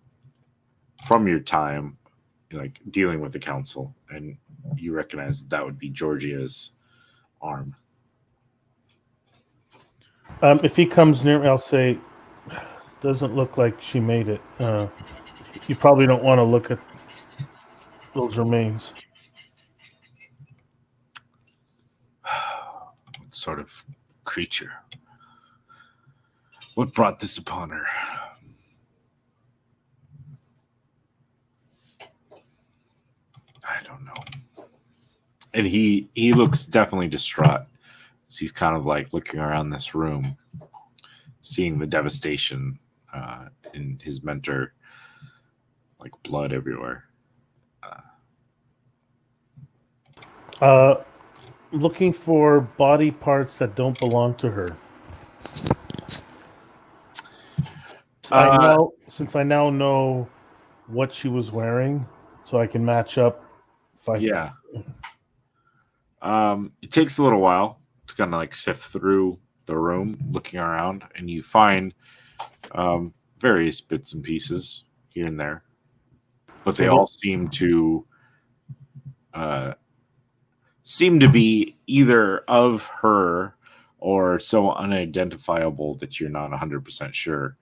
your time like dealing with the council, and you recognize that would be Georgia's arm. If he comes near me, I'll say, doesn't look like she made it. You probably don't want to look at those remains. What sort of creature? What brought this upon her? I don't know. And he looks definitely distraught. So he's kind of like looking around this room, seeing the devastation in his mentor, like blood everywhere. Looking for body parts that don't belong to her. Since I now know what she was wearing, so I can match up. Yeah. It takes a little while to kind of like sift through the room, looking around, and you find various bits and pieces here and there, but they all seem to be either of her or so unidentifiable that you're not 100% sure.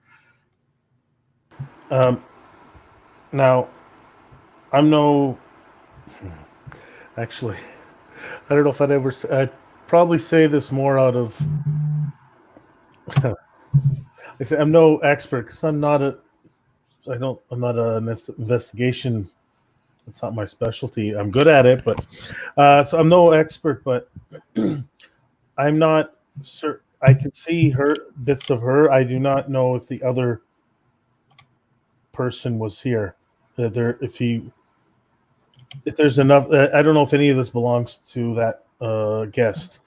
Now, I'm no. Actually, I don't know if I'd probably say this more out of. I say I'm no expert because I'm not an investigation. It's not my specialty. I'm good at it, but so I'm no expert. But I'm not certain. I can see her bits of her. I do not know if the other person was here. If there's enough. I don't know if any of this belongs to that guest.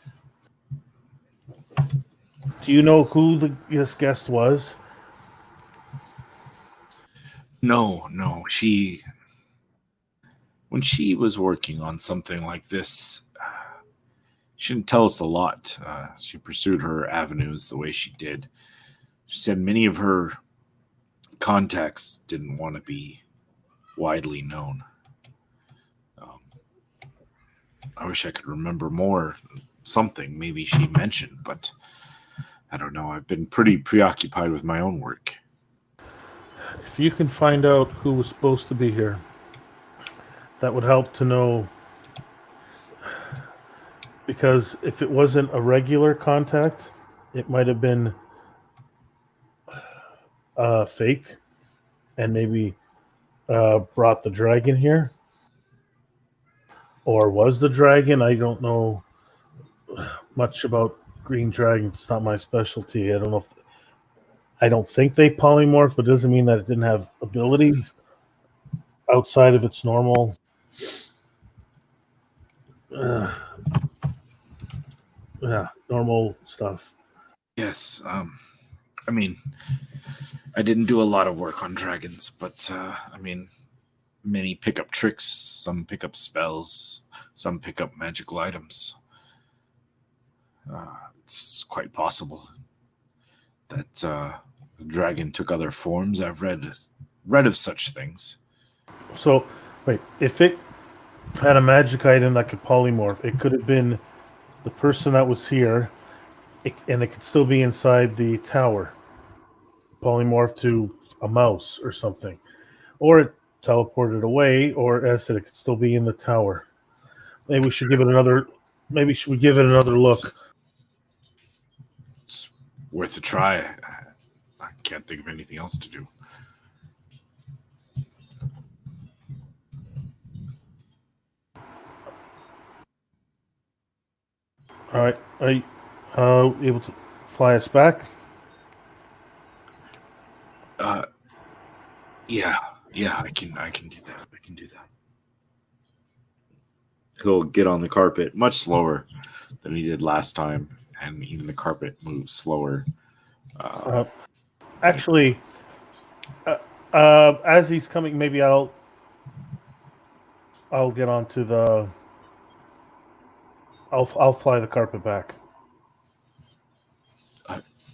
Do you know who this guest was? No. When she was working on something like this, she didn't tell us a lot. She pursued her avenues the way she did. She said many of her contacts didn't want to be widely known. I wish I could remember more. Something maybe she mentioned, but I don't know. I've been pretty preoccupied with my own work. If you can find out who was supposed to be here, that would help to know. Because if it wasn't a regular contact, it might have been fake and maybe brought the dragon here. Or was the dragon? I don't know much about green dragons. It's not my specialty. I don't know if I don't think they polymorph, but it doesn't mean that it didn't have abilities outside of its normal. Normal stuff. Yes. I mean, I didn't do a lot of work on dragons, but I mean, many pick up tricks, some pick up spells, some pick up magical items. It's quite possible that the dragon took other forms. I've read of such things. So, wait, if it had a magic item that could polymorph, it could have been the person that was here, and it could still be inside the tower. Polymorph to a mouse or something. Or it teleported away, or as I said, it could still be in the tower. Maybe we should give it another look. It's worth a try. I can't think of anything else to do. All right, are you able to fly us back? Yeah, I can do that. He'll get on the carpet much slower than he did last time, and even the carpet moves slower. Actually, as he's coming, maybe I'll get onto the. I'll fly the carpet back.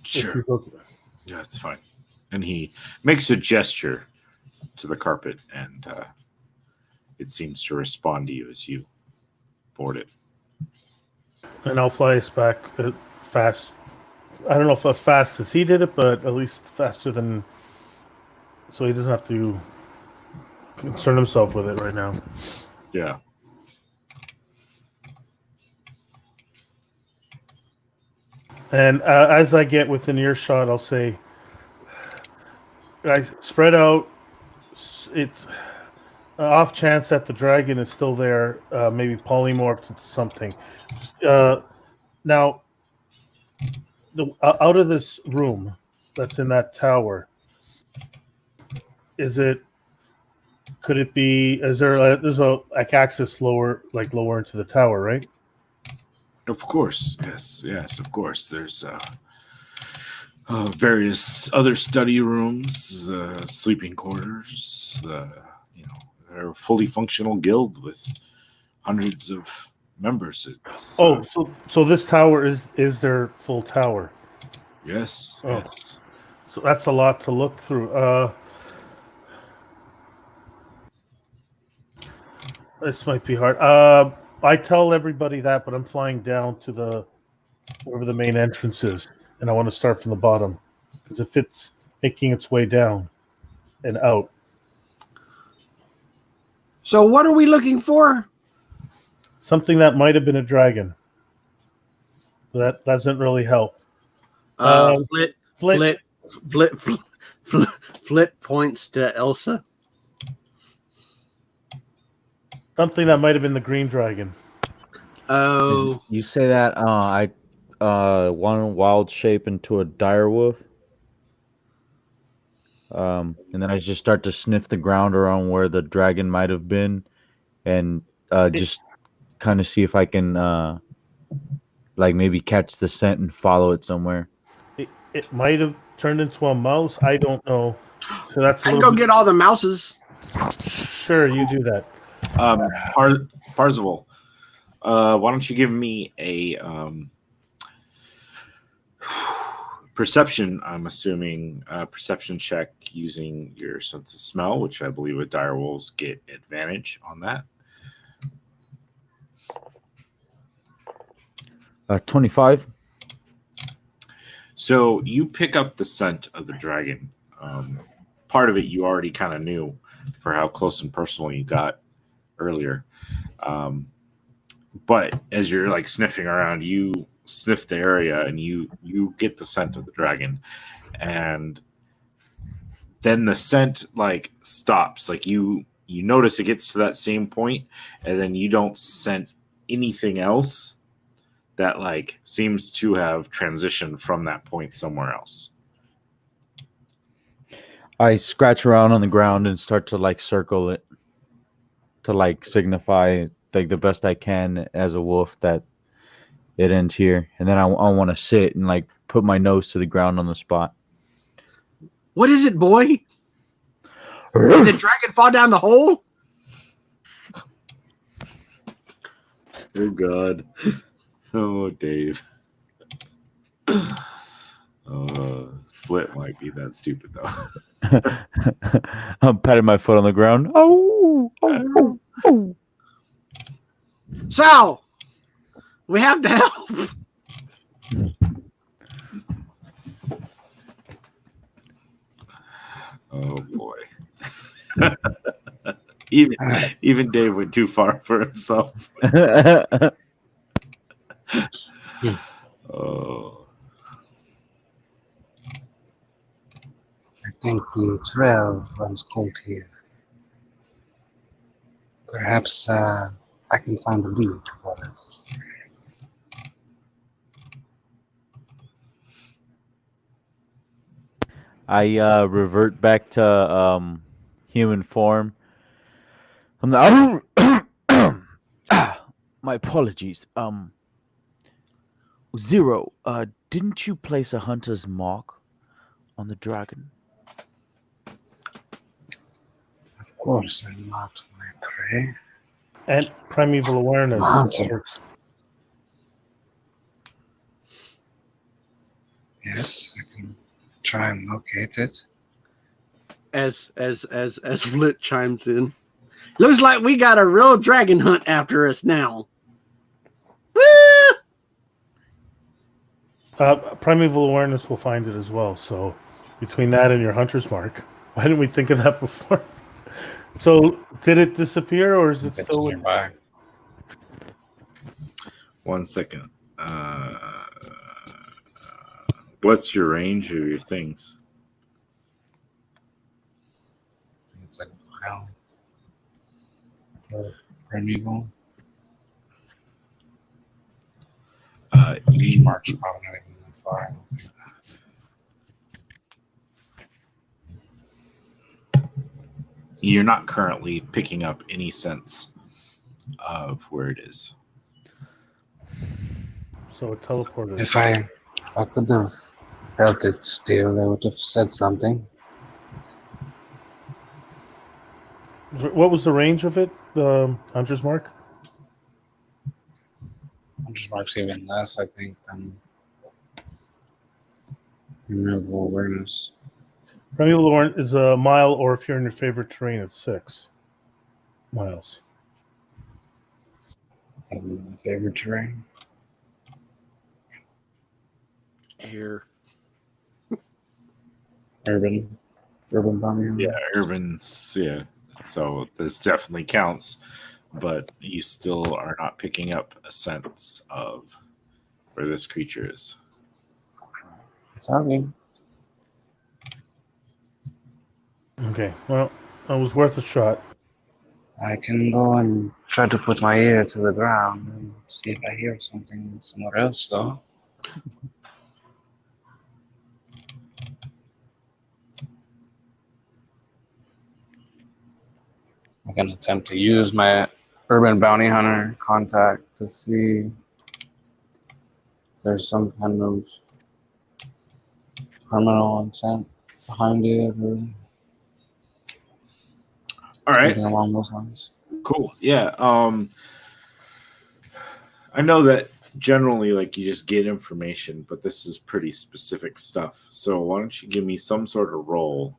Sure. Yeah, it's fine. And he makes a gesture to the carpet, and it seems to respond to you as you board it. And I'll fly us back fast. I don't know if as fast as he did it, but at least faster than. So he doesn't have to concern himself with it right now. Yeah. And as I get within earshot, I'll say, guys, spread out. It's off chance that the dragon is still there, maybe polymorphed into something. Now, out of this room that's in that tower, could it be, there's a like access lower into the tower, right? Of course, yes, of course. There's various other study rooms, sleeping quarters. They're a fully functional guild with hundreds of members. So this tower is their full tower? Yes, Oh. yes. So that's a lot to look through. This might be hard. I tell everybody that, but I'm flying down to wherever the main entrance is, and I want to start from the bottom because if it's making its way down and out. So what are we looking for? Something that might have been a dragon. That doesn't really help. Flit points to Elsa. Something that might have been the green dragon. Oh, You say that I one wild shape into a dire wolf. And then I just start to sniff the ground around where the dragon might have been, and just kind of see if I can like maybe catch the scent and follow it somewhere. It might have turned into a mouse. I don't know. So that's I can go get all the mouses. Sure, you do that. Parzival, why don't you give me a perception? I'm assuming perception check using your sense of smell, which I believe with dire wolves get advantage on that. 25. So you pick up the scent of the dragon. Part of it you already kind of knew for how close and personal you got earlier. But as you're like sniffing around, you sniff the area and you get the scent of the dragon. And then the scent like stops. Like you notice it gets to that same point, and then you don't scent anything else that like seems to have transitioned from that point somewhere else. I scratch around on the ground and start to like circle it to like signify like the best I can as a wolf that it ends here. And then I want to sit and like put my nose to the ground on the spot. What is it, boy? Did the dragon fall down the hole? Oh God. Oh Dave. Flit might be that stupid though. I'm patting my foot on the ground. Oh, oh, oh. Sal, we have to help. Oh boy. even Dave went too far for himself. Oh. I think the trail runs cold here. Perhaps I can find a lead for us. I revert back to human form. I'm like, my apologies. Zero, didn't you place a hunter's mark on the dragon? Of course, I marked my prey. And primeval awareness Hunter. works. Yes, I can try and locate it. As Flit chimes in. Looks like we got a real dragon hunt after us now. Woo! Primeval awareness will find it as well. So between that and your hunter's mark, why didn't we think of that before? So did it disappear or is it It's still nearby. 1 second. What's your range of your things? It's like a mile. For primeval. You Mark's probably not even that far. You're not currently picking up any sense of where it is. so it teleported? If I could have felt it still, I would have said something. What was the range of it? The hunter's mark? Hunter's mark's even less, I think, than renewable awareness. Primeval awareness is a mile, or if you're in your favorite terrain, it's 6 miles. My favorite terrain. Air. Urban bombing. Yeah, urban's, yeah. So this definitely counts, but you still are not picking up a sense of where this creature is. It's okay. Okay, well, it was worth a shot. I can go and try to put my ear to the ground and see if I hear something somewhere else, though. I can attempt to use my urban bounty hunter contact to see if there's some kind of criminal intent behind it or All right. something along those lines. Cool. Yeah. I know that generally like you just get information, but this is pretty specific stuff. So why don't you give me some sort of role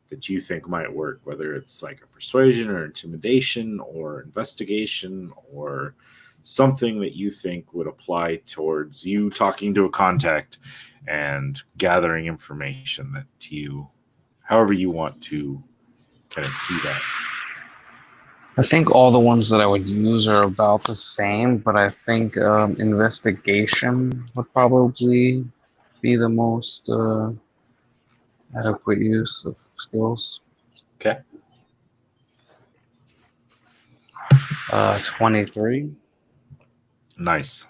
that you think might work, whether it's like a persuasion or intimidation or investigation or something that you think would apply towards you talking to a contact and gathering information that you, however you want to kind of see that. I think all the ones that I would use are about the same, but I think investigation would probably be the most adequate use of skills. Okay. 23. Nice.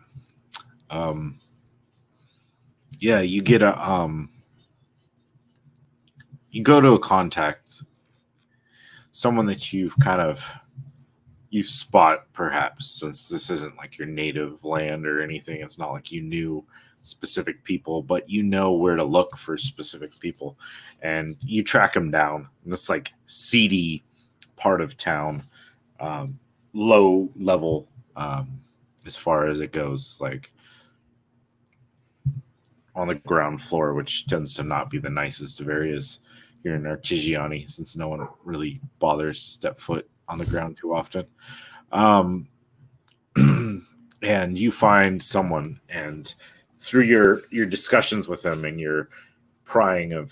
Yeah, you get a you go to a contact, someone that you spot perhaps, since this isn't like your native land or anything. It's not like you knew specific people, but you know where to look for specific people, and you track them down in this like seedy part of town, low level as far as it goes, like on the ground floor, which tends to not be the nicest of areas here in Artigiani, since no one really bothers to step foot on the ground too often. And you find someone, and through your discussions with them and your prying of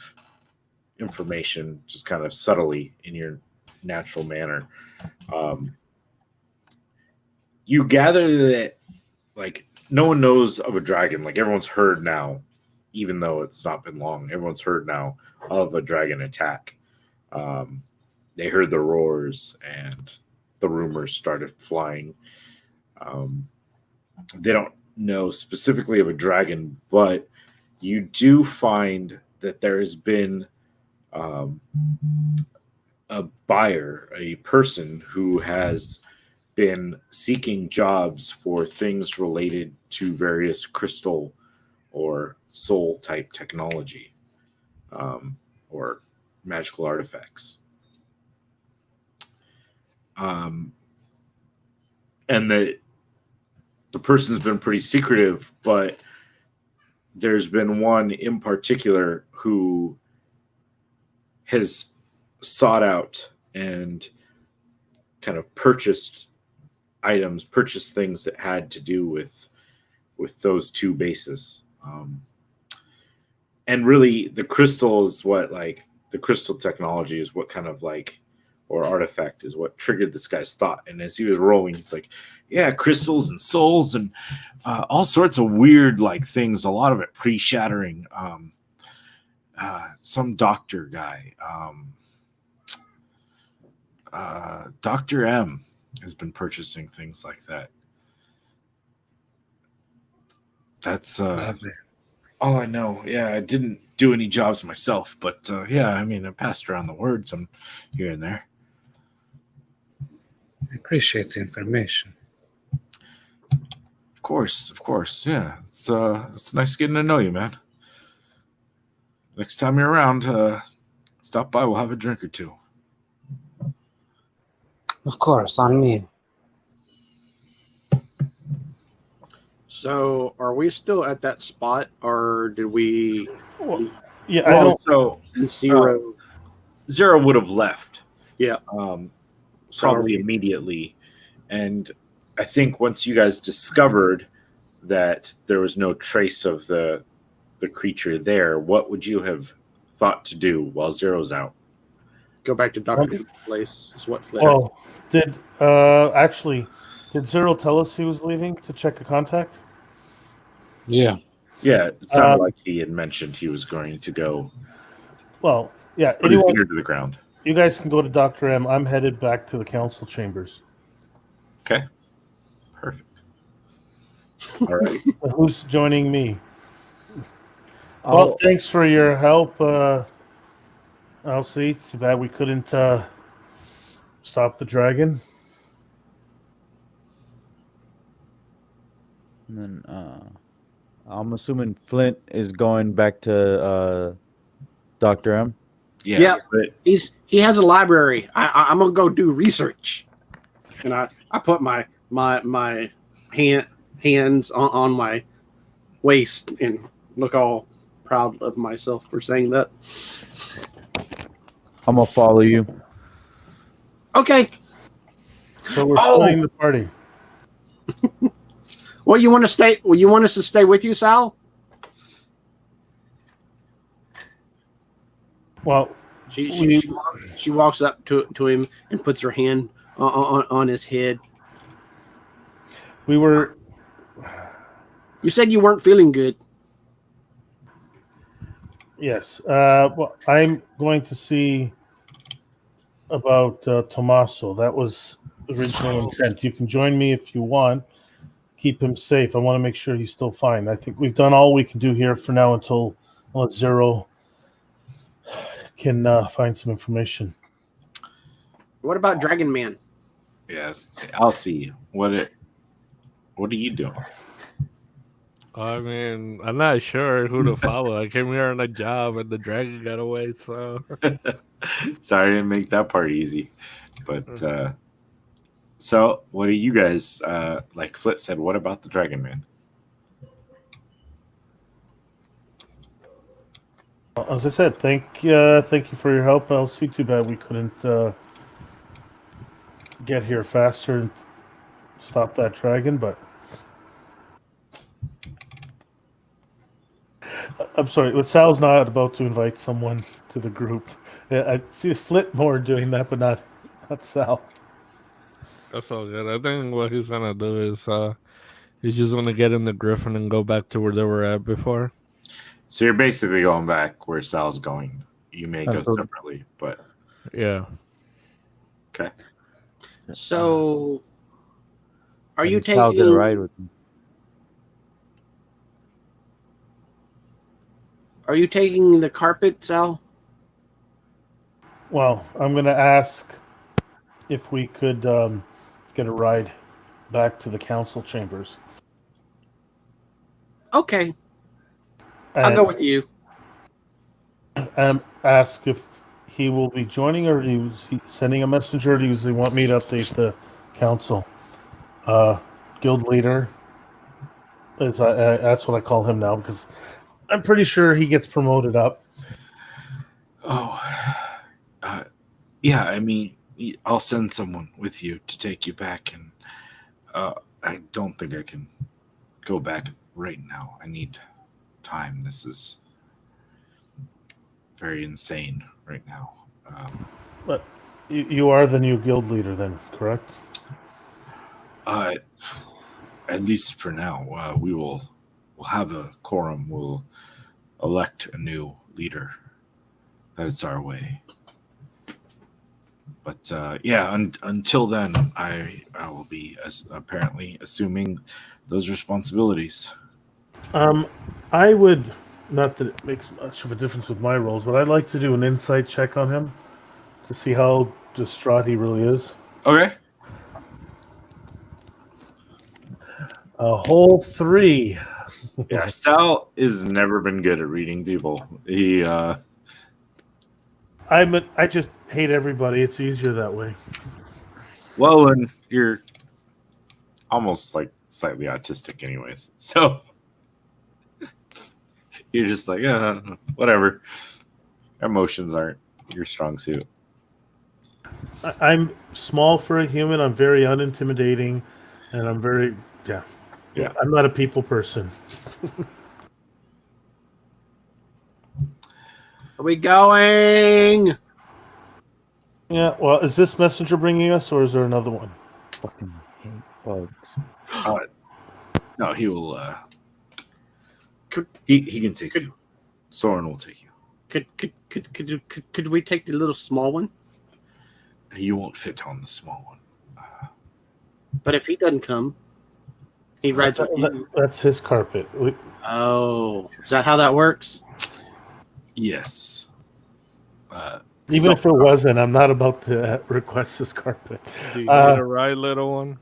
information, just kind of subtly in your natural manner, you gather that like no one knows of a dragon. Like everyone's heard now, even though it's not been long, everyone's heard now of a dragon attack. They heard the roars and the rumors started flying. They don't know specifically of a dragon, but you do find that there has been a buyer, a person who has been seeking jobs for things related to various crystal or soul type technology, or magical artifacts. And the person's been pretty secretive, but there's been one in particular who has sought out and kind of purchased things that had to do with those two bases. And really the crystal is what, like, the crystal technology is what kind of like, or artifact is what triggered this guy's thought. And as he was rolling, he's like, yeah, crystals and souls and all sorts of weird like things, a lot of it pre-shattering. Some doctor guy, Dr. M has been purchasing things like that. That's all I know. Yeah, I didn't do any jobs myself, but yeah, I mean, I passed around the word some here and there. I appreciate the information. Of course. Yeah, it's nice getting to know you, man. Next time you're around, stop by. We'll have a drink or two. Of course, on me. So, are we still at that spot, or did we? Well, yeah, Well, I don't. so Zero. Zero would have left. Yeah. Probably immediately. And I think once you guys discovered that there was no trace of the creature there, what would you have thought to do while Zero's out? Go back to Dr. place. Is what Flair. Well, did Zero tell us he was leaving to check a contact? Yeah. Yeah, it sounded like he had mentioned he was going to go Well, yeah. put his ear to the ground. You guys can go to Dr. M. I'm headed back to the council chambers. Okay. Perfect. All right. Who's joining me? Well, thanks for your help. I'll see. Too bad we couldn't stop the dragon. And then I'm assuming Flint is going back to Dr. M. Yeah. But he has a library. I'm gonna go do research, and I put my hands on my waist and look all proud of myself for saying that. I'm gonna follow you. Okay. So we're splitting the party. Well, you want to stay? Well, you want us to stay with you, Sal? Well, She walks up to him and puts her hand on his head. we were. You said you weren't feeling good. Yes. Well, I'm going to see about Tommaso. That was original intent. You can join me if you want. Keep him safe. I want to make sure he's still fine. I think we've done all we can do here for now until Zero can find some information. What about Dragon Man? Yes, I'll see. What are you doing? I mean, I'm not sure who to follow. I came here on a job and the dragon got away, so. Sorry I didn't make that part easy. But so what do you guys like Flit said, what about the Dragon Man? As I said, thank you for your help, Elsie. Too bad we couldn't get here faster and stop that dragon, but I'm sorry, but Sal's not about to invite someone to the group. I see Flitmore doing that, but not Sal. That's all good. I think what he's gonna do is he's just gonna get in the Griffin and go back to where they were at before. So you're basically going back where Sal's going. You may go separately, but yeah. Okay. So, are you Sal get a taking? ride with me? Are you taking the carpet, Sal? Well, I'm going to ask if we could get a ride back to the council chambers. Okay, I'll go with you. And ask if he will be joining, or he sending a messenger. Or does he want me to update the council? Guild leader. That's what I call him now because I'm pretty sure he gets promoted up. Oh, yeah. I mean, I'll send someone with you to take you back, and I don't think I can go back right now. I need time. This is very insane right now. But you are the new guild leader, then, correct? At least for now, we'll have a quorum. We'll elect a new leader. That's our way. But yeah, until then, I will be apparently assuming those responsibilities. I would, not that it makes much of a difference with my roles, but I'd like to do an insight check on him to see how distraught he really is. Okay. A whole 3. Yeah, Sal has never been good at reading people. He I just hate everybody. It's easier that way. well, and you're almost like slightly autistic anyways. So you're just like, whatever. Emotions aren't your strong suit. I'm small for a human. I'm very unintimidating, and I'm very Yeah. I'm not a people person. Are we going? Yeah. Well, is this messenger bringing us, or is there another one? Fucking hate bugs. No, he will. He can take you. Soren will take you. Could we take the little small one? You won't fit on the small one. But if he doesn't come, he rides with you. That's his carpet. Oh, is that how that works? Yes. Even if it wasn't, I'm not about to request this carpet. Do you need a ride, little one?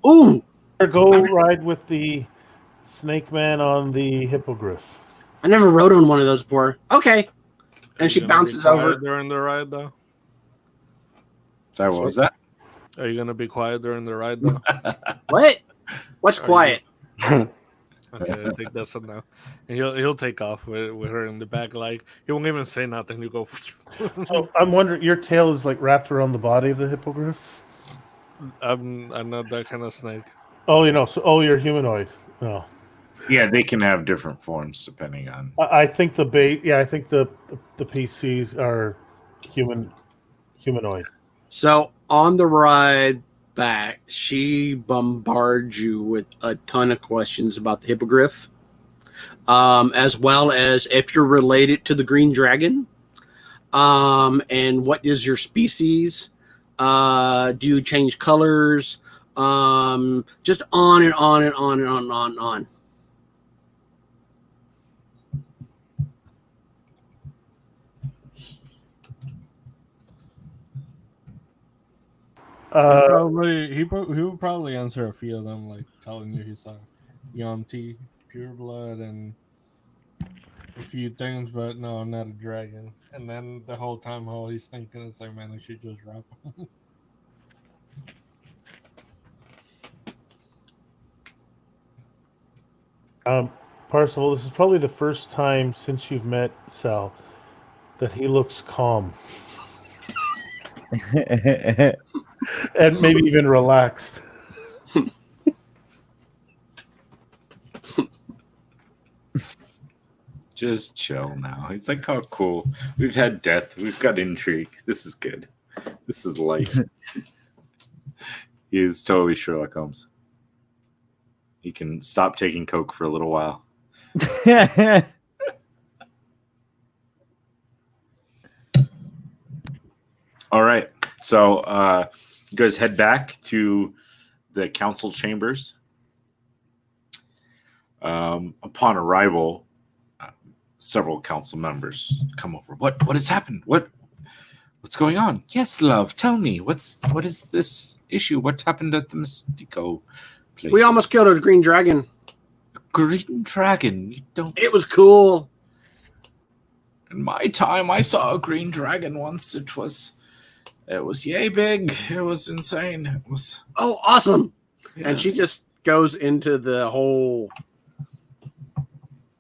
Ooh! Go ride with the snake man on the hippogriff. I never rode on one of those before. Okay. Are And you she gonna be bounces quiet over. during the ride, though. Sorry, what was that? Are you gonna be quiet during the ride, though? What? What's Are quiet? Okay, I think that's it now. And he'll take off with her in the back. Like he won't even say nothing. You go. So I'm wondering, your tail is like wrapped around the body of the hippogriff? I'm not that kind of snake. Oh, you're humanoid. Oh. Yeah, they can have different forms depending on. I think the PCs are humanoid. So on the ride back, she bombards you with a ton of questions about the hippogriff, as well as if you're related to the green dragon, and what is your species? Do you change colors? Just on and on and on and on and on and on. He would probably answer a few of them, like telling you he's a Yonti, pureblood, and a few things, but no, I'm not a dragon. And then the whole time, all he's thinking is like, man, I should just rap. Parzival, this is probably the first time since you've met Sal that he looks calm and maybe even relaxed. Just chill now. It's like, oh, cool. We've had death. We've got intrigue. This is good. This is life. He is totally Sherlock Holmes. He can stop taking coke for a little while. All right. So you guys head back to the council chambers. Upon arrival, several council members come over. What has happened? What's going on? Yes, love. Tell me. What is this issue? What happened at the Mystico place? We almost killed a green dragon. Green dragon. You don't. It was cool. In my time, I saw a green dragon once. It was yay big. It was insane. It was. Oh, awesome! Yeah. And she just goes into the whole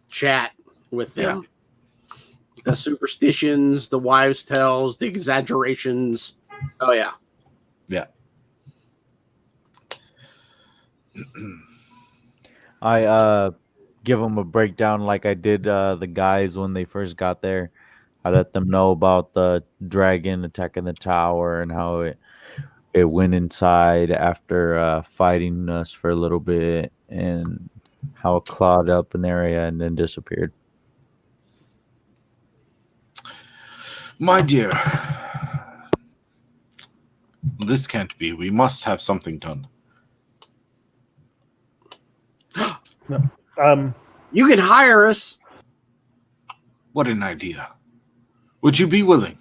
chat with them. Yeah. The superstitions, the wives' tales, the exaggerations. Oh yeah. Yeah. I give them a breakdown like I did the guys when they first got there. I let them know about the dragon attacking the tower and how it went inside after fighting us for a little bit, and how it clawed up an area and then disappeared. My dear, this can't be. We must have something done. You can hire us. What an idea. Would you be willing?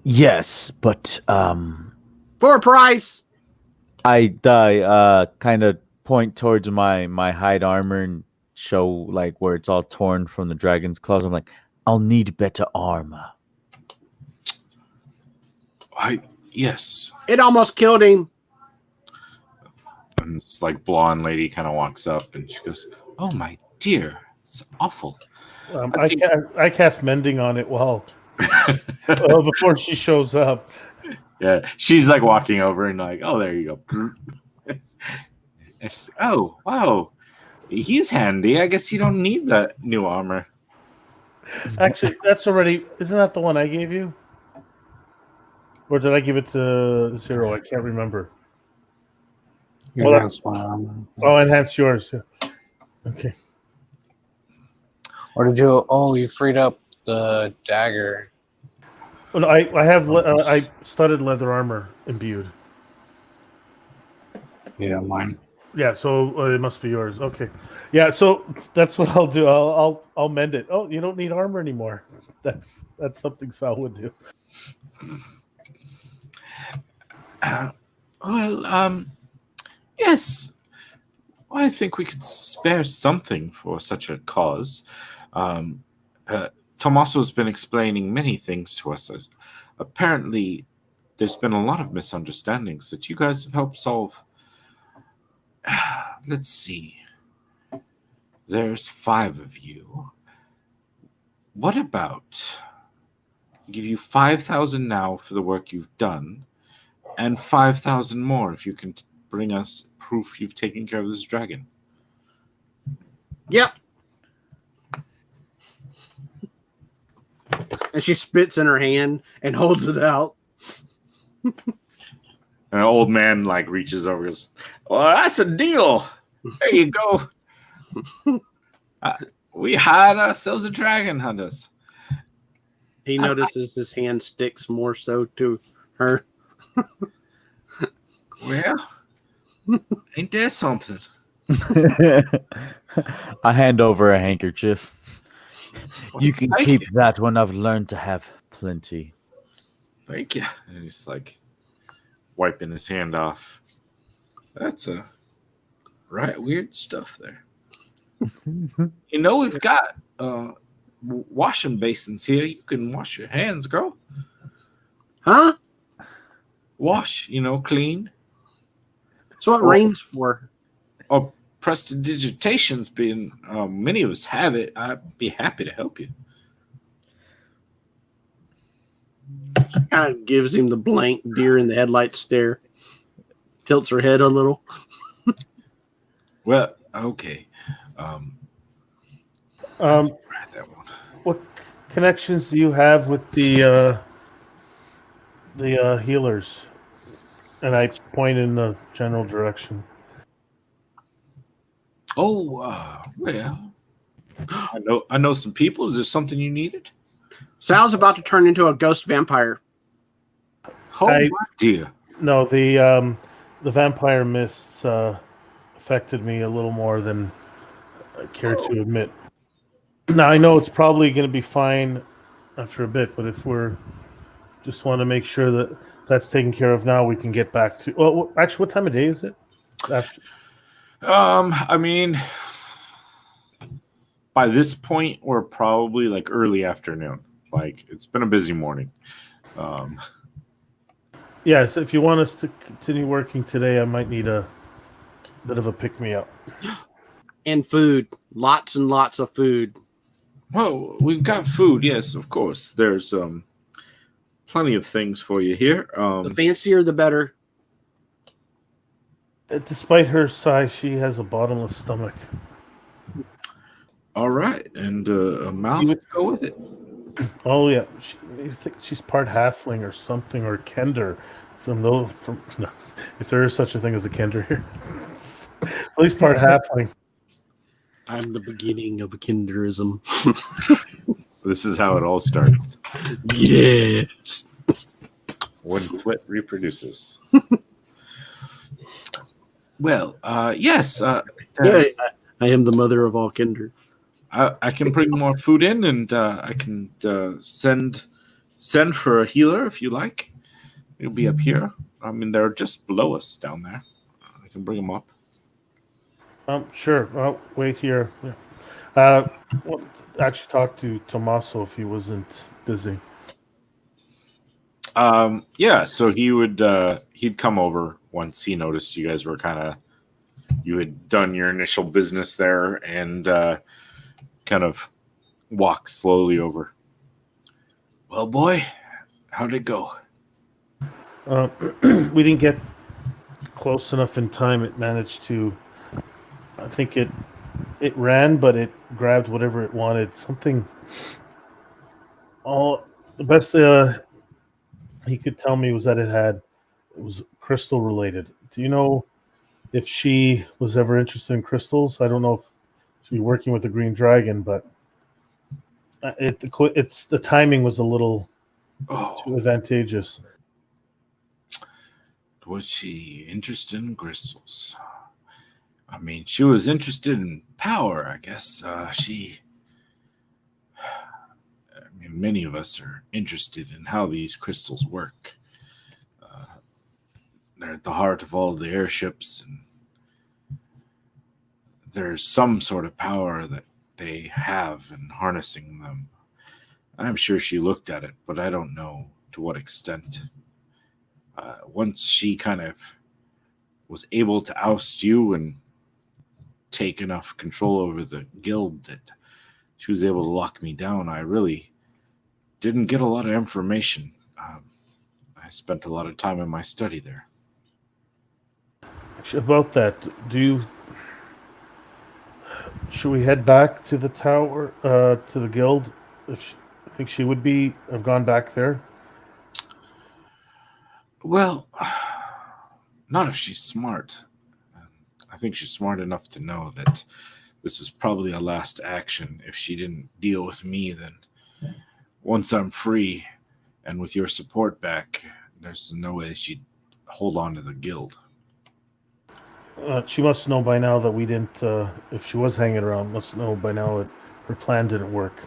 Yes, but for a price. I kind of point towards my hide armor and show like where it's all torn from the dragon's claws. I'm like, I'll need better armor. Yes. It almost killed him. And this like blonde lady kind of walks up and she goes, "Oh my dear, it's awful." I cast mending on it before she shows up. Yeah, she's like walking over and like, "Oh, there you go." And she's, "Oh, wow, he's handy. I guess you don't need that new armor." Actually, isn't that the one I gave you? Or did I give it to Zero? I can't remember. Enhance my armor. Enhance yours. Yeah. Okay. Or did you? Oh, you freed up the dagger. Oh, no, I have I studded leather armor imbued. Yeah, mine. Yeah, so it must be yours. Okay. Yeah, so that's what I'll do. I'll mend it. Oh, you don't need armor anymore. That's something Sal would do. Yes. Well, I think we could spare something for such a cause. Tommaso's been explaining many things to us. Apparently, there's been a lot of misunderstandings that you guys have helped solve. Let's see. There's 5 of you. What about I give you 5,000 now for the work you've done, and 5,000 more if you can bring us proof you've taken care of this dragon. Yep. And she spits in her hand and holds it out. And an old man like reaches over and goes, well, that's a deal. There you go. We hired ourselves a dragon hunters. He notices his hand sticks more so to her. Well, ain't that something? I hand over a handkerchief. You can Thank keep you. that one. I've learned to have plenty. Thank you. And he's like wiping his hand off. That's a right weird stuff there. You know, we've got washing basins here. You can wash your hands, girl. Huh? Wash, clean. That's what rain's for. Or prestidigitation's been, many of us have it. I'd be happy to help you. Kind of gives him the blank deer in the headlights stare. Tilts her head a little. Well, okay. Um, That one. what connections do you have with the healers? And I point in the general direction. Oh, well, I know some people. Is there something you needed? Sal's about to turn into a ghost vampire. Oh, my dear. No, the vampire mists affected me a little more than I care to admit. Now I know it's probably going to be fine after a bit, but if we're just want to make sure that that's taken care of now, we can get back to. Well, actually, what time of day is it? After. I mean, by this point, we're probably like early afternoon. Like it's been a busy morning. Yes, if you want us to continue working today, I might need a bit of a pick me up. And food. Lots and lots of food. Well, we've got food. Yes, of course. There's plenty of things for you here. The fancier, the better. Despite her size, she has a bottomless stomach. All right, and a mouth to go with it. Oh yeah, you think she's part halfling or something, or kender no, if there is such a thing as a kender here. At least part halfling. I'm the beginning of a kinderism. This is how it all starts. Yes. When Flit reproduces. Well, yes. Yeah, I am the mother of all kinder. I can bring more food in, and I can send for a healer if you like. He'll be up here. I mean, they're just below us down there. I can bring them up. Sure. I'll wait here. Yeah. Well, actually, talk to Tommaso if he wasn't busy. Yeah. So he would he'd come over once he noticed you guys were you had done your initial business there, and kind of walk slowly over. Well, boy, how'd it go? We didn't get close enough in time. It managed to. I think it ran, but it grabbed whatever it wanted. Something. The best he could tell me was that it was crystal related. Do you know if she was ever interested in crystals? I don't know if she'd be working with the Green Dragon, but it's the timing was a little too advantageous. Was she interested in crystals? I mean, she was interested in power, I guess. Many of us are interested in how these crystals work. They're at the heart of all the airships, and there's some sort of power that they have in harnessing them. I'm sure she looked at it, but I don't know to what extent. Once she kind of was able to oust you and take enough control over the guild that she was able to lock me down, I really didn't get a lot of information. I spent a lot of time in my study there. About that, should we head back to the tower, to the guild? I think she would have gone back there. Well, not if she's smart. I think she's smart enough to know that this was probably a last action. If she didn't deal with me, then once I'm free and with your support back, there's no way she'd hold on to the guild. She must know by now that we didn't. If she was hanging around, must know by now that her plan didn't work.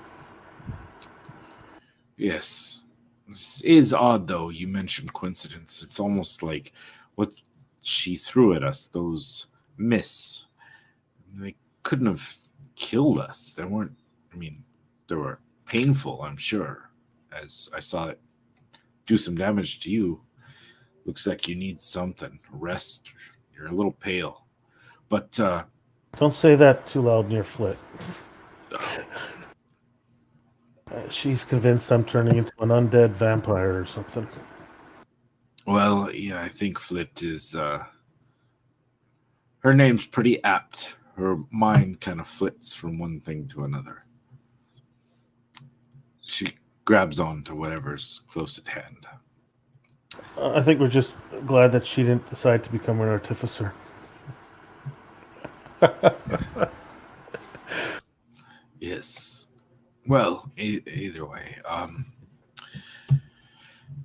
Yes. This is odd, though. You mentioned coincidence. It's almost like what she threw at us, those myths. They couldn't have killed us. They weren't, they were painful, I'm sure, as I saw it do some damage to you. Looks like you need something. Rest. You're a little pale. But, don't say that too loud near Flit. She's convinced I'm turning into an undead vampire or something. Well, yeah, I think Flit is, her name's pretty apt. Her mind kind of flits from one thing to another. She grabs on to whatever's close at hand. I think we're just glad that she didn't decide to become an artificer. Yes. Well, either way.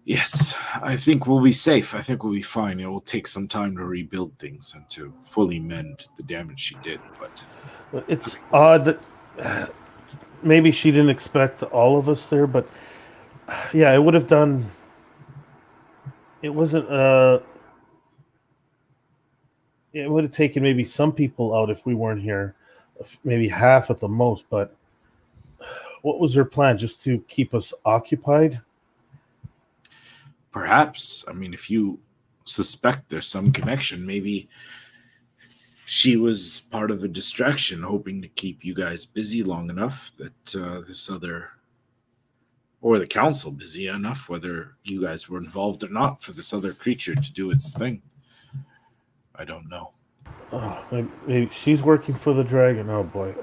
Yes, I think we'll be safe. I think we'll be fine. It will take some time to rebuild things and to fully mend the damage she did. But it's odd that maybe she didn't expect all of us there, but yeah, it would have done. It wasn't. It would have taken maybe some people out if we weren't here, maybe half at the most. But what was her plan? Just to keep us occupied? Perhaps. If you suspect there's some connection, maybe she was part of a distraction, hoping to keep you guys busy long enough that this other, or the council busy enough, whether you guys were involved or not, for this other creature to do its thing. I don't know. Oh, maybe she's working for the dragon. Oh boy.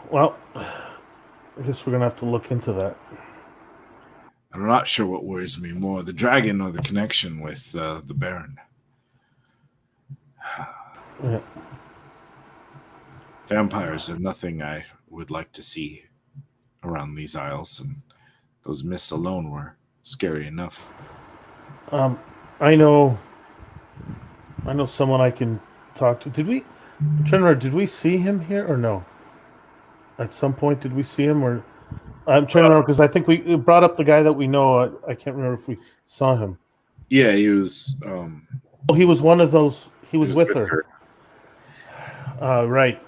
Well, I guess we're gonna have to look into that. I'm not sure what worries me more, the dragon or the connection with the Baron. Yeah. Vampires are nothing I would like to see around these isles, and those myths alone were scary enough. I know someone I can talk to. I'm trying to remember, did we see him here or no? At some point, did we see him? Or I'm trying to remember because I think we brought up the guy that we know. I can't remember if we saw him. Yeah, he was. He was one of those. He was with her. Right.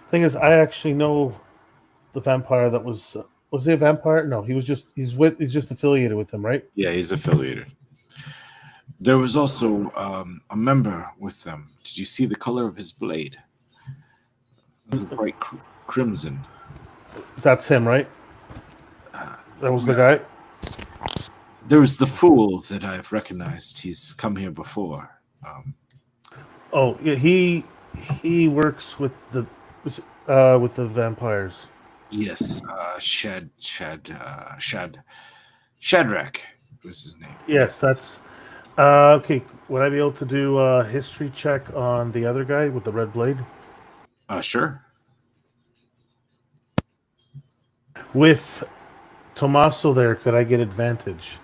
Thing is, I actually know the vampire that was. Was he a vampire? No, he was just. He's just affiliated with him, right? Yeah, he's affiliated. There was also a member with them. Did you see the color of his blade? It was bright crimson. That's him, right? That was the guy? There was the fool that I've recognized. He's come here before. Oh, yeah, he works with the vampires. Yes, Shadrach was his name. Yes, that's okay. Would I be able to do a history check on the other guy with the red blade? Sure. With Tommaso there, could I get advantage?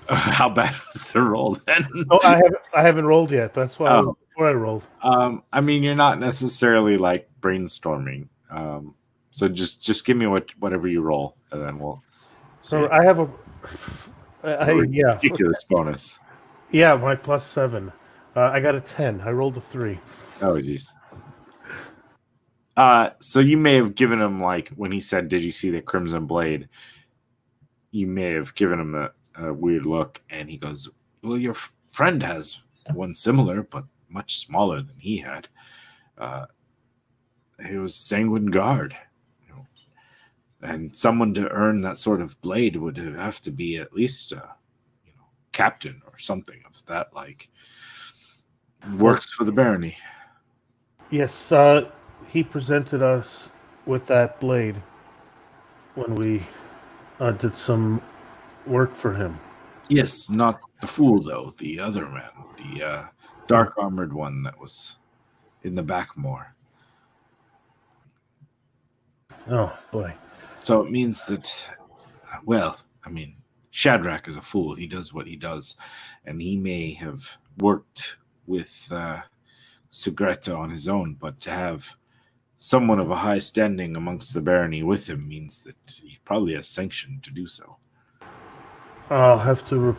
How bad was the roll then? Oh, I haven't rolled yet. That's why before I rolled. You're not necessarily like brainstorming. So just give me whatever you roll, and then we'll see. So I have ridiculous bonus. Yeah, my +7. I got a 10. I rolled a 3. Oh, jeez. So you may have given him, like, when he said, "Did you see the crimson blade?" You may have given him a weird look, and he goes, "Well, your friend has one similar, but much smaller than he had. It was Sanguine Guard, and someone to earn that sort of blade would have to be at least, captain or something of that like. Works for the barony. Yes, he presented us with that blade when we did some work for him. Yes, not the fool though, the other man, the dark armored one that was in the back more. Oh boy. So it means that, well, I mean, Shadrach is a fool. He does what he does, and he may have worked with Sugreta on his own, but to have someone of a high standing amongst the barony with him means that he probably has sanction to do so. I'll have to.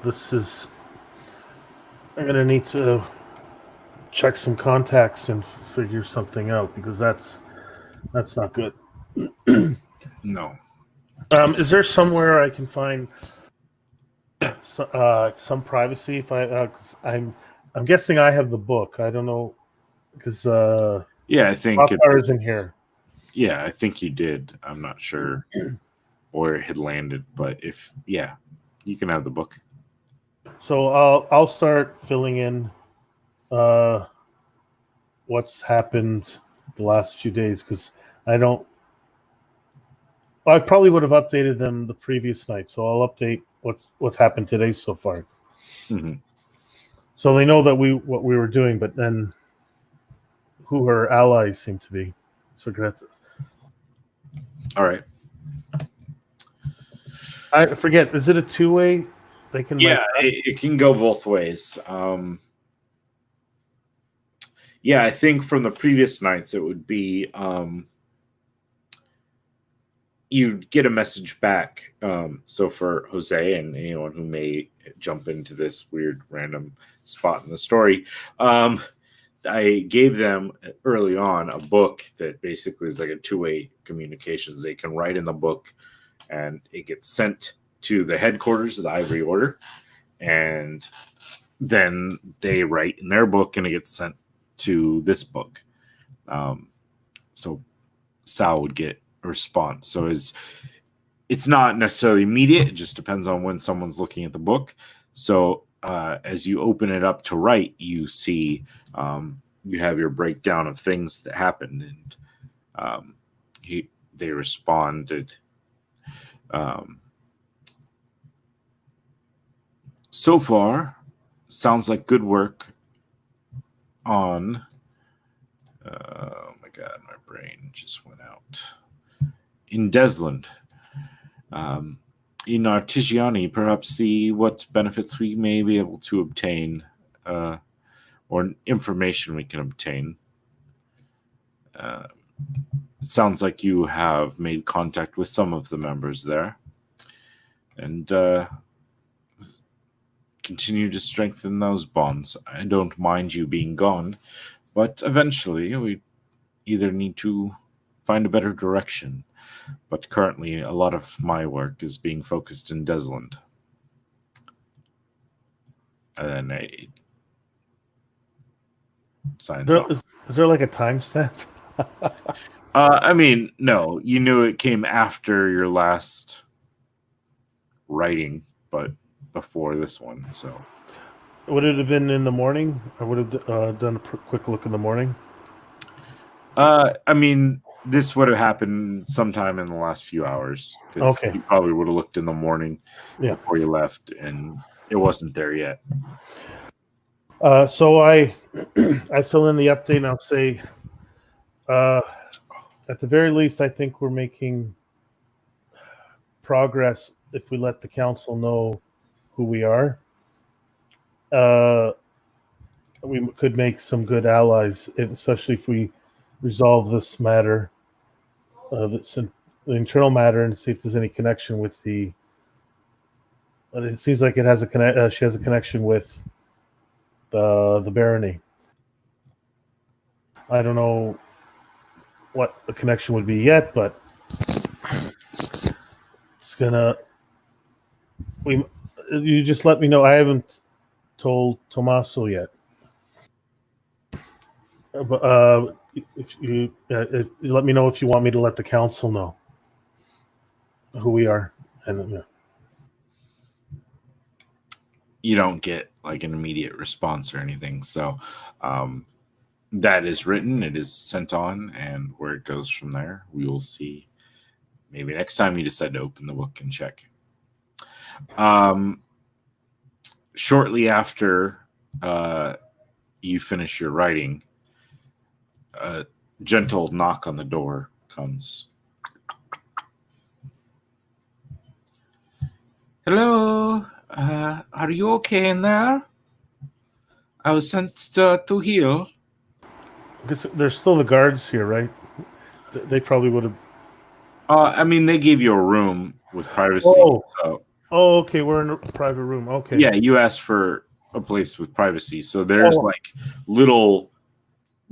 This is. I'm gonna need to check some contacts and figure something out because that's not good. No. Is there somewhere I can find some privacy? If I'm guessing I have the book. I don't know because Yeah, I think is in here. Yeah, I think you did. I'm not sure where it had landed, but you can have the book. So I'll start filling in what's happened the last few days because I don't. I probably would have updated them the previous night, so I'll update what's happened today so far. Mm-hmm. So they know that what we were doing, but then who her allies seem to be. So all right. I forget. Is it a two-way? They can. It can go both ways. I think from the previous nights it would be you'd get a message back. So for Jose and anyone who may jump into this weird random spot in the story, I gave them early on a book that basically is like a two-way communications. They can write in the book and it gets sent to the headquarters of the Ivory Order, and then they write in their book and it gets sent to this book. So Sal would get a response. So it's not necessarily immediate. It just depends on when someone's looking at the book. So as you open it up to write, you see you have your breakdown of things that happened, and they responded. So far, sounds like good work on. Oh my god, my brain just went out. In Desland. In Artigiani, perhaps see what benefits we may be able to obtain, or information we can obtain. It sounds like you have made contact with some of the members there, and continue to strengthen those bonds. I don't mind you being gone, but eventually we either need to find a better direction. But currently, a lot of my work is being focused in Desland. And then signs off. Is there like a timestamp? I mean, no. You knew it came after your last writing, but before this one. So, Would it have been in the morning? I would have done a quick look in the morning. I mean, this would have happened sometime in the last few hours. Okay. You probably would have looked in the morning before you left, and it wasn't there yet. So I fill in the update and I'll say, at the very least, I think we're making progress if we let the council know who we are. We could make some good allies, especially if we resolve this matter, the internal matter, and see if there's any connection with the. But it seems like it has she has a connection with the barony. I don't know what the connection would be yet, but it's gonna. You just let me know. I haven't told Tommaso yet. But if you let me know if you want me to let the council know who we are, and you don't get like an immediate response or anything. So that is written, it is sent on, and where it goes from there, we will see. Maybe next time you decide to open the book and check. Shortly after you finish your writing, a gentle knock on the door comes. Hello, are you okay in there? I was sent to heal. Because there's still the guards here, right? They probably would have. I mean, they gave you a room with privacy. Oh. So. Oh, okay. We're in a private room. Okay. Yeah, you asked for a place with privacy. So there's like little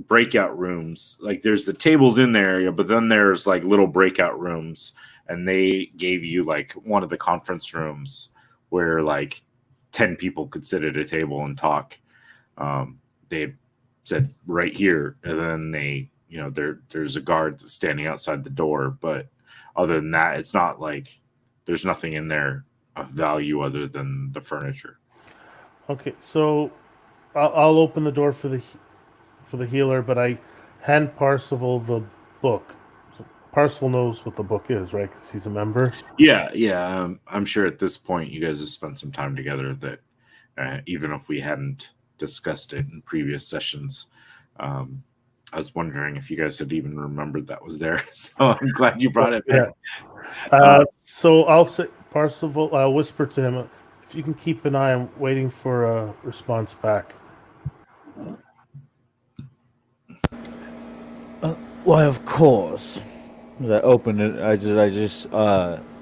breakout rooms. Like there's the tables in the area, but then there's like little breakout rooms. And they gave you like one of the conference rooms where like 10 people could sit at a table and talk. They said right here, and then they, you know, there's a guard that's standing outside the door. But other than that, it's not like there's nothing in there of value other than the furniture. Okay, so I'll open the door for the healer, but I hand Parsival the book. So Parsival knows what the book is, right? Because he's a member. Yeah. I'm sure at this point you guys have spent some time together. That even if we hadn't discussed it in previous sessions, I was wondering if you guys had even remembered that was there. So I'm glad you brought it back. Yeah. So I'll say, Parsival, I'll whisper to him, if you can keep an eye, I'm waiting for a response back. Why, of course. As I open it, I just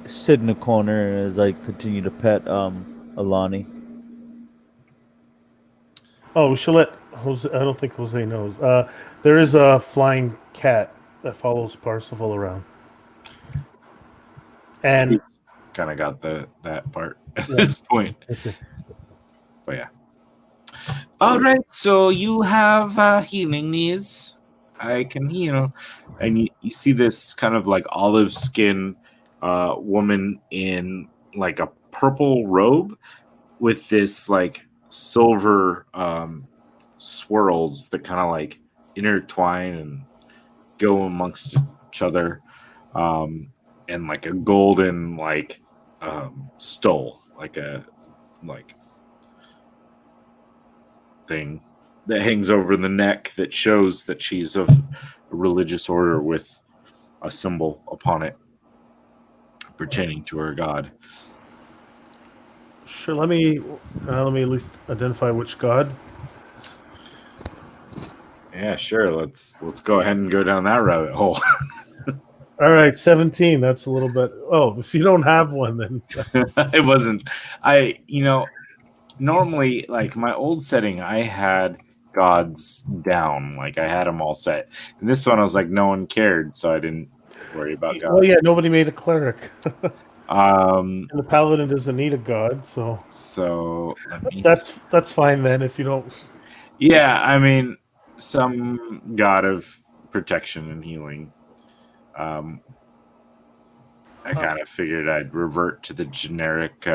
sit in the corner as I continue to pet Alani. Oh, we should let Jose. I don't think Jose knows. There is a flying cat that follows Parsival around, and He's kind of got that part at this point. Okay. But yeah. All right. So you have healing needs. I can heal, and you see this kind of like olive skin woman in like a purple robe with this like silver swirls that kind of like intertwine and go amongst each other, and like a golden like stole, like a thing that hangs over the neck that shows that she's of a religious order with a symbol upon it pertaining to her god. Sure. Let me at least identify which god. Yeah, sure. Let's go ahead and go down that rabbit hole. All right, 17. That's a little bit. Oh, if you don't have one, then It wasn't. Normally, like my old setting, I had gods down. Like I had them all set. And this one, I was like, no one cared, so I didn't worry about gods. Well, yeah, nobody made a cleric. And the paladin doesn't need a god, so that's fine then. If you don't. Yeah, I mean, some god of protection and healing. I kind of figured I'd revert to the generic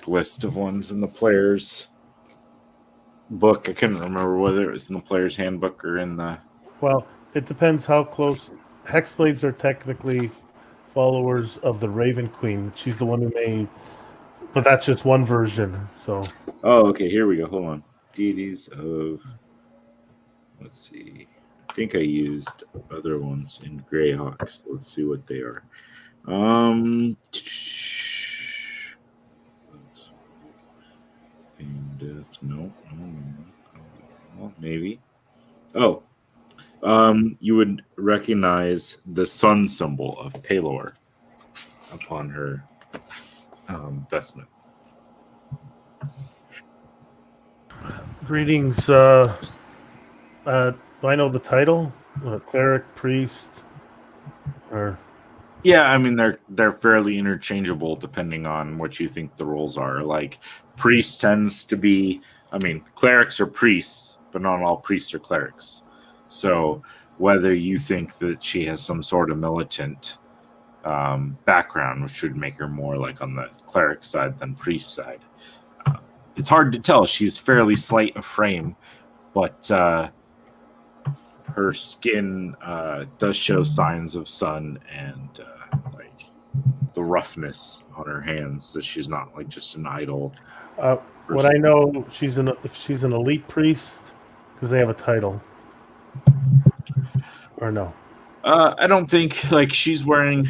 list of ones in the player's book. I couldn't remember whether it was in the player's handbook or in the... Well, it depends how close. Hexblades are technically followers of the Raven Queen. She's the one who made... But that's just one version, so... Oh, okay, here we go. Hold on. Deities of... Let's see. I think I used other ones in Greyhawks. Let's see what they are. Pain, death, no. Well, maybe. Oh. You would recognize the sun symbol of Pelor upon her vestment. Greetings. Do I know the title? Cleric, priest, or... Yeah, I mean they're fairly interchangeable depending on what you think the roles are. Like priest tends to be, I mean, clerics are priests, but not all priests are clerics. So whether you think that she has some sort of militant background, which would make her more like on the cleric side than priest side. It's hard to tell. She's fairly slight of frame, but her skin does show signs of sun and like the roughness on her hands. So she's not like just an idle. What I know, if she's an elite priest, because they have a title, or no? I don't think like she's wearing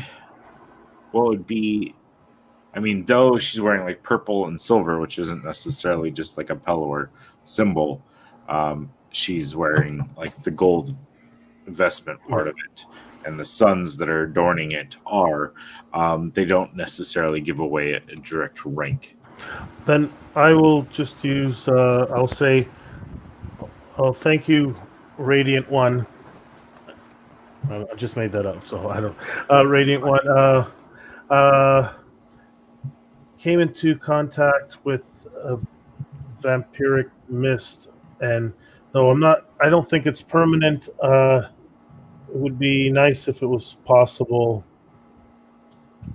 what would be. I mean, though she's wearing like purple and silver, which isn't necessarily just like a Pelor symbol. She's wearing like the gold vestment part of it, and the suns that are adorning it are. They don't necessarily give away a direct rank. Then I will just use. I'll say, "Oh, thank you, Radiant One." I just made that up, so I don't. Radiant One came into contact with a vampiric mist, and though I don't think it's permanent. It would be nice if it was possible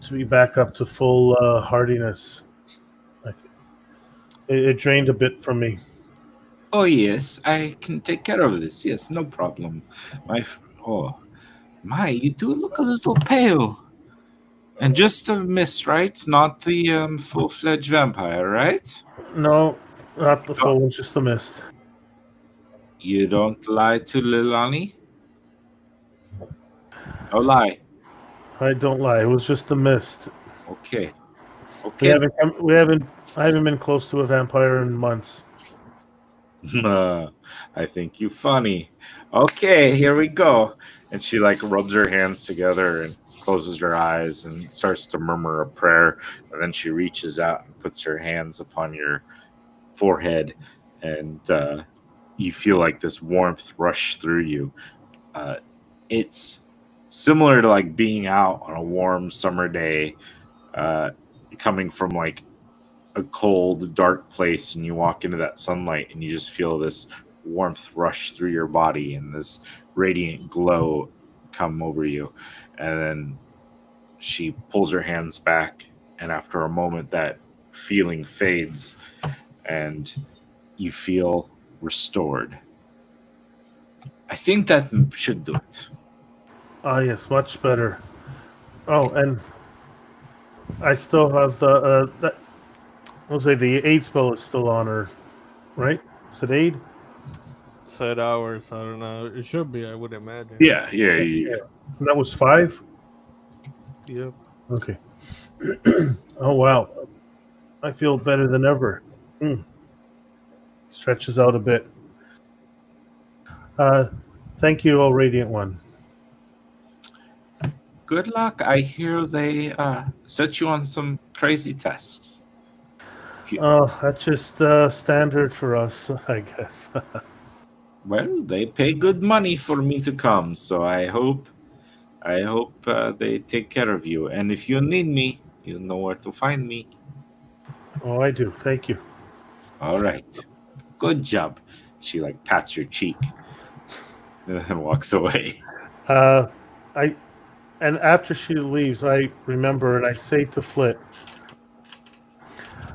to be back up to full hardiness. It drained a bit from me. Oh yes, I can take care of this. Yes, no problem. You do look a little pale. And just a mist, right? Not the full-fledged vampire, right? No, not the full one, just the mist. You don't lie to Lilani? No lie. I don't lie. It was just the mist. Okay. I haven't been close to a vampire in months. I think you funny. Okay, here we go. And she like rubs her hands together and closes her eyes and starts to murmur a prayer. And then she reaches out and puts her hands upon your forehead, and you feel like this warmth rush through you. It's similar to like being out on a warm summer day, coming from like a cold, dark place, and you walk into that sunlight and you just feel this warmth rush through your body and this radiant glow come over you. And then she pulls her hands back, and after a moment that feeling fades and you feel restored. I think that should do it. Ah, yes, much better. Oh, and I still have the I'll say the aid spell is still on her, right? Is it aid? Set hours. I don't know. It should be. I would imagine. Yeah. And that was 5? Yep. Okay. Oh, wow. I feel better than ever. Stretches out a bit. Thank you, O Radiant One. Good luck. I hear they set you on some crazy tests. Oh, that's just standard for us, I guess. Well, they pay good money for me to come, so I hope they take care of you. And if you need me, you know where to find me. Oh, I do. Thank you. All right. Good job. She like pats your cheek and then walks away. And after she leaves, I remember and I say to Flit,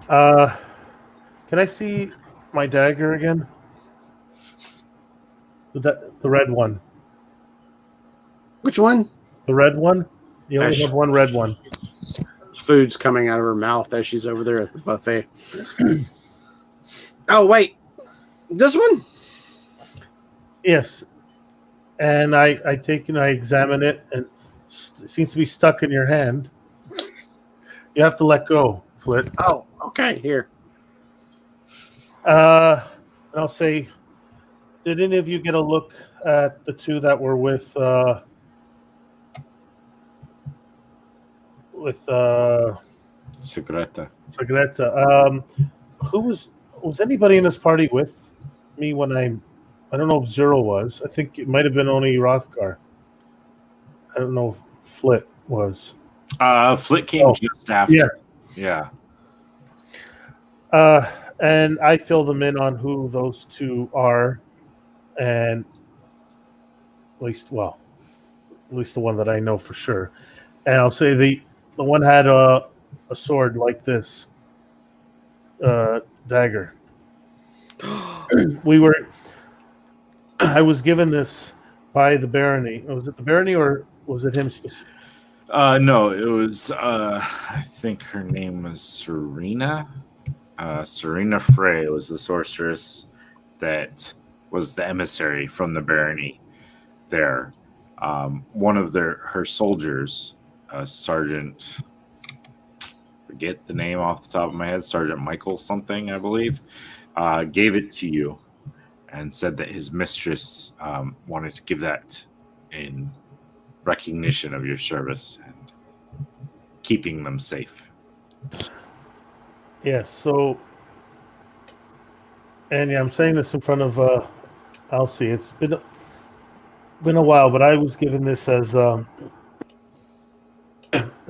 can I see my dagger again? The red one. Which one? The red one? You only have one red one. Food's coming out of her mouth as she's over there at the buffet. Oh, wait. This one? Yes. And I take and I examine it, and it seems to be stuck in your hand. You have to let go, Flit. Oh, okay. Here. I'll say, did any of you get a look at the two that were with Segreta? Who was anybody in this party with me when I don't know if Zero was. I think it might have been only Rothgar. I don't know if Flit was. Flit came just after. Yeah. And I fill them in on who those two are, and at least the one that I know for sure. And I'll say the one had a sword like this, dagger. I was given this by the barony. Was it the barony or was it him? No, it was. I think her name was Serena. Serena Frey was the sorceress that was the emissary from the barony. There, one of her soldiers, Sergeant. Forget the name off the top of my head. Sergeant Michael something, I believe, gave it to you and said that his mistress wanted to give that in recognition of your service and keeping them safe. Yes. So, and yeah, I'm saying this in front of Elsie. It's been a while, but I was given this as a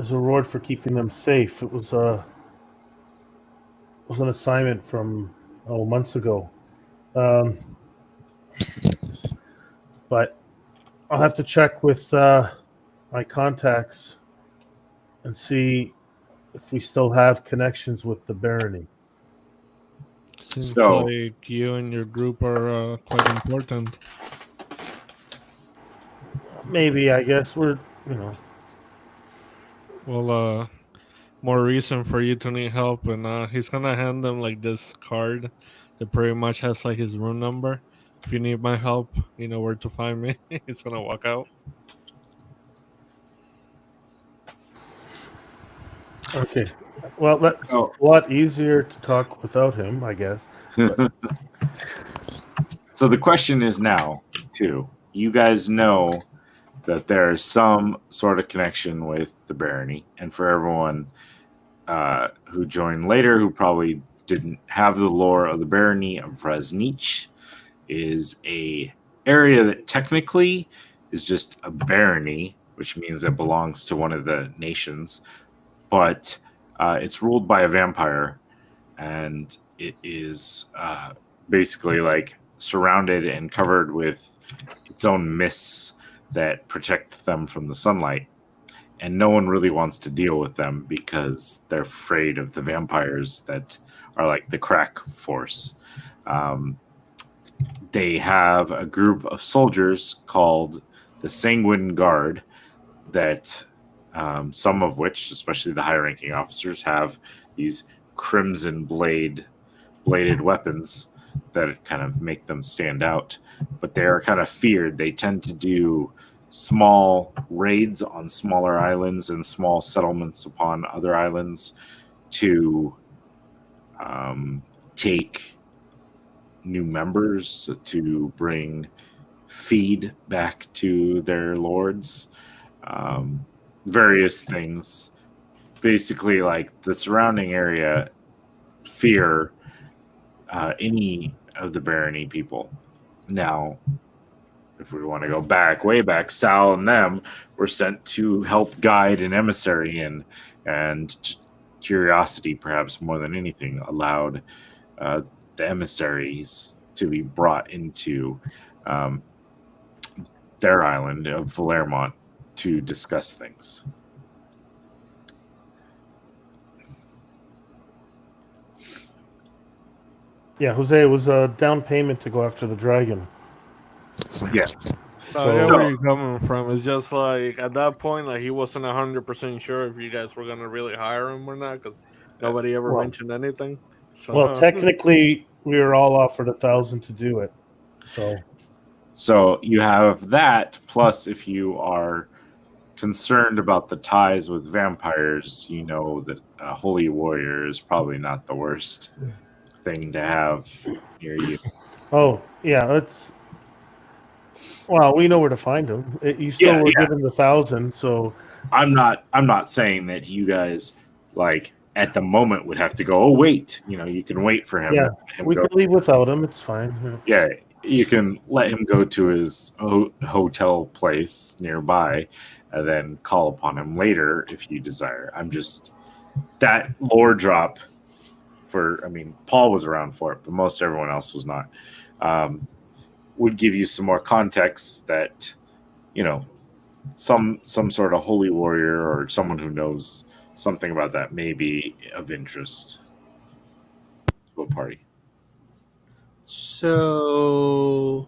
reward for keeping them safe. It was an assignment from months ago. But I'll have to check with my contacts and see if we still have connections with the barony. Seems So- like you and your group are quite important. Maybe, I guess we're, Well, more reason for you to need help, and he's gonna hand them like this card that pretty much has like his room number. If you need my help, you know where to find me. He's gonna walk out. okay. Well, that's Oh. a lot easier to talk without him, I guess. So the question is now, too. You guys know that there's some sort of connection with the barony, and for everyone who joined later, who probably didn't have the lore of the barony of Resnich, is a area that technically is just a barony, which means it belongs to one of the nations, but it's ruled by a vampire, and it is basically like surrounded and covered with its own mists that protect them from the sunlight. And no one really wants to deal with them because they're afraid of the vampires that are like the crack force. They have a group of soldiers called the Sanguine Guard that some of which, especially the high-ranking officers, have these crimson bladed weapons that kind of make them stand out. But they are kind of feared. They tend to do small raids on smaller islands and small settlements upon other islands to take new members, to bring feed back to their lords, various things. Basically, like the surrounding area fear any of the barony people. Now, if we want to go back, way back, Sal and them were sent to help guide an emissary in, and curiosity, perhaps more than anything, allowed the emissaries to be brought into their island of Valermont to discuss things. Yeah, Jose, it was a down payment to go after the dragon. Yeah. I get where you're coming from. It's just like at that point, like he wasn't 100% sure if you guys were gonna really hire him or not, because nobody ever mentioned anything. So, Well, technically, we were all offered 1,000 to do it. So you have that, plus if you are concerned about the ties with vampires, you know that a holy warrior is probably not the worst thing to have near you. Oh, yeah, well, we know where to find him. You still were given the 1,000, so I'm not saying that you guys like at the moment would have to go, oh wait, you can wait for him. yeah, we can leave without him. It's fine. Yeah, you can let him go to his hotel place nearby and then call upon him later if you desire. I'm just that lore drop Paul was around for it, but most everyone else was not. Would give you some more context that, some sort of holy warrior or someone who knows something about that may be of interest to a party. So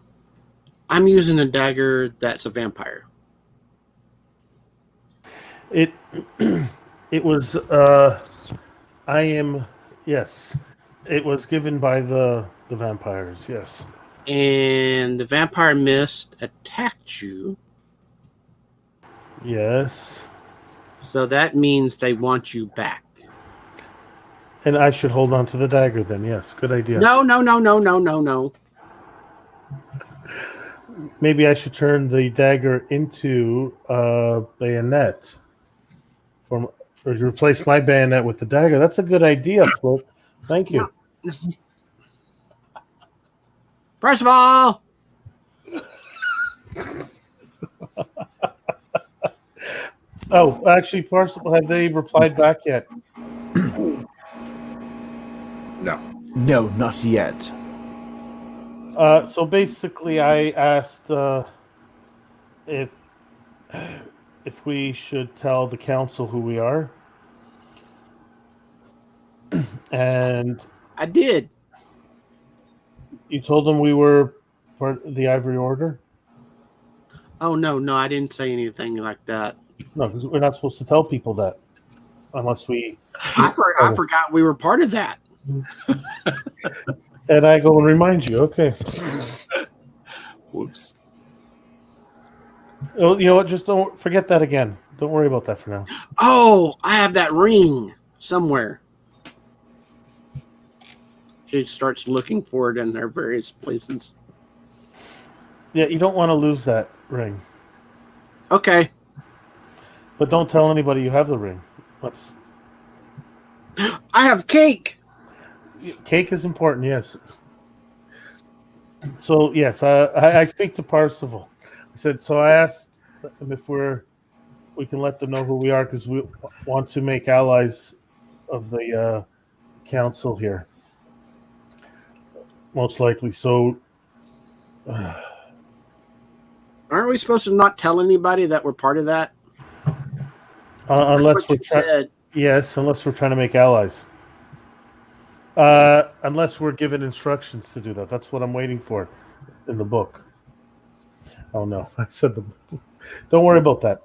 I'm using a dagger that's a vampire. It it was yes. It was given by the vampires, yes. And the vampire mist attacked you. Yes. So that means they want you back. And I should hold on to the dagger then, yes. Good idea. No. Maybe I should turn the dagger into a bayonet. Or replace my bayonet with the dagger. That's a good idea, Flip. Thank you. First of all, Oh, actually, Parcel, have they replied back yet? No. No, not yet. So basically, I asked if we should tell the council who we are, and I did. you told them we were part of the Ivory Order. Oh no, I didn't say anything like that. No, because we're not supposed to tell people that unless we. I forgot we were part of that. And I go and remind you. Okay. Whoops. Oh, you know what? Just don't forget that again. Don't worry about that for now. Oh, I have that ring somewhere. She starts looking for it in their various places. Yeah, you don't want to lose that ring, Okay. but don't tell anybody you have the ring. Let's. I have cake. Cake is important, yes. So yes, I speak to Parsifal. I said so. I asked them if we can let them know who we are because we want to make allies of the council here, most likely. So Aren't we supposed to not tell anybody that we're part of that? unless we're trying, yes, unless we're trying to make allies. Unless we're given instructions to do that. That's what I'm waiting for in the book. Oh no, I said the book. Don't worry about that.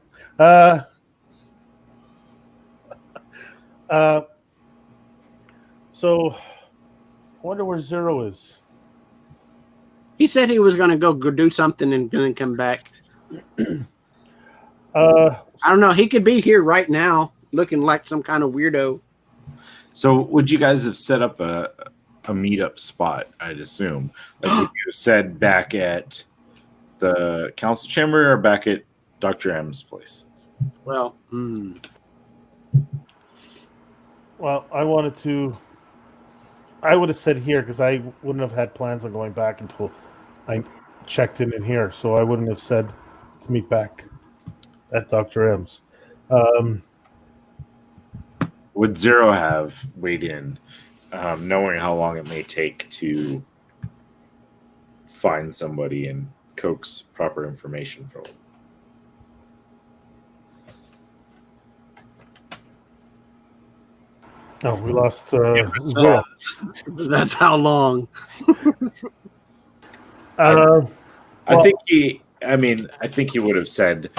So I wonder where Zero is. He said he was going to go do something and then come back. I don't know. He could be here right now looking like some kind of weirdo. So would you guys have set up a meetup spot, I'd assume? Like would you have said back at the council chamber or back at Dr. M's place? Well, Well, I would have said here because I wouldn't have had plans on going back until I checked in here. So I wouldn't have said to meet back at Dr. M's. Would Zero have weighed in, knowing how long it may take to find somebody and coax proper information from them? Oh, we lost Zero. that's how long. I think he would have said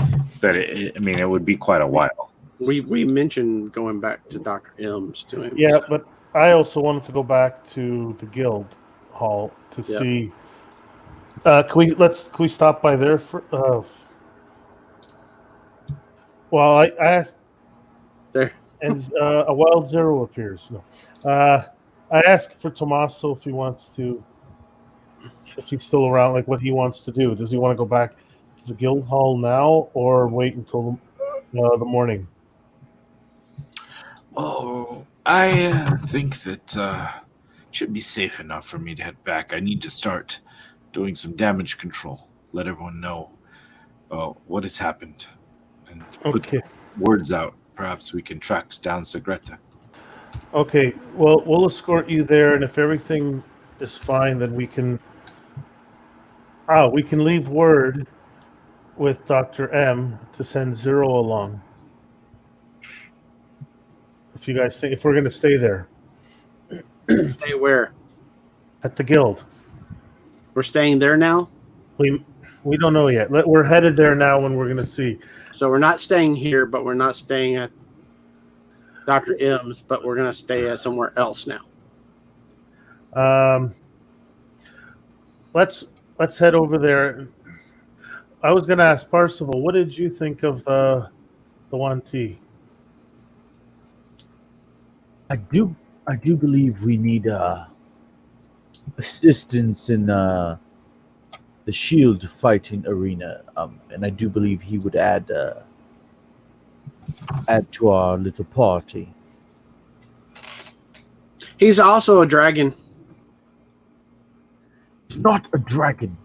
that it would be quite a while. We mentioned going back to Dr. M's to him. Yeah, but I also wanted to go back to the guild hall to see. Can we stop by there for? Well, I asked There. and a wild Zero appears. No, I asked for Tommaso if he wants to, if he's still around, like what he wants to do. Does he want to go back to the guild hall now or wait until the morning? Oh, I think that should be safe enough for me to head back. I need to start doing some damage control. Let everyone know what has happened and put words out. Perhaps we can track down Segreta. Okay, well, we'll escort you there, and if everything is fine, then we can leave word with Dr. M to send Zero along. If you guys think, if we're going to stay there Stay where? at the guild, We're staying there now? we don't know yet. We're headed there now when we're going to see. So we're not staying here, but we're not staying at Dr. M's, but we're going to stay at somewhere else now. Let's head over there. I was going to ask Parsival, what did you think of the Wanti? I do believe we need assistance in the shield fighting arena, and I do believe he would add to our little party. He's also a dragon. He's not a dragon.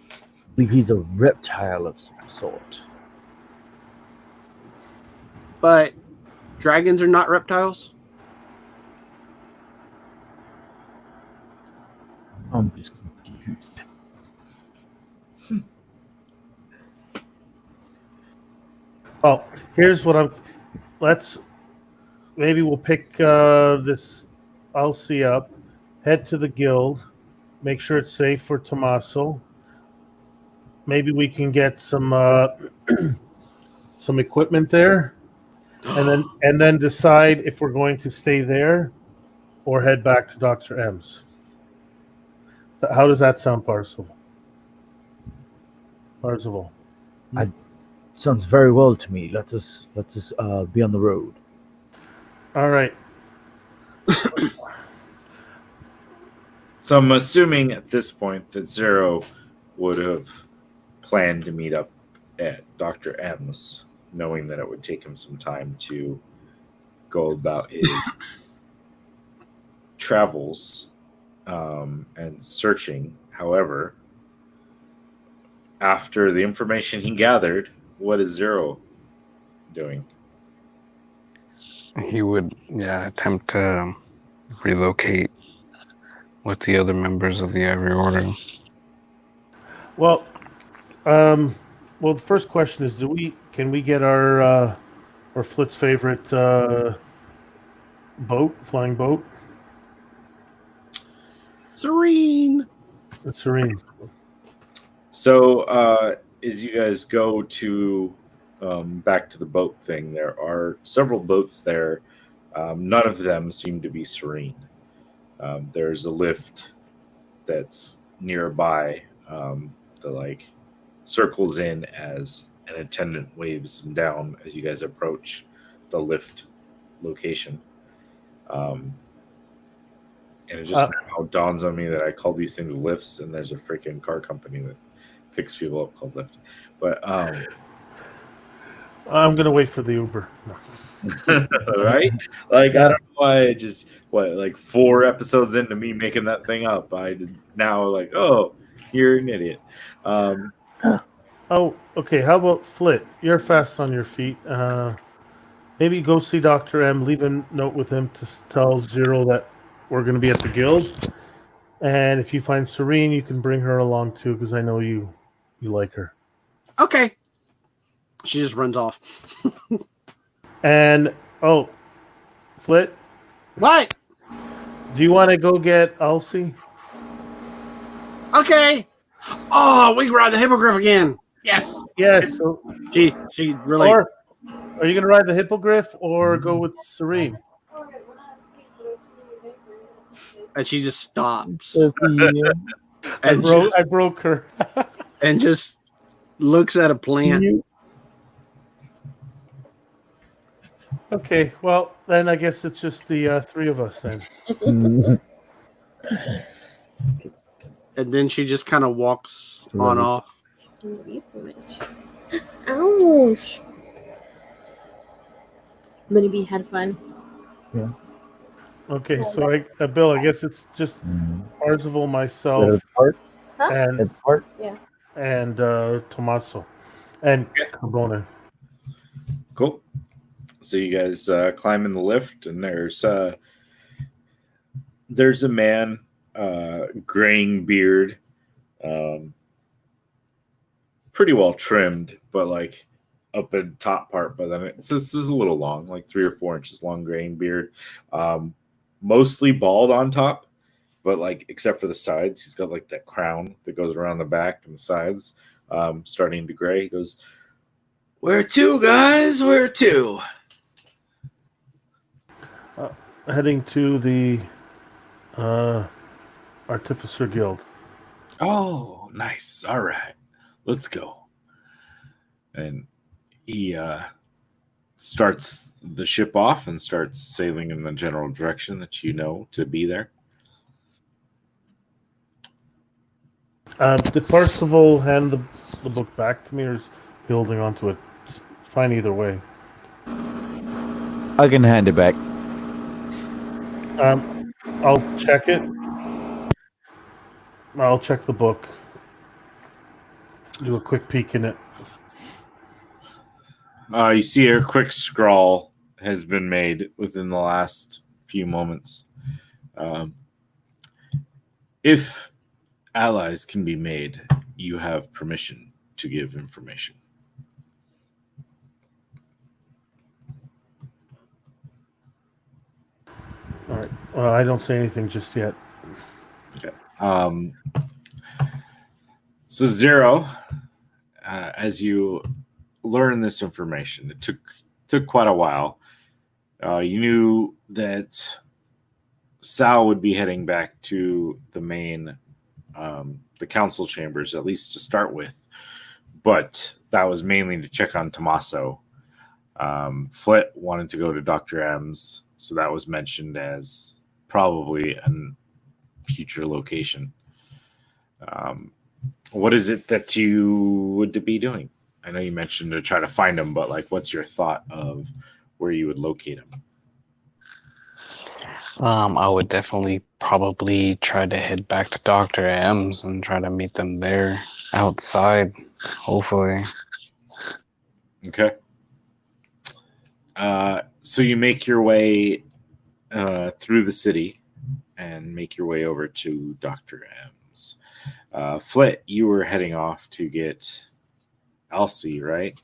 I believe he's a reptile of some sort. But dragons are not reptiles? I'm just confused. Well, here's what maybe we'll pick this Elsie up, head to the guild, make sure it's safe for Tommaso. Maybe we can get some some equipment there, and then decide if we're going to stay there or head back to Dr. M's. So how does that sound, Parsival? Sounds very well to me. Let us be on the road. All right. So I'm assuming at this point that Zero would have planned to meet up at Dr. M's, knowing that it would take him some time to go about his travels and searching. However, after the information he gathered, what is Zero doing? He would, attempt to relocate with the other members of the Ivory Order. Well, the first question is: can we get our Flit's favorite flying boat? Serene. It's Serene. So, as you guys go to back to the boat thing, there are several boats there. None of them seem to be Serene. There's a lift that's nearby that circles in as an attendant waves them down as you guys approach the lift location. And it just now dawns on me that I call these things lifts, and there's a freaking car company that picks people up called Lyft. But I'm gonna wait for the Uber. No. Right? I don't know why. Just 4 episodes into me making that thing up, I did now oh, you're an idiot. Oh, okay. How about Flit? You're fast on your feet. Maybe go see Dr. M. Leave a note with him to tell Zero that we're going to be at the guild. And if you find Serene, you can bring her along too, because I know you like her. Okay. She just runs off. And Flit, What? do you want to go get Elsie? Okay. Oh, we can ride the hippogriff again. Yes. Yes. So, She really. or are you going to ride the hippogriff or go with Serene? And she just stops I broke her. and just looks at a plant. Okay, well, then I guess it's just the 3 of us then. And then she just kind of walks on off. Ouch. Maybe had fun. Yeah. Okay, so Bill, I guess it's just Parzival, myself, and Tommaso, and Carbone. Cool. So you guys climb in the lift, and there's a man, graying beard, pretty well trimmed, but like up in top part. But then this is a little long, like 3 or 4 inches long, graying beard, mostly bald on top, but like except for the sides, he's got like that crown that goes around the back and the sides, starting to gray. He goes, "Where to, guys? Where to?" Heading to the Artificer Guild. Oh, nice. All right, let's go. And he starts the ship off and starts sailing in the general direction that you know to be there. Did Parsival hand the book back to me, or is he holding onto it? It's fine either way. I can hand it back. I'll check it. I'll check the book. Do a quick peek in it. You see a quick scrawl has been made within the last few moments. If allies can be made, you have permission to give information. All right. Well, I don't say anything just yet. Okay. So Zero, as you learn this information, it took quite a while. You knew that Sal would be heading back to the main, the council chambers, at least to start with, but that was mainly to check on Tommaso. Flit wanted to go to Dr. M's, so that was mentioned as probably a future location. What is it that you would be doing? I know you mentioned to try to find him, but like, what's your thought of where you would locate him? I would definitely probably try to head back to Dr. M's and try to meet them there outside, hopefully. Okay. So you make your way through the city and make your way over to Dr. M's. Flit, you were heading off to get Elsie, right?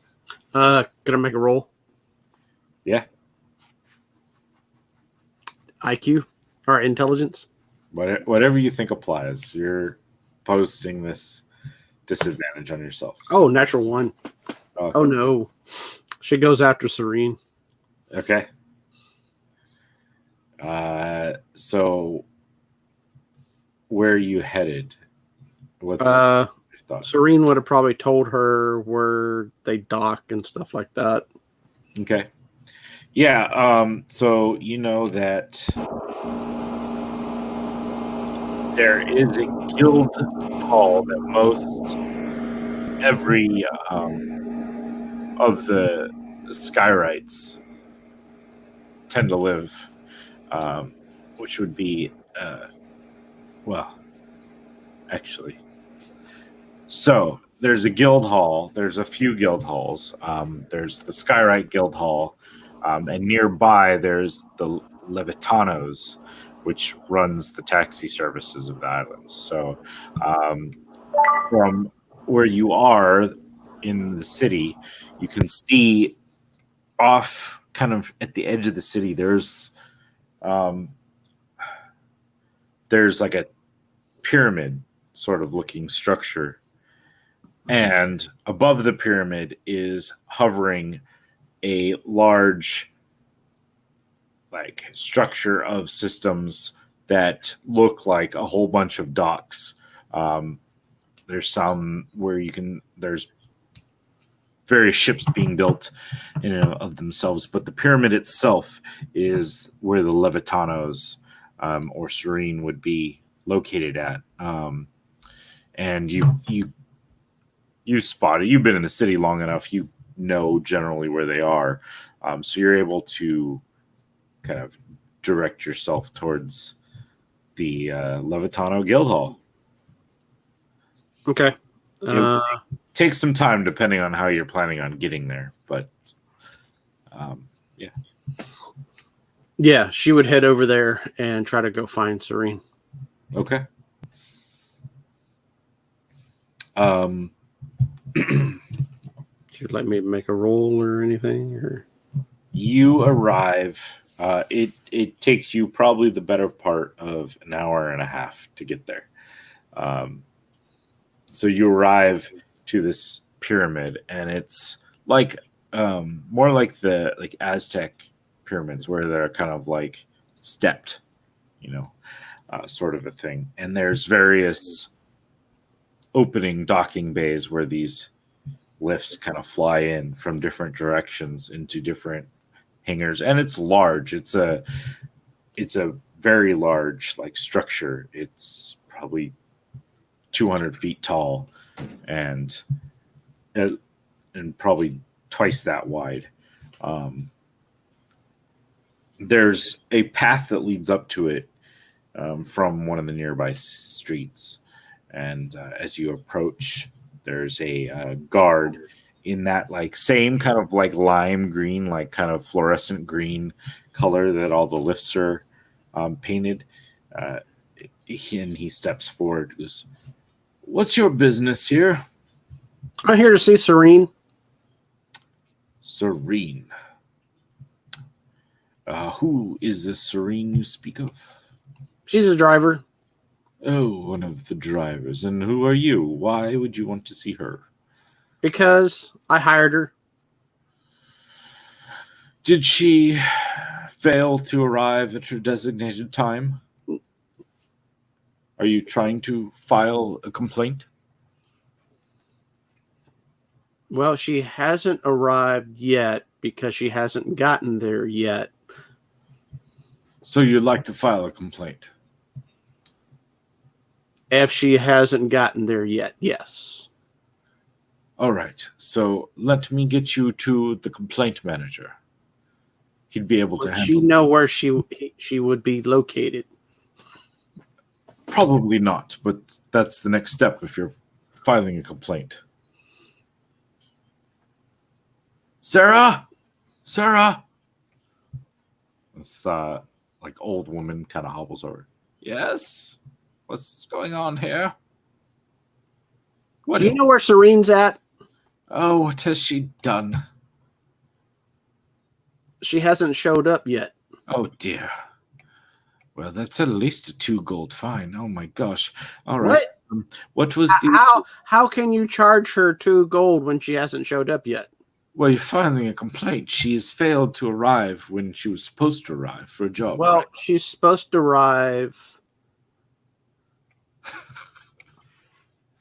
Can I make a roll? Yeah. IQ or intelligence? Whatever you think applies. You're posting this disadvantage on yourself. So. Oh, natural 1. Okay. Oh, no. She goes after Serene. Okay. So where are you headed? What's your thought? Serene would have probably told her where they dock and stuff like that. Okay. Yeah, so you know that there is a guild hall that most every of the Skyrites tend to live, which would be, well, actually. So there's a guild hall. There's a few guild halls. There's the Skyrite Guild Hall, and nearby there's the Levitanos, which runs the taxi services of the islands. So from where you are in the city, you can see off kind of at the edge of the city, there's like a pyramid sort of looking structure. And above the pyramid is hovering a large like structure of systems that look like a whole bunch of docks. There's some where there's various ships being built of themselves, but the pyramid itself is where the Levitanos or Serene would be located at. And you spot it. You've been in the city long enough. You know generally where they are. So you're able to kind of direct yourself towards the Levitano Guild Hall. Okay. It takes some time depending on how you're planning on getting there, but yeah. Yeah, she would head over there and try to go find Serene. Okay. Should you like me to make a roll or anything? Or You arrive. It takes you probably the better part of an hour and a half to get there. So you arrive to this pyramid, and it's like more like the Aztec pyramids, where they're kind of like stepped, sort of a thing. And there's various opening docking bays where these lifts kind of fly in from different directions into different hangars, and it's large. It's a very large structure. It's probably 200 feet tall, and probably twice that wide. There's a path that leads up to it from one of the nearby streets, and as you approach, there's a guard in that same kind of lime green, kind of fluorescent green color that all the lifts are painted. And he steps forward. Goes, "What's your business here?" I'm here to see Serene. Serene. Who is this Serene you speak of? She's a driver. Oh, one of the drivers. And who are you? Why would you want to see her? Because I hired her. Did she fail to arrive at her designated time? Are you trying to file a complaint? Well, she hasn't arrived yet because she hasn't gotten there yet. So you'd like to file a complaint? If she hasn't gotten there yet, yes. All right. So let me get you to the complaint manager. He'd be able to Would handle. she know where she would be located? Probably not, but that's the next step if you're filing a complaint. Sarah! Sarah! This old woman kind of hobbles over. Yes? What's going on here? What? Do you know where Serene's at? Oh, what has she done? She hasn't showed up yet. Oh dear. Well, that's at least a 2 gold fine. Oh my gosh. All right. What was the... How can you charge her 2 gold when she hasn't showed up yet? Well, you're filing a complaint. She has failed to arrive when she was supposed to arrive for a job. Well, right? she's supposed to arrive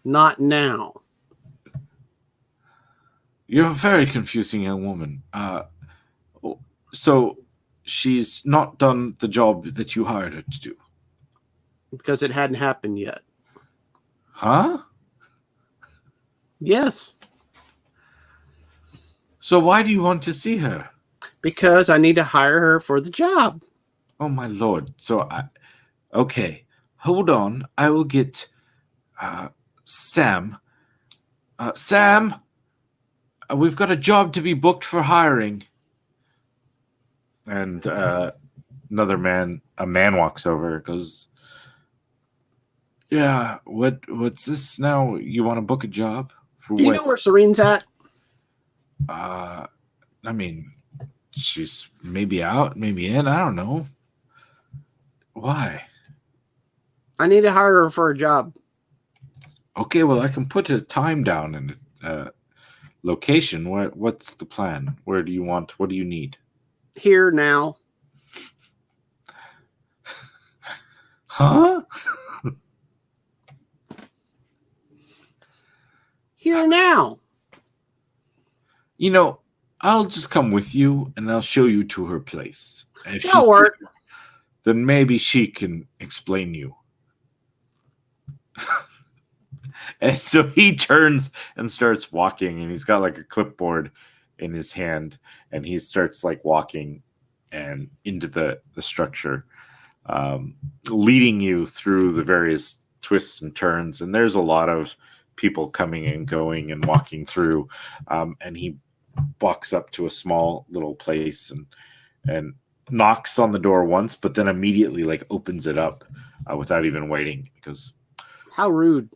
not now. You're a very confusing young woman. So she's not done the job that you hired her to do? Because it hadn't happened yet. Huh? Yes. So why do you want to see her? Because I need to hire her for the job. Oh, my lord. So, okay. Hold on. I will get Sam. Sam, we've got a job to be booked for hiring. And a man walks over, goes, yeah, what's this now? You want to book a job? For Do you what? know where Serene's at? I mean, she's maybe out, maybe in. I don't know. Why? I need to hire her for a job. Okay, well, I can put a time down and location. What's the plan? Where do you want? What do you need? Here now. Huh? Here now. You know, I'll just come with you and I'll show you to her place. If That'll work. Then maybe she can explain you. And so he turns and starts walking, and he's got a clipboard in his hand, and he starts walking and into the structure, leading you through the various twists and turns. And there's a lot of people coming and going and walking through, and he walks up to a small little place and knocks on the door once, but then immediately opens it up without even waiting. He goes, How rude.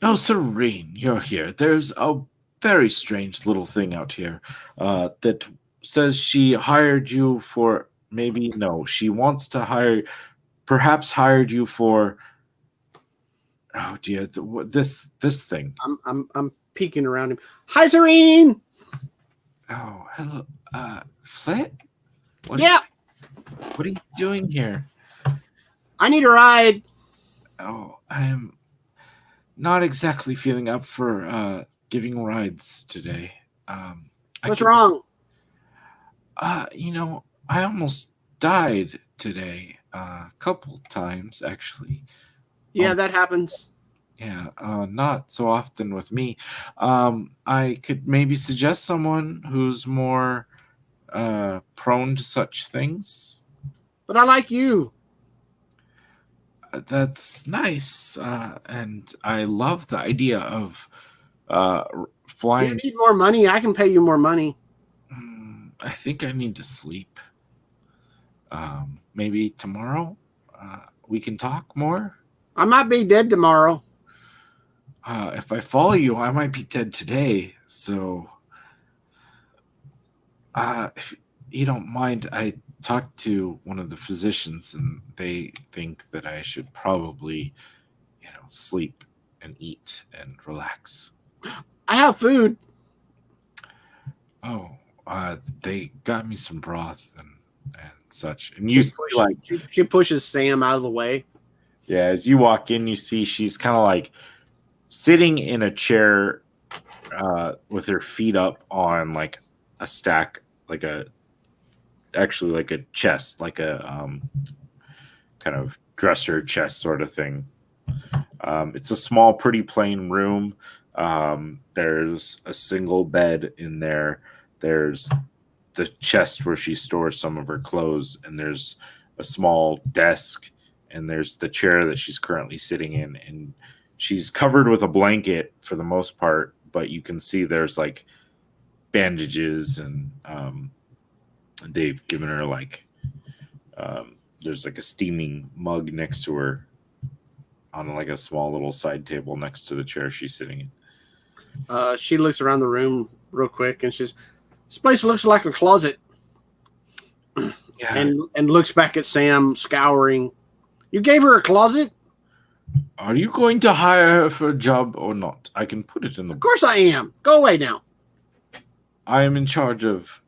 "Oh, Serene, you're here. There's a very strange little thing out here that says she hired you for maybe no, she wants to perhaps hired you for. Oh dear, this thing. I'm peeking around him. Hi, Serene. Oh, hello, Flit. Yeah, What are you doing here? I need a ride. Oh, I'm not exactly feeling up for giving rides today. What's wrong? I almost died today a couple times actually. Yeah, that happens. Yeah, not so often with me. I could maybe suggest someone who's more prone to such things. But I like you. That's nice, and I love the idea of You flying. need more money. I can pay you more money. I think I need to sleep. Maybe tomorrow we can talk more. I might be dead tomorrow. If I follow you, I might be dead today. So, if you don't mind, I talked to one of the physicians, and they think that I should probably, sleep and eat and relax. I have food. Oh, they got me some broth and such. And you see, like, she pushes Sam out of the way. Yeah, as you walk in, you see she's kind of like sitting in a chair with her feet up on like a stack, like a chest, like a kind of dresser chest sort of thing. It's a small, pretty plain room. There's a single bed in there. There's the chest where she stores some of her clothes, and there's a small desk, and there's the chair that she's currently sitting in, and she's covered with a blanket for the most part, but you can see there's like bandages, and they've given her like there's like a steaming mug next to her on like a small little side table next to the chair she's sitting in. She looks around the room real quick, and she's, this place looks like a closet. Yeah. And looks back at Sam, scouring. You gave her a closet? Are you going to hire her for a job or not? I can put it in the. Of course I am. Go away now. I am in charge of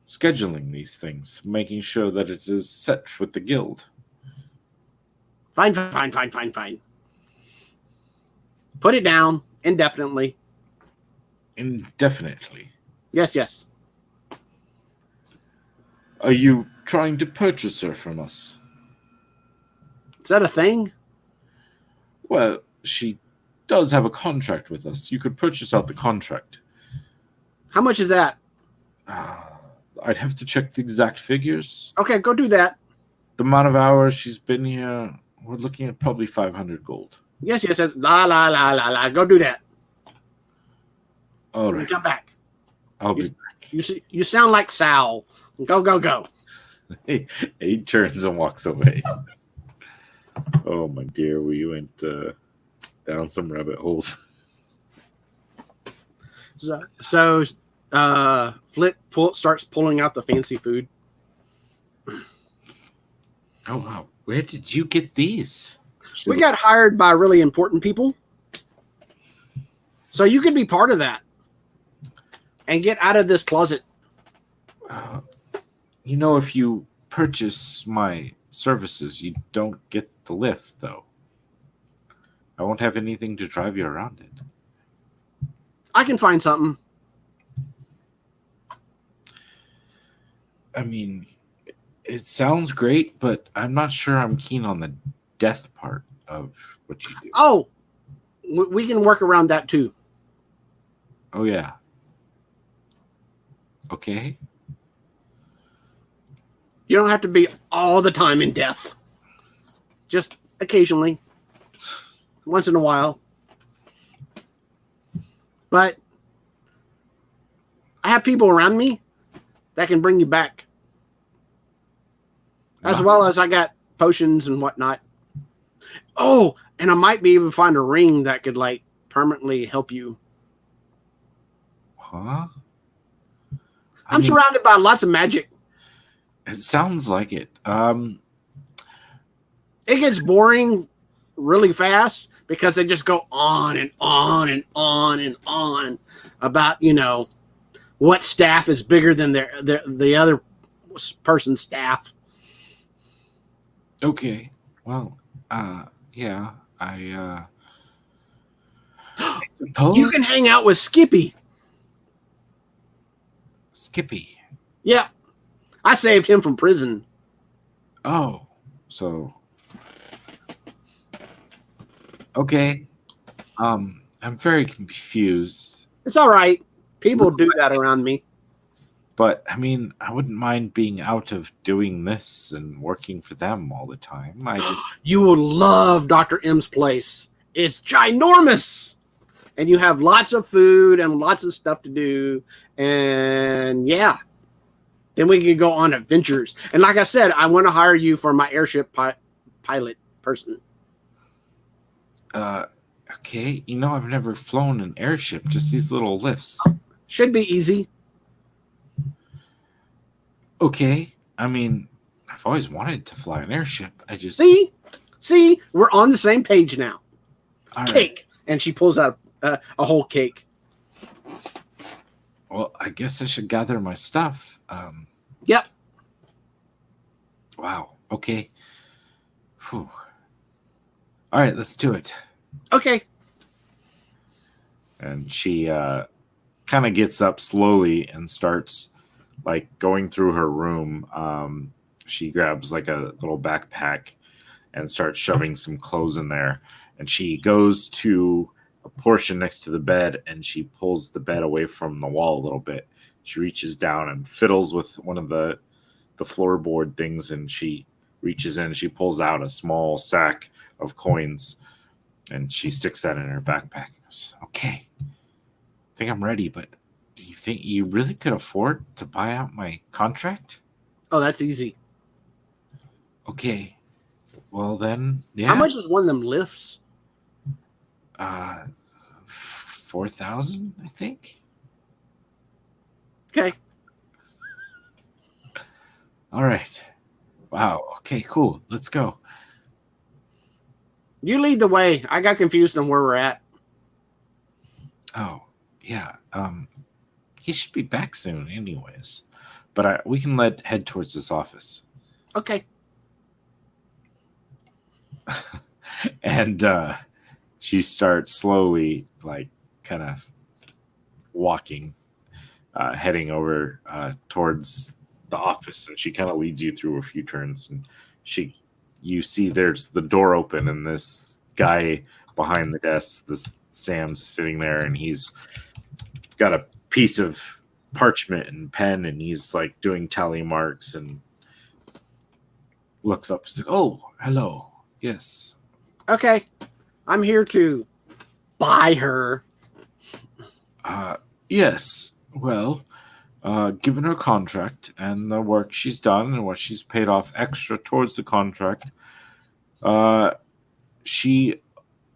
scheduling these things, making sure that it is set with the guild. Fine. Put it down indefinitely. Indefinitely. Yes. Are you trying to purchase her from us? Is that a thing? Well, she does have a contract with us. You could purchase out the contract. How much is that? I'd have to check the exact figures. Okay, go do that. The amount of hours she's been here, we're looking at probably 500 gold. Yes. La. Go do that. All right. Come back. I'll be back. You sound like Sal. Go. He turns and walks away. Oh my dear, we went down some rabbit holes. So Flit starts pulling out the fancy food. Oh wow, where did you get these? We got hired by really important people. So you could be part of that and get out of this closet. If you purchase my services, you don't get the lift, though. I won't have anything to drive you around it. I can find something. I mean, it sounds great, but I'm not sure I'm keen on the death part of what you do. Oh, we can work around that too. Oh, yeah. Okay. You don't have to be all the time in death. Just occasionally. Once in a while. But I have people around me that can bring you back. As well as I got potions and whatnot. Oh, and I might be able to find a ring that could like permanently help you. Huh? I'm surrounded by lots of magic. It sounds like it. It gets boring really fast because they just go on and on and on and on about, what staff is bigger than the other person's staff. Okay. Well, yeah, I suppose You can hang out with Skippy. Skippy. Yeah. I saved him from prison. Oh, so okay. I'm very confused. It's all right. People do that around me. But I mean, I wouldn't mind being out of doing this and working for them all the time. You will love Dr. M's place. It's ginormous. And you have lots of food and lots of stuff to do. And yeah. Then we can go on adventures. And like I said, I want to hire you for my airship pilot person. Okay. I've never flown an airship, just these little lifts. Should be easy. Okay. I mean, I've always wanted to fly an airship. I just See, we're on the same page now. All right. Cake. And she pulls out a whole cake. Well, I guess I should gather my stuff. Yep. Wow. Okay. Whew. All right, let's do it. Okay. And she kind of gets up slowly and starts like going through her room. She grabs like a little backpack and starts shoving some clothes in there. And she goes to a portion next to the bed and she pulls the bed away from the wall a little bit. She reaches down and fiddles with one of the floorboard things, and she reaches in and she pulls out a small sack of coins and she sticks that in her backpack. Goes, okay, I think I'm ready, but do you think you really could afford to buy out my contract? Oh, that's easy. Okay. Well then, yeah. How much is one of them lifts? 4,000, I think. Okay. All right. Wow. Okay, cool. Let's go. You lead the way. I got confused on where we're at. Oh, yeah. He should be back soon anyways. But we can head towards this office. Okay. And she starts slowly, like, kind of walking, heading over towards the office, and she kind of leads you through a few turns, and you see there's the door open, and this guy behind the desk, this Sam's sitting there, and he's got a piece of parchment and pen, and he's like doing tally marks, and looks up. He's like, "Oh, hello. Yes. Okay. I'm here to buy her. Yes. Well, given her contract and the work she's done and what she's paid off extra towards the contract, she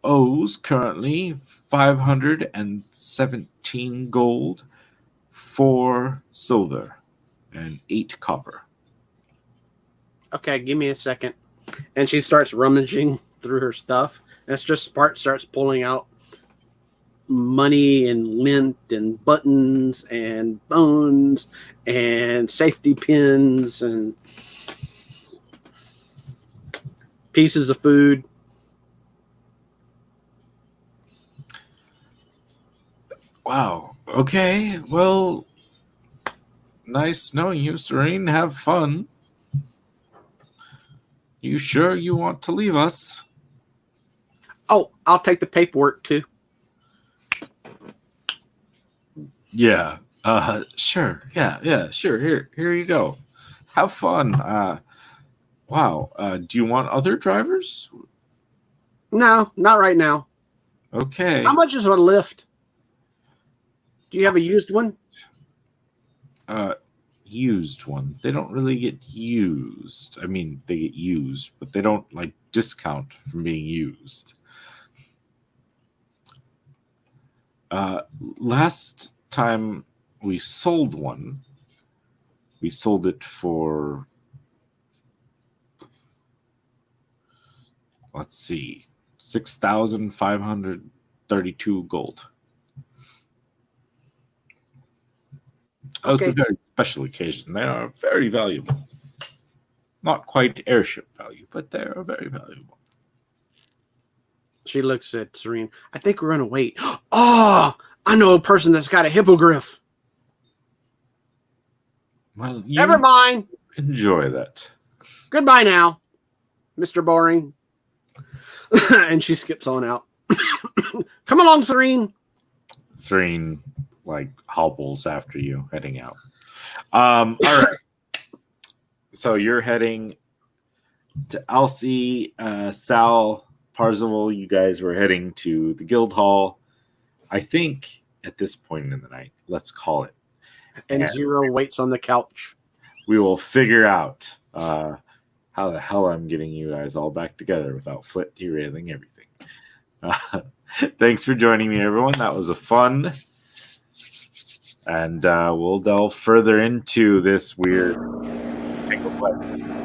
owes currently 517 gold, 4 silver, and 8 copper. Okay, give me a second. And she starts rummaging through her stuff. And starts pulling out money and lint and buttons and bones and safety pins and pieces of food. Wow. Okay. Well, nice knowing you, Serene. Have fun. You sure you want to leave us? Oh, I'll take the paperwork too. Yeah. Sure. Yeah, sure. Here you go. Have fun. Wow. Do you want other drivers? No, not right now. Okay. How much is a lift? Do you have a used one? Used one. They don't really get used. I mean, they get used, but they don't like discount from being used. Last time we sold one, we sold it for, let's see, 6,532 gold. That was a very special occasion. They are very valuable. Not quite airship value, but they are very valuable. She looks at Serene. I think we're gonna wait. Oh, I know a person that's got a hippogriff. Well, you Never mind. enjoy that. Goodbye now, Mr. Boring. And she skips on out. Come along, Serene. Serene like hobbles after you, heading out. All right. So you're heading to Alcy, Sal, Parzival. You guys were heading to the guild hall. I think at this point in the night, let's call it. And Zero waits on the couch. We will figure out how the hell I'm getting you guys all back together without Flit derailing everything. Thanks for joining me, everyone. That was a fun. And we'll delve further into this weird single player.